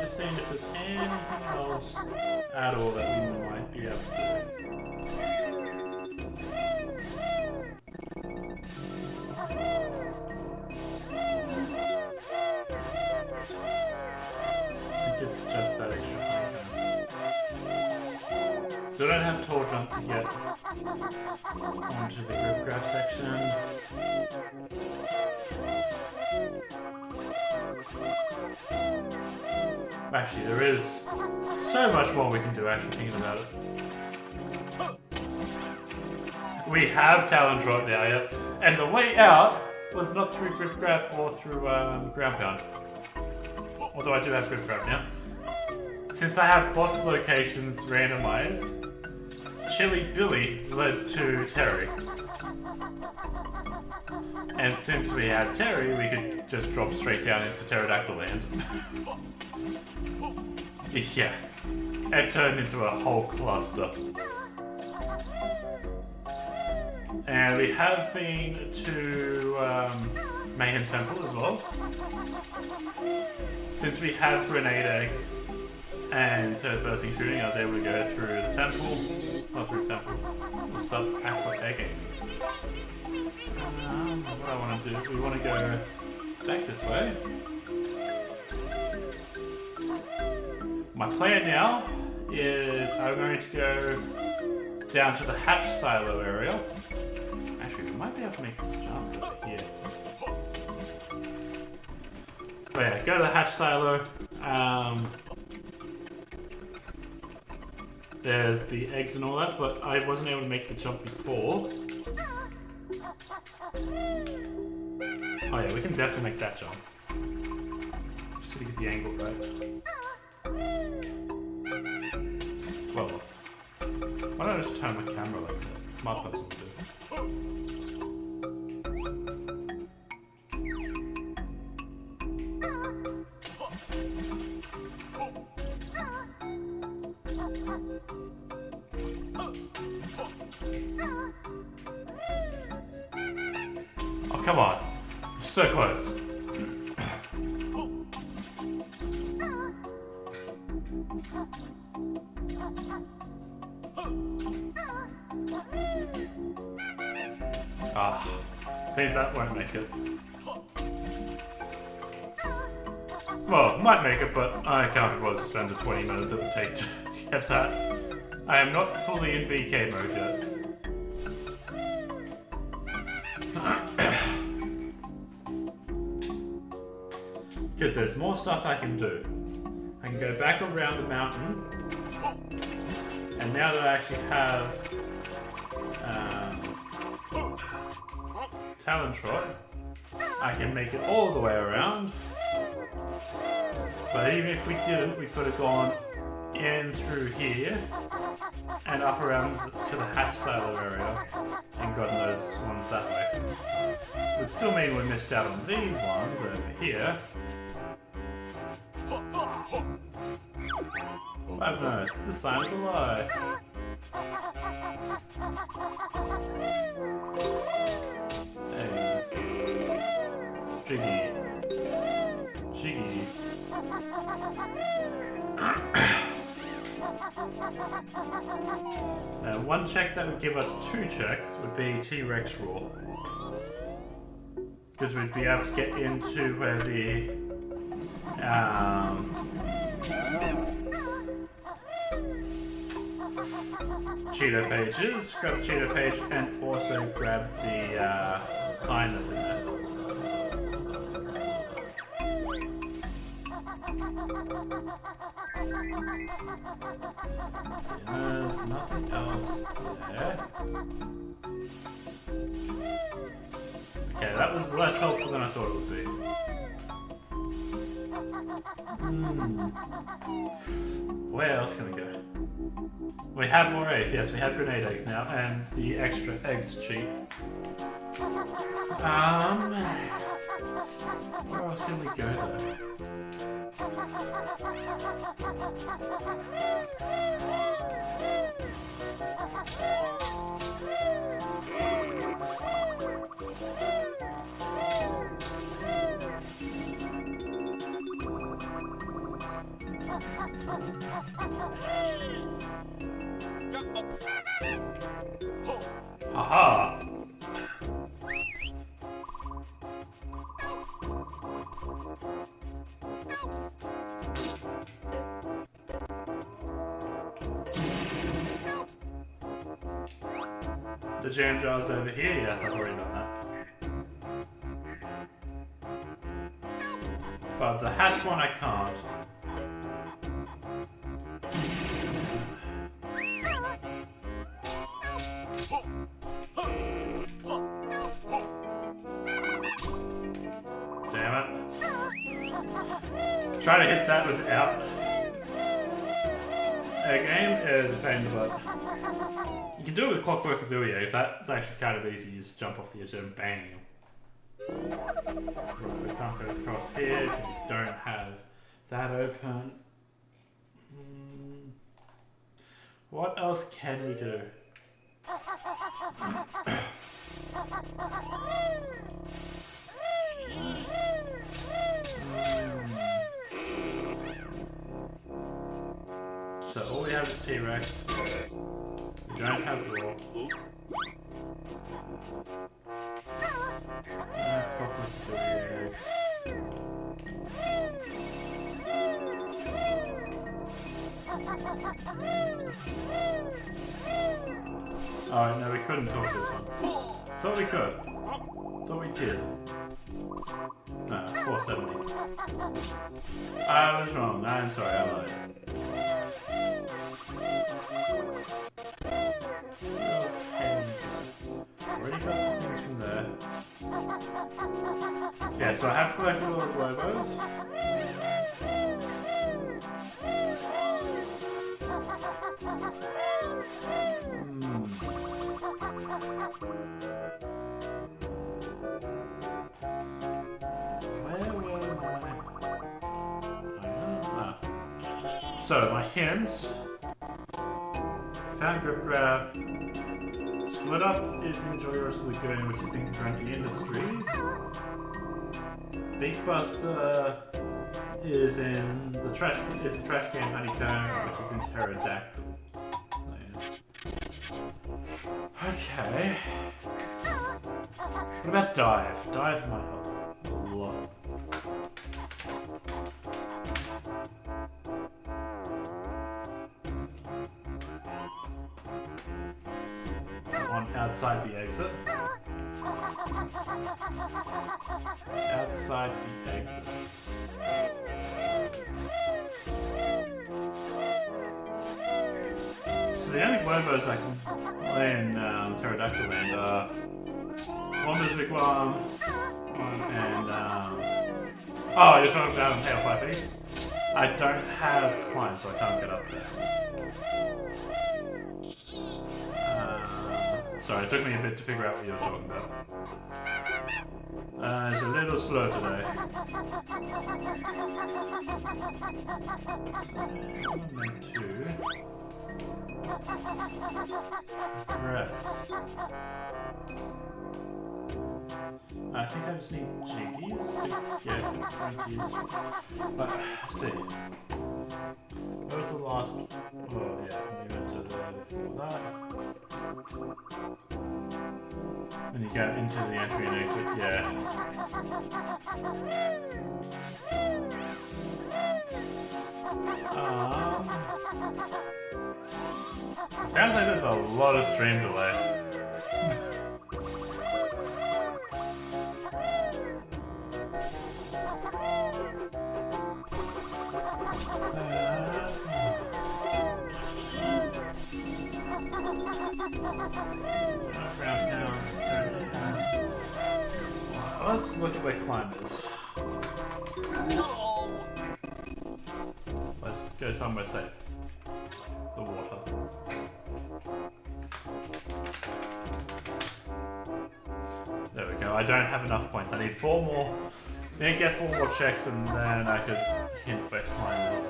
Speaker 1: Just seeing if there's anything else at all that we might be able to do. It's just that extra honeycomb. Still don't have Tall Jump to get onto the grip grab section. Actually, there is so much more we can do actually thinking about it. We have Talon Trot now, yeah? And the way out was not through grip grab or through ground pound. Although I do have grip grab now. Since I have boss locations randomized, Chili Billy led to Terry. And since we had Terry, we could just drop straight down into Pterodactyl land. Yeah, it turned into a whole cluster. And we have been to Mayhem Temple as well. Since we have grenade eggs and third-person shooting, I was able to go through the temple. Not through the temple. Sub-aqua egging. What I want to do, we want to go back this way. My plan now is I'm going to go down to the hatch silo area. Actually, we might be able to make this jump over here. But yeah, go to the hatch silo. There's the eggs and all that, but I wasn't able to make the jump before. Oh yeah, we can definitely make that jump. Just gotta get the angle right. Well off. Why don't I just turn my camera like that? Smart person would do. Oh, come on. So close. Ah, seems that won't make it. Well, might make it, but I can't be bothered to spend the 20 minutes it would take to get that. I am not fully in BK mode yet. Because there's more stuff I can do. I can go back around the mountain, and now that I actually have Talon Trot, I can make it all the way around. But even if we didn't, we could have gone in through here and up around to the hatch silo area and gotten those ones that way. It would still mean we missed out on these ones over here. I've noticed, the sign's a lie. Hey, Jiggy. Jiggy. Now, one check that would give us 2 checks would be T-Rex Roar. Because we'd be able to get into where the Cheeto pages, grab the Cheeto page, and also grab the sign that's in there. So there's nothing else there. Okay, that was less helpful than I thought it would be. Where else can we go? We have more eggs, yes, we have grenade eggs now, and the extra eggs cheap. Where else can we go though? Aha! The jam jar's over here? Yes, I've already done that. But the hatch one I can't. Damn it. Try to hit that without game is a pain in the butt. You can do it with Clockwork Kazooie, because that's actually kind of easy. You just jump off the edge and bang. Right, we can't go across here because we don't have that open. What else can we do? So all we have is T-Rex. We don't have Raw. Oh no, we couldn't talk this one. Thought we could. Thought we did. No, it's 470. I was wrong. I'm sorry, I lied. Already got the things from there. Yeah, so I have collected all the Globos. Where were my... So, my hints. Found Grip Grab. Split Up is Enjoy Your Rest of the Goon, which is in Grunty Industries. Beak Buster is in the trash can Honeycomb, which is in Pterodactyl. Oh, yeah. Okay. What about Dive? Dive might help a lot. Outside the exit. Outside the exit. So the only Globos I can play in Pterodactyl Land are Wonder's Wigwam and oh, you're talking about Hail Fire Beast? I don't have climb, so I can't get up there. Sorry, it took me a bit to figure out what you were talking about. It's a little slow today. And then 2. Press. I think I just need Jiggies to get Jiggies. But, let's see. What was the last... Oh yeah, we went to there before that. When you go into the entry and exit, yeah. Sounds like there's a lot of stream delay. Let's look at where climb is. Let's go somewhere safe. The water. There we go. I don't have enough points. I need 4 more. I need to get 4 more checks and then I could hint where climb is.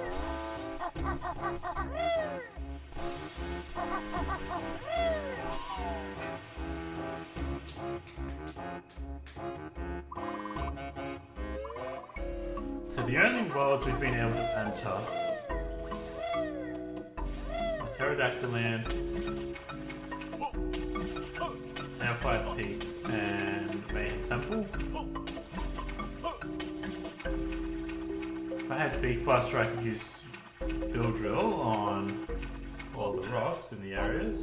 Speaker 1: So the only worlds we've been able to enter are Pterodactyl Land, Hellfire Peaks, and Mayhem Temple. If I had Beak Buster, I could use Bill Drill on all the rocks in the areas.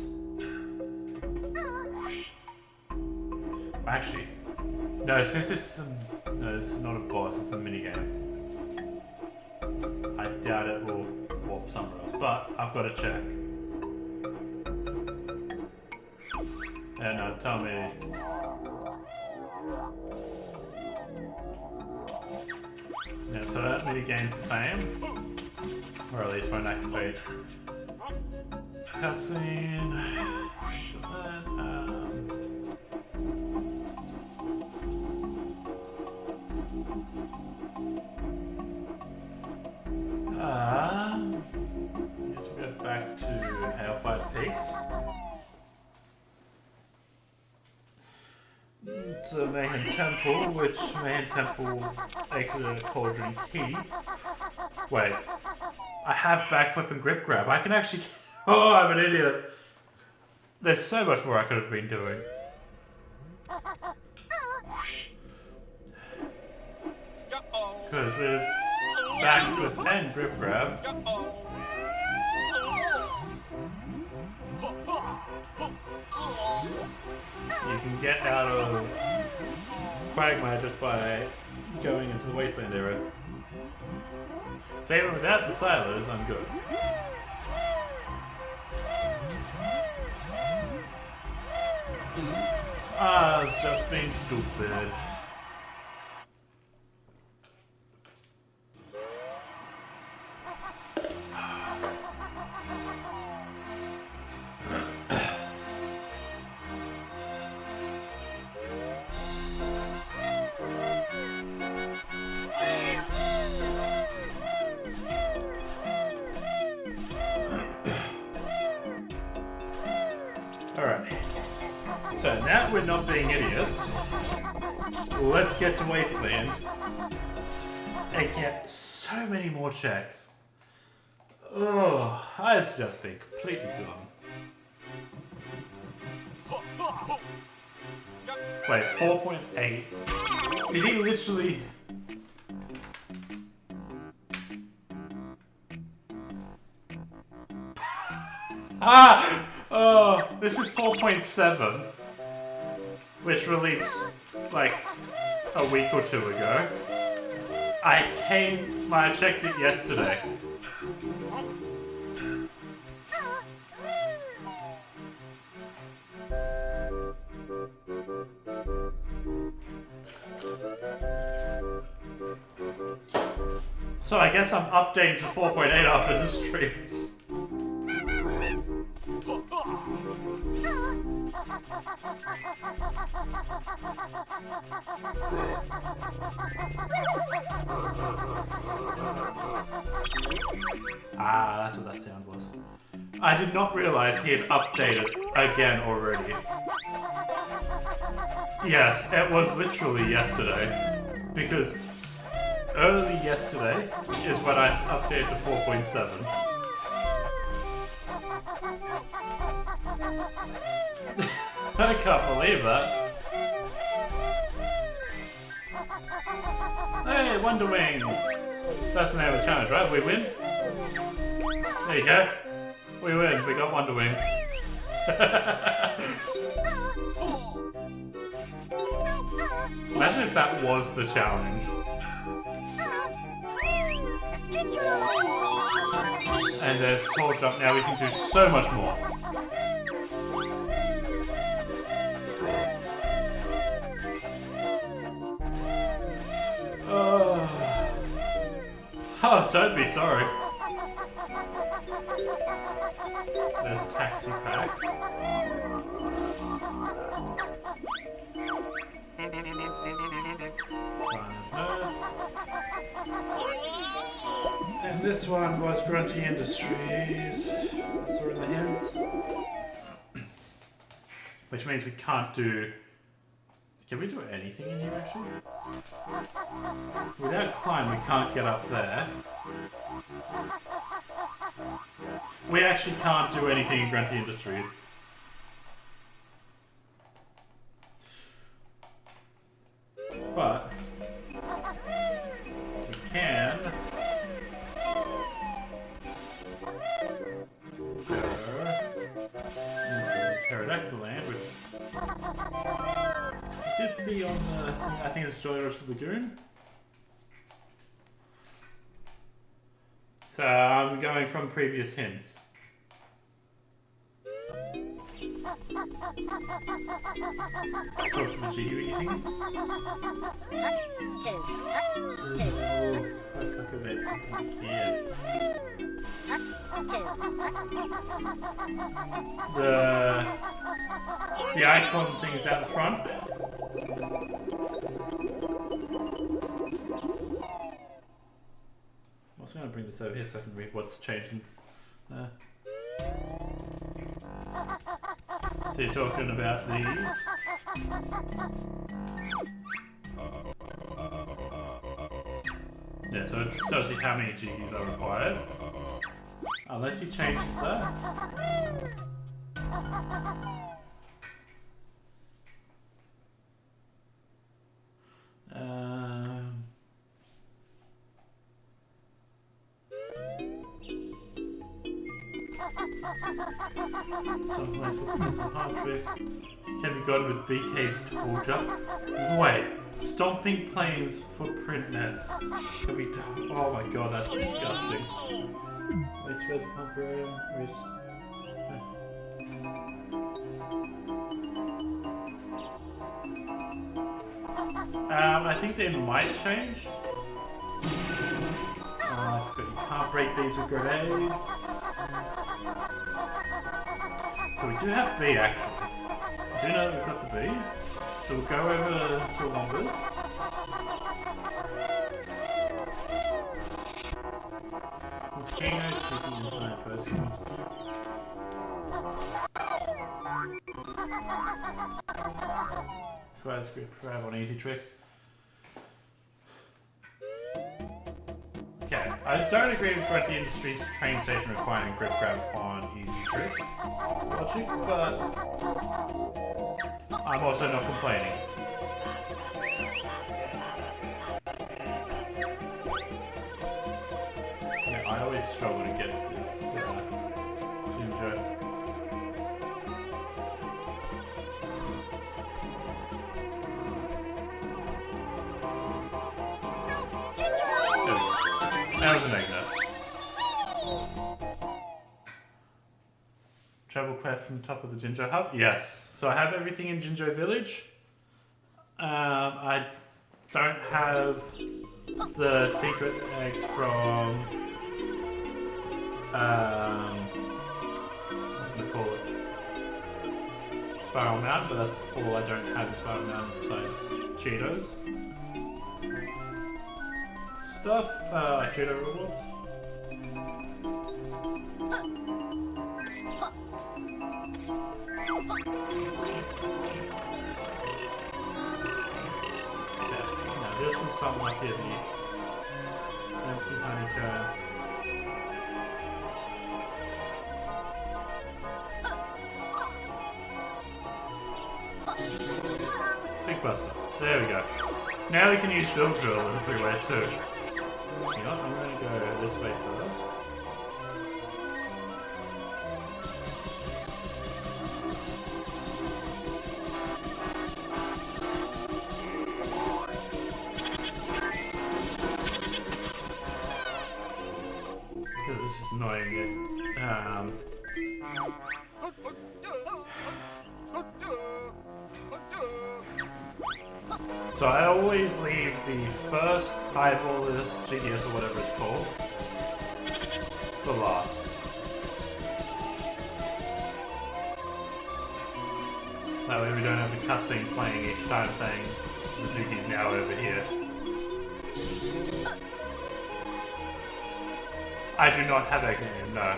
Speaker 1: Actually, no, since this is not a boss, it's a minigame. I doubt it will warp somewhere else, but I've got to check. And tell me. Yeah, so that minigame's the same, or at least won't activate Cutscene. Guess we go back to Hailfire Peaks. To Mayhem Temple, which Mayhem Temple makes a cauldron key. Wait, I have backflip and grip grab. I can actually. Oh, I'm an idiot. There's so much more I could have been doing. Because with backflip and grip grab, you can get out of Quagmire just by going into the Wasteland area. So even without the silos, I'm good. I was just being stupid. Alright. So now we're not being idiots. Let's get to Wasteland and get so many more checks. Oh, I've just been completely dumb. Wait, 4.8. Did he literally... Ah! Oh, this is 4.7, which released like a week or two ago. I checked it yesterday. So I guess I'm updating to 4.8 after this stream. Ah, that's what that sound was. I did not realize he had updated again already. Yes, it was literally yesterday. Because early yesterday is when I updated to 4.7. I can't believe that. Hey, Wonderwing! That's the name of the challenge, right? We win? There you go. We win. We got Wonderwing. Imagine if that was the challenge. And there's Torch Up now. We can do so much more. Oh, don't be sorry. There's Taxi Pack. And this one was Grunty Industries. That's all in the hints. Which means we can't do... Can we do anything in here actually? Without climb, we can't get up there. We actually can't do anything in Grunty Industries. But we can go into Pterodactyl Land, which I did see on the, I think it's Joyous Lagoon. So I'm going from previous hints. Talk to the Jiggy things. It's quite cocky bit here. The icon thing is out the front. I'm also going to bring this over here so I can read what's changed since there. So you're talking about these. Yeah, so it just tells you how many G's are required. Unless he changes that. Some hard tricks can be gotten with BK's tool jump. Wait, stomping planes footprint nets can be done. Oh my god, that's disgusting. Waste space pump area. I think they might change. Oh, I forgot you can't break these with grenades. So we do have B actually. I do know that we've got the B. So we'll go over to Wombas. Volcano, Jiggy, and Signpost. Try this grip grab on easy tricks. Okay, I don't agree with Grunty Industries train station requiring grip grab on easy tricks logic, but I'm also not complaining. Yeah, I always struggle to get this jinjo. That was an egg nest. Travel cleft from the top of the Jinjo Hub? Yes. So I have everything in Jinjo Village. I don't have the secret eggs from what's it call it? Spiral Mountain, but that's all I don't have in Spiral Mountain besides Cheetos. Stuff, like Cheeto rewards. Okay, now this was something up here, the empty honeycomb. Big buster. There we go. Now we can use Build Drill in the freeway too. You know what, I'm going to go this way first. Because this is annoying it. So I always leave the first eyeballers, GDS or whatever it's called, for last. That way we don't have the cutscene playing each time saying the Ziggy's now over here. I do not have a game, no.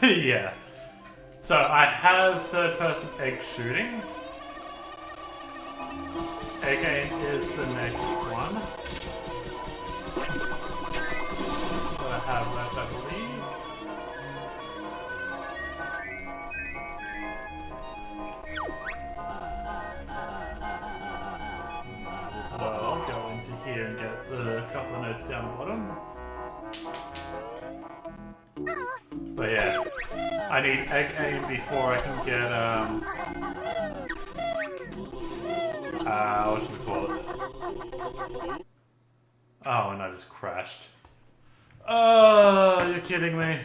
Speaker 1: Yeah. So I have third-person egg shooting. Again is the next one that I have left, I believe. Well, I'll go into here and get the couple of notes down the bottom. But yeah, I need egg aim before I can get what should we call it? Oh, and I just crashed. Oh, you're kidding me.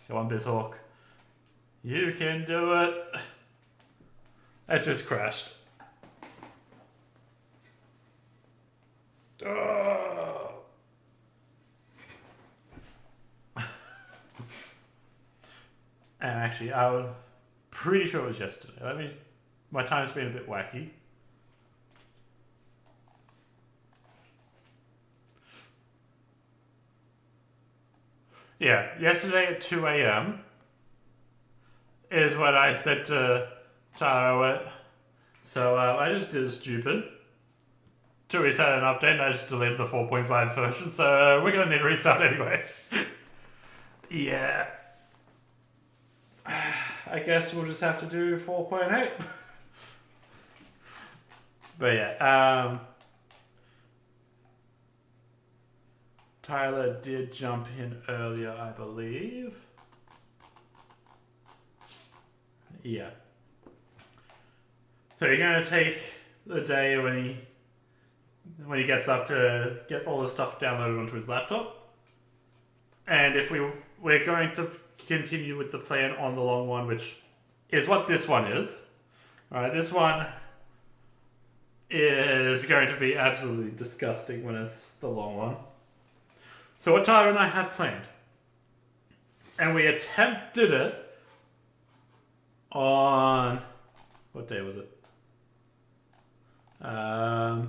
Speaker 1: Come on, Bizhawk. You can do it. I just crashed. Oh. And actually, I was pretty sure it was yesterday. My time's been a bit wacky. Yeah, yesterday at 2 AM is when I said to Tara, so I just did stupid. Tooie's had an update and I just deleted the 4.5 version, so we're gonna need to restart anyway. Yeah. I guess we'll just have to do 4.8. But yeah, Tyler did jump in earlier, I believe. Yeah. So you're going to take the day when he gets up to get all the stuff downloaded onto his laptop. And if we're going to continue with the plan on the long one, which is what this one is. Alright, this one is going to be absolutely disgusting when it's the long one. So what Tyler and I have planned, and we attempted it on, what day was it? The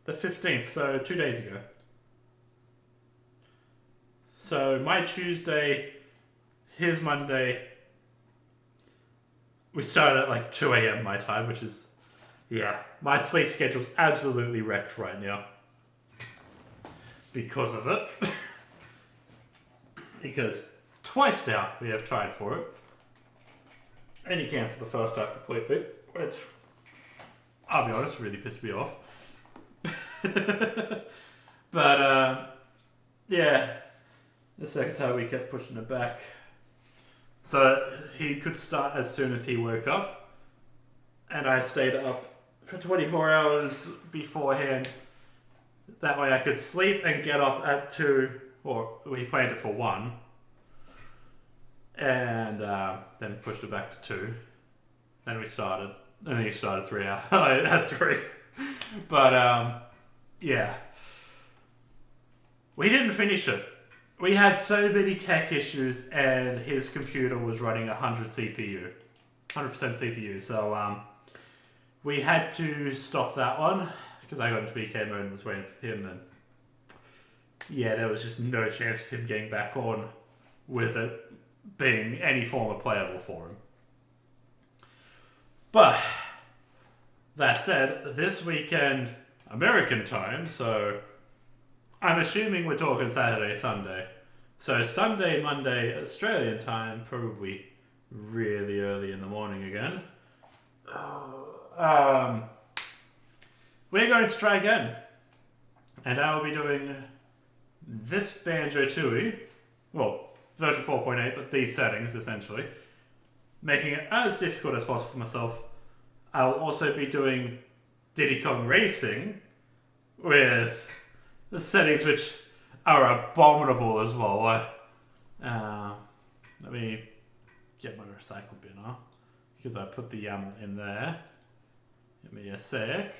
Speaker 1: 15th, so 2 days ago. So my Tuesday, his Monday, we started at like 2 AM my time, which is, yeah, my sleep schedule's absolutely wrecked right now. Because of it. Because twice now we have tried for it. And he cancelled the first time completely, which, I'll be honest, really pissed me off. But, yeah, the second time we kept pushing it back. So he could start as soon as he woke up. And I stayed up for 24 hours beforehand. That way I could sleep and get up at 2, or we planned it for 1. And then pushed it back to 2. Then we started. And then he started 3 hours at 3. But, yeah. We didn't finish it. We had so many tech issues and his computer was running 100 CPU. 100% CPU. So, we had to stop that one. Because I got into BK mode and was waiting for him, and yeah, there was just no chance of him getting back on with it being any form of playable for him. But, that said, this weekend, American time, so I'm assuming we're talking Saturday, Sunday. So Sunday, Monday, Australian time, probably really early in the morning again. We're going to try again. And I will be doing this Banjo Tooie, well, version 4.8, but these settings, essentially. Making it as difficult as possible for myself. I'll also be doing Diddy Kong Racing with the settings which are abominable as well. Let me get my recycle binner, because I put the YAML in there. Give me a sec.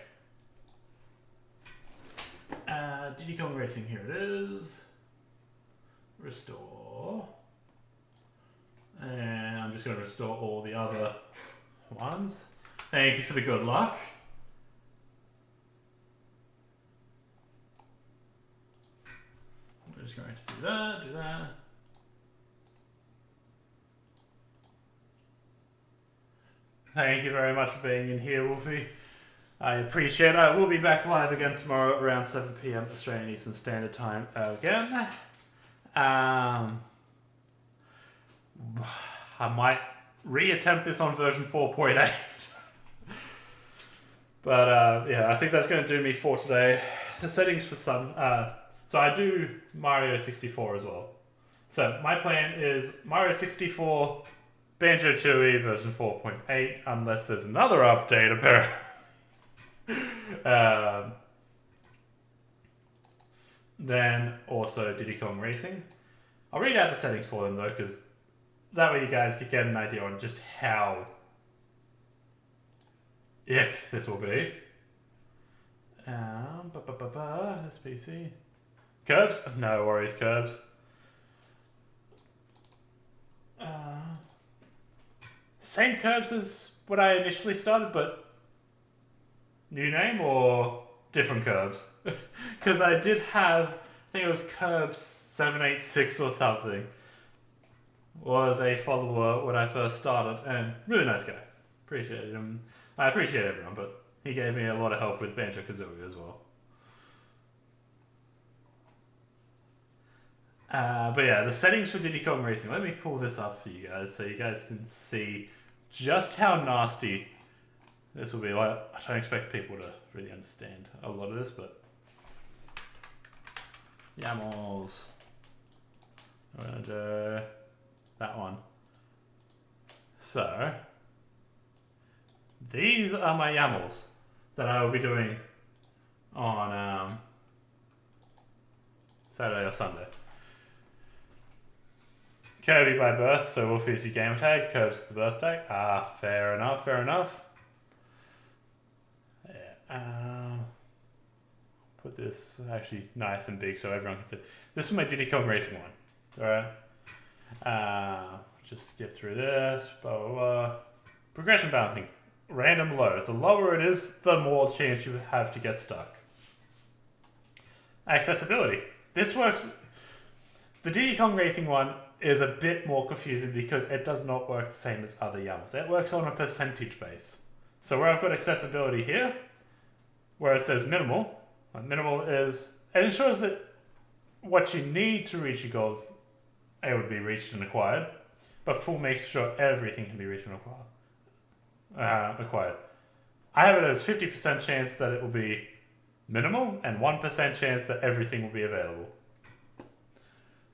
Speaker 1: Diddy Kong Racing, here it is. Restore. And I'm just going to restore all the other ones. Thank you for the good luck. We're just going to do that. Thank you very much for being in here, Wolfie. I appreciate it. I will be back live again tomorrow around 7 PM Australian Eastern Standard Time again. I might reattempt this on version 4.8. But yeah, I think that's going to do me for today. The settings for some... so I do Mario 64 as well. So my plan is Mario 64, Banjo Tooie version 4.8, unless there's another update apparently. Then also Diddy Kong Racing. I'll read out the settings for them though, because that way you guys could get an idea on just how ick this will be. SPC. Curbs? No worries, Curbs. Same Curbs as what I initially started, but new name or different Curbs? Because I did have, I think it was Curbs 786 or something, was a follower when I first started, and really nice guy. Appreciated him. I appreciate everyone, but he gave me a lot of help with Banjo Kazooie as well. But yeah, the settings for Diddy Kong Racing. Let me pull this up for you guys so you guys can see just how nasty this will be. Like, I don't expect people to really understand a lot of this, but YAMLs. I'm gonna do that one. So these are my YAMLs that I will be doing on Saturday or Sunday. Kirby by birth, so Wolfie is your gamer tag, Curbs the birth tag. Fair enough, fair enough. Yeah, put this actually nice and big so everyone can see. This is my Diddy Kong Racing one. Alright. Just skip through this, blah blah blah. Progression balancing. Random low. The lower it is, the more chance you have to get stuck. Accessibility. This works. The Diddy Kong Racing one is a bit more confusing because it does not work the same as other YAMLs. It works on a percentage base. So where I've got accessibility here, where it says minimal, minimal is, it ensures that what you need to reach your goals able to be reached and acquired, but full makes sure everything can be reached and acquired. I have it as 50% chance that it will be minimal and 1% chance that everything will be available.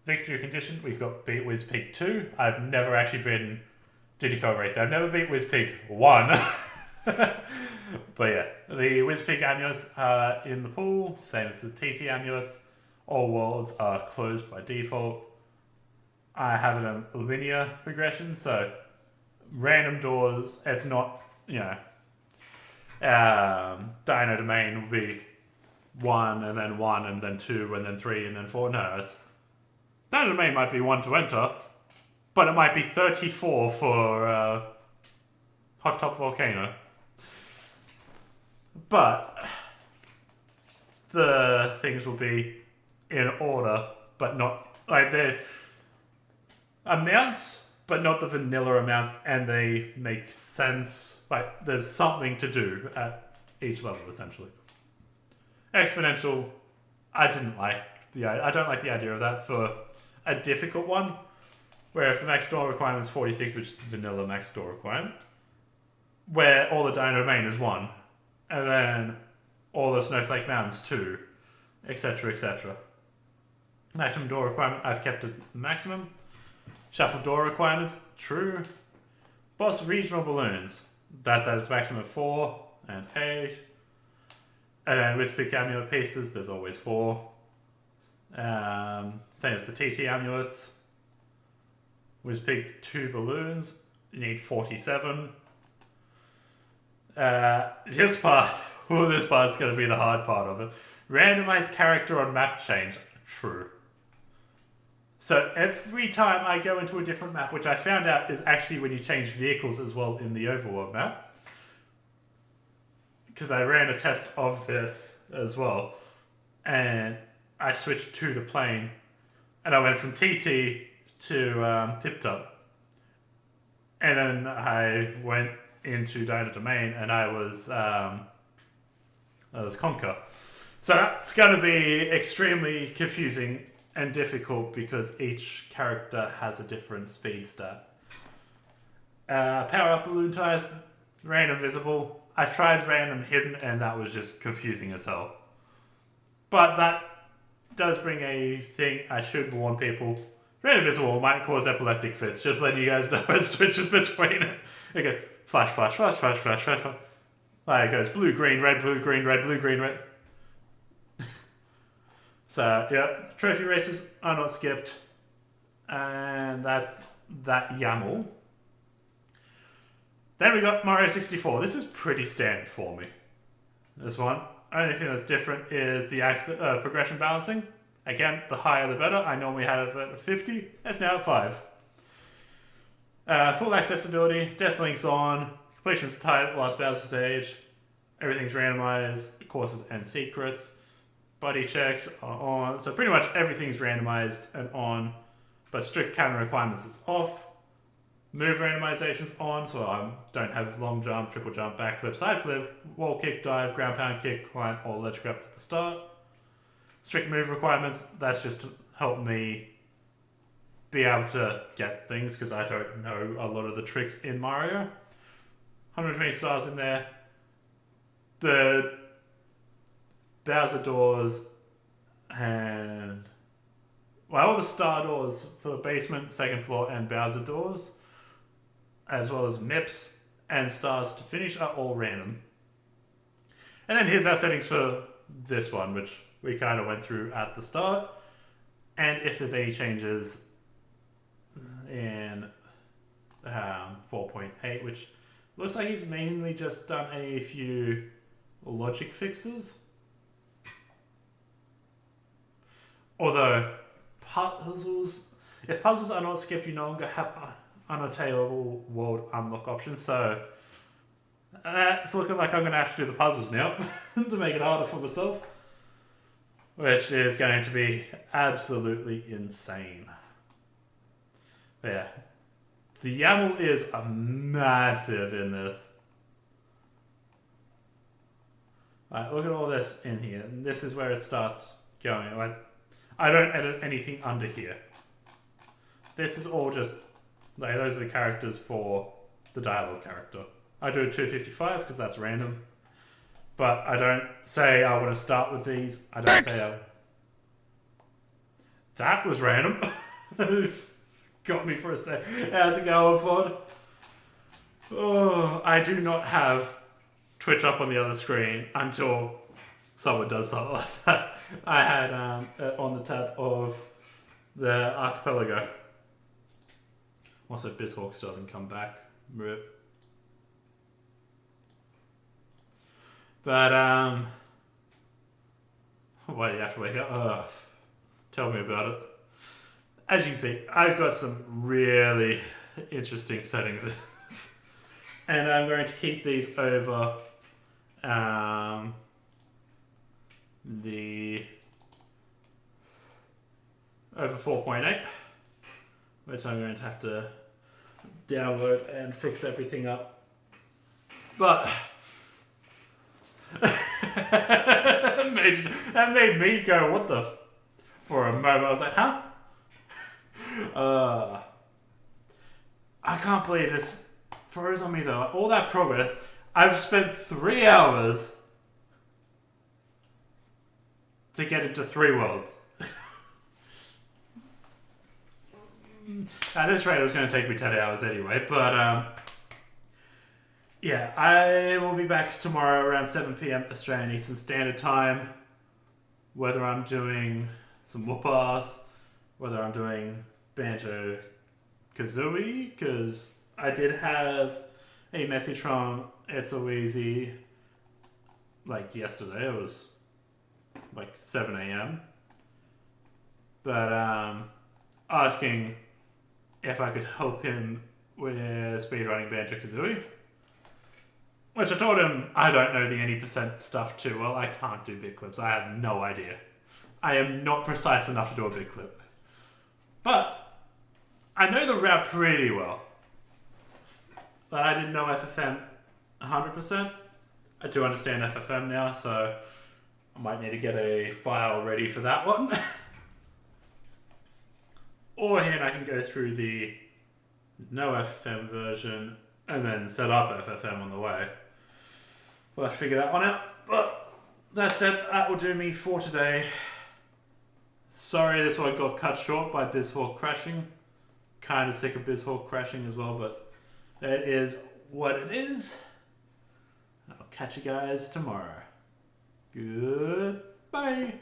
Speaker 1: Victory condition, we've got beat Whiz Pig 2. I've never actually been Diddy Kong Racing. I've never beat Whiz Pig 1. But yeah, the Whiz Pig amulets are in the pool, same as the TT amulets. All worlds are closed by default. I have it in a linear progression, so random doors, it's not, you know, Dino Domain will be 1 and then 2 and then 3 and then 4. No, it's Dino Domain might be 1 to enter, but it might be 34 for Hot Top Volcano. But the things will be in order, but not like they're amounts, but not the vanilla amounts, and they make sense. Like there's something to do at each level essentially. Exponential, I don't like the idea of that for a difficult one, where if the max door requirement is 46, which is the vanilla max door requirement, where all the Dino Domain is 1, and then all the Snowflake Mountains 2, etc, etc. Maximum door requirement I've kept as maximum. Shuffle door requirements, true. Boss regional balloons, that's at its maximum of 4 and 8. And then Whiz Pig amulet pieces, there's always 4. Same as the TT amulets. Whiz Pig 2 balloons, you need 47. This part's going to be the hard part of it. Randomized character on map change, true. So every time I go into a different map, which I found out is actually when you change vehicles as well in the overworld map, because I ran a test of this as well, and I switched to the plane, and I went from TT to Tip Top, and then I went into Dino Domain, and I was Conquer. So that's going to be extremely confusing and difficult because each character has a different speed stat. Power up balloon tires, random visible. I tried random hidden and that was just confusing as hell. But that does bring a thing I should warn people. Random visible might cause epileptic fits, just letting you guys know it switches between it. Okay, flash, flash, flash, flash, flash, flash, flash. Like it goes blue, green, red, blue, green, red, blue, green, red. So, yeah, trophy races are not skipped. And that's that YAML. Then we got Mario 64. This is pretty standard for me. This one. Only thing that's different is the progression balancing. Again, the higher the better. I normally had it at 50. It's now at 5. Full accessibility. Death Link's on. Completion's tight. Last Bowser stage. Everything's randomized. Courses and secrets. Body checks are on. So pretty much everything's randomized and on. But strict counter requirements is off. Move randomization's on, so I don't have long jump, triple jump, backflip, side flip, wall kick, dive, ground pound kick, climb, or ledge grab at the start. Strict move requirements, that's just to help me be able to get things, because I don't know a lot of the tricks in Mario. 120 stars in there. The Bowser doors and... well, all the star doors for basement, second floor, and Bowser doors, as well as MIPS and stars to finish, are all random. And then here's our settings for this one, which we kind of went through at the start. And if there's any changes in 4.8, which looks like he's mainly just done a few logic fixes. Although, if puzzles are not skipped, you no longer have unattainable world unlock options, so it's looking like I'm going to have to do the puzzles now to make it harder for myself, which is going to be absolutely insane. But yeah, the YAML is massive in this. Right, look at all this in here, and this is where it starts going. Like, I don't edit anything under here. This is all just, like, those are the characters for the dialogue character. I do a 255 because that's random. But I don't say I want to start with these. I don't say that was random. Got me for a sec. How's it going, Ford? Oh, I do not have Twitch up on the other screen until someone does something like that. I had on the tab of the Archipelago. Also, BizHawks doesn't come back. Rip. But, why do you have to wake up? Tell me about it. As you can see, I've got some really interesting settings in this. And I'm going to keep these over over 4.8, which I'm going to have to download and fix everything up. But that made me go, what the for a moment. I was like, huh? I can't believe this froze on me though. All that progress, I've spent 3 hours to get into 3 worlds. At this rate, it was going to take me 10 hours anyway, but yeah, I will be back tomorrow around 7 PM Australian Eastern Standard Time. Whether I'm doing some whoop-ass, whether I'm doing Banjo Kazooie, because I did have a message from It's So Easy like yesterday. It was like 7 AM. But asking if I could help him with speedrunning Banjo Kazooie. Which I told him I don't know the any percent stuff too well. I can't do big clips. I have no idea. I am not precise enough to do a big clip. But I know the route pretty well. But I didn't know FFM 100%. I do understand FFM now, so I might need to get a file ready for that one. Or here I can go through the no FFM version and then set up FFM on the way. We'll have to figure that one out. But that said, that will do me for today. Sorry this one got cut short by BizHawk crashing. Kind of sick of BizHawk crashing as well, but it is what it is. I'll catch you guys tomorrow. Goodbye.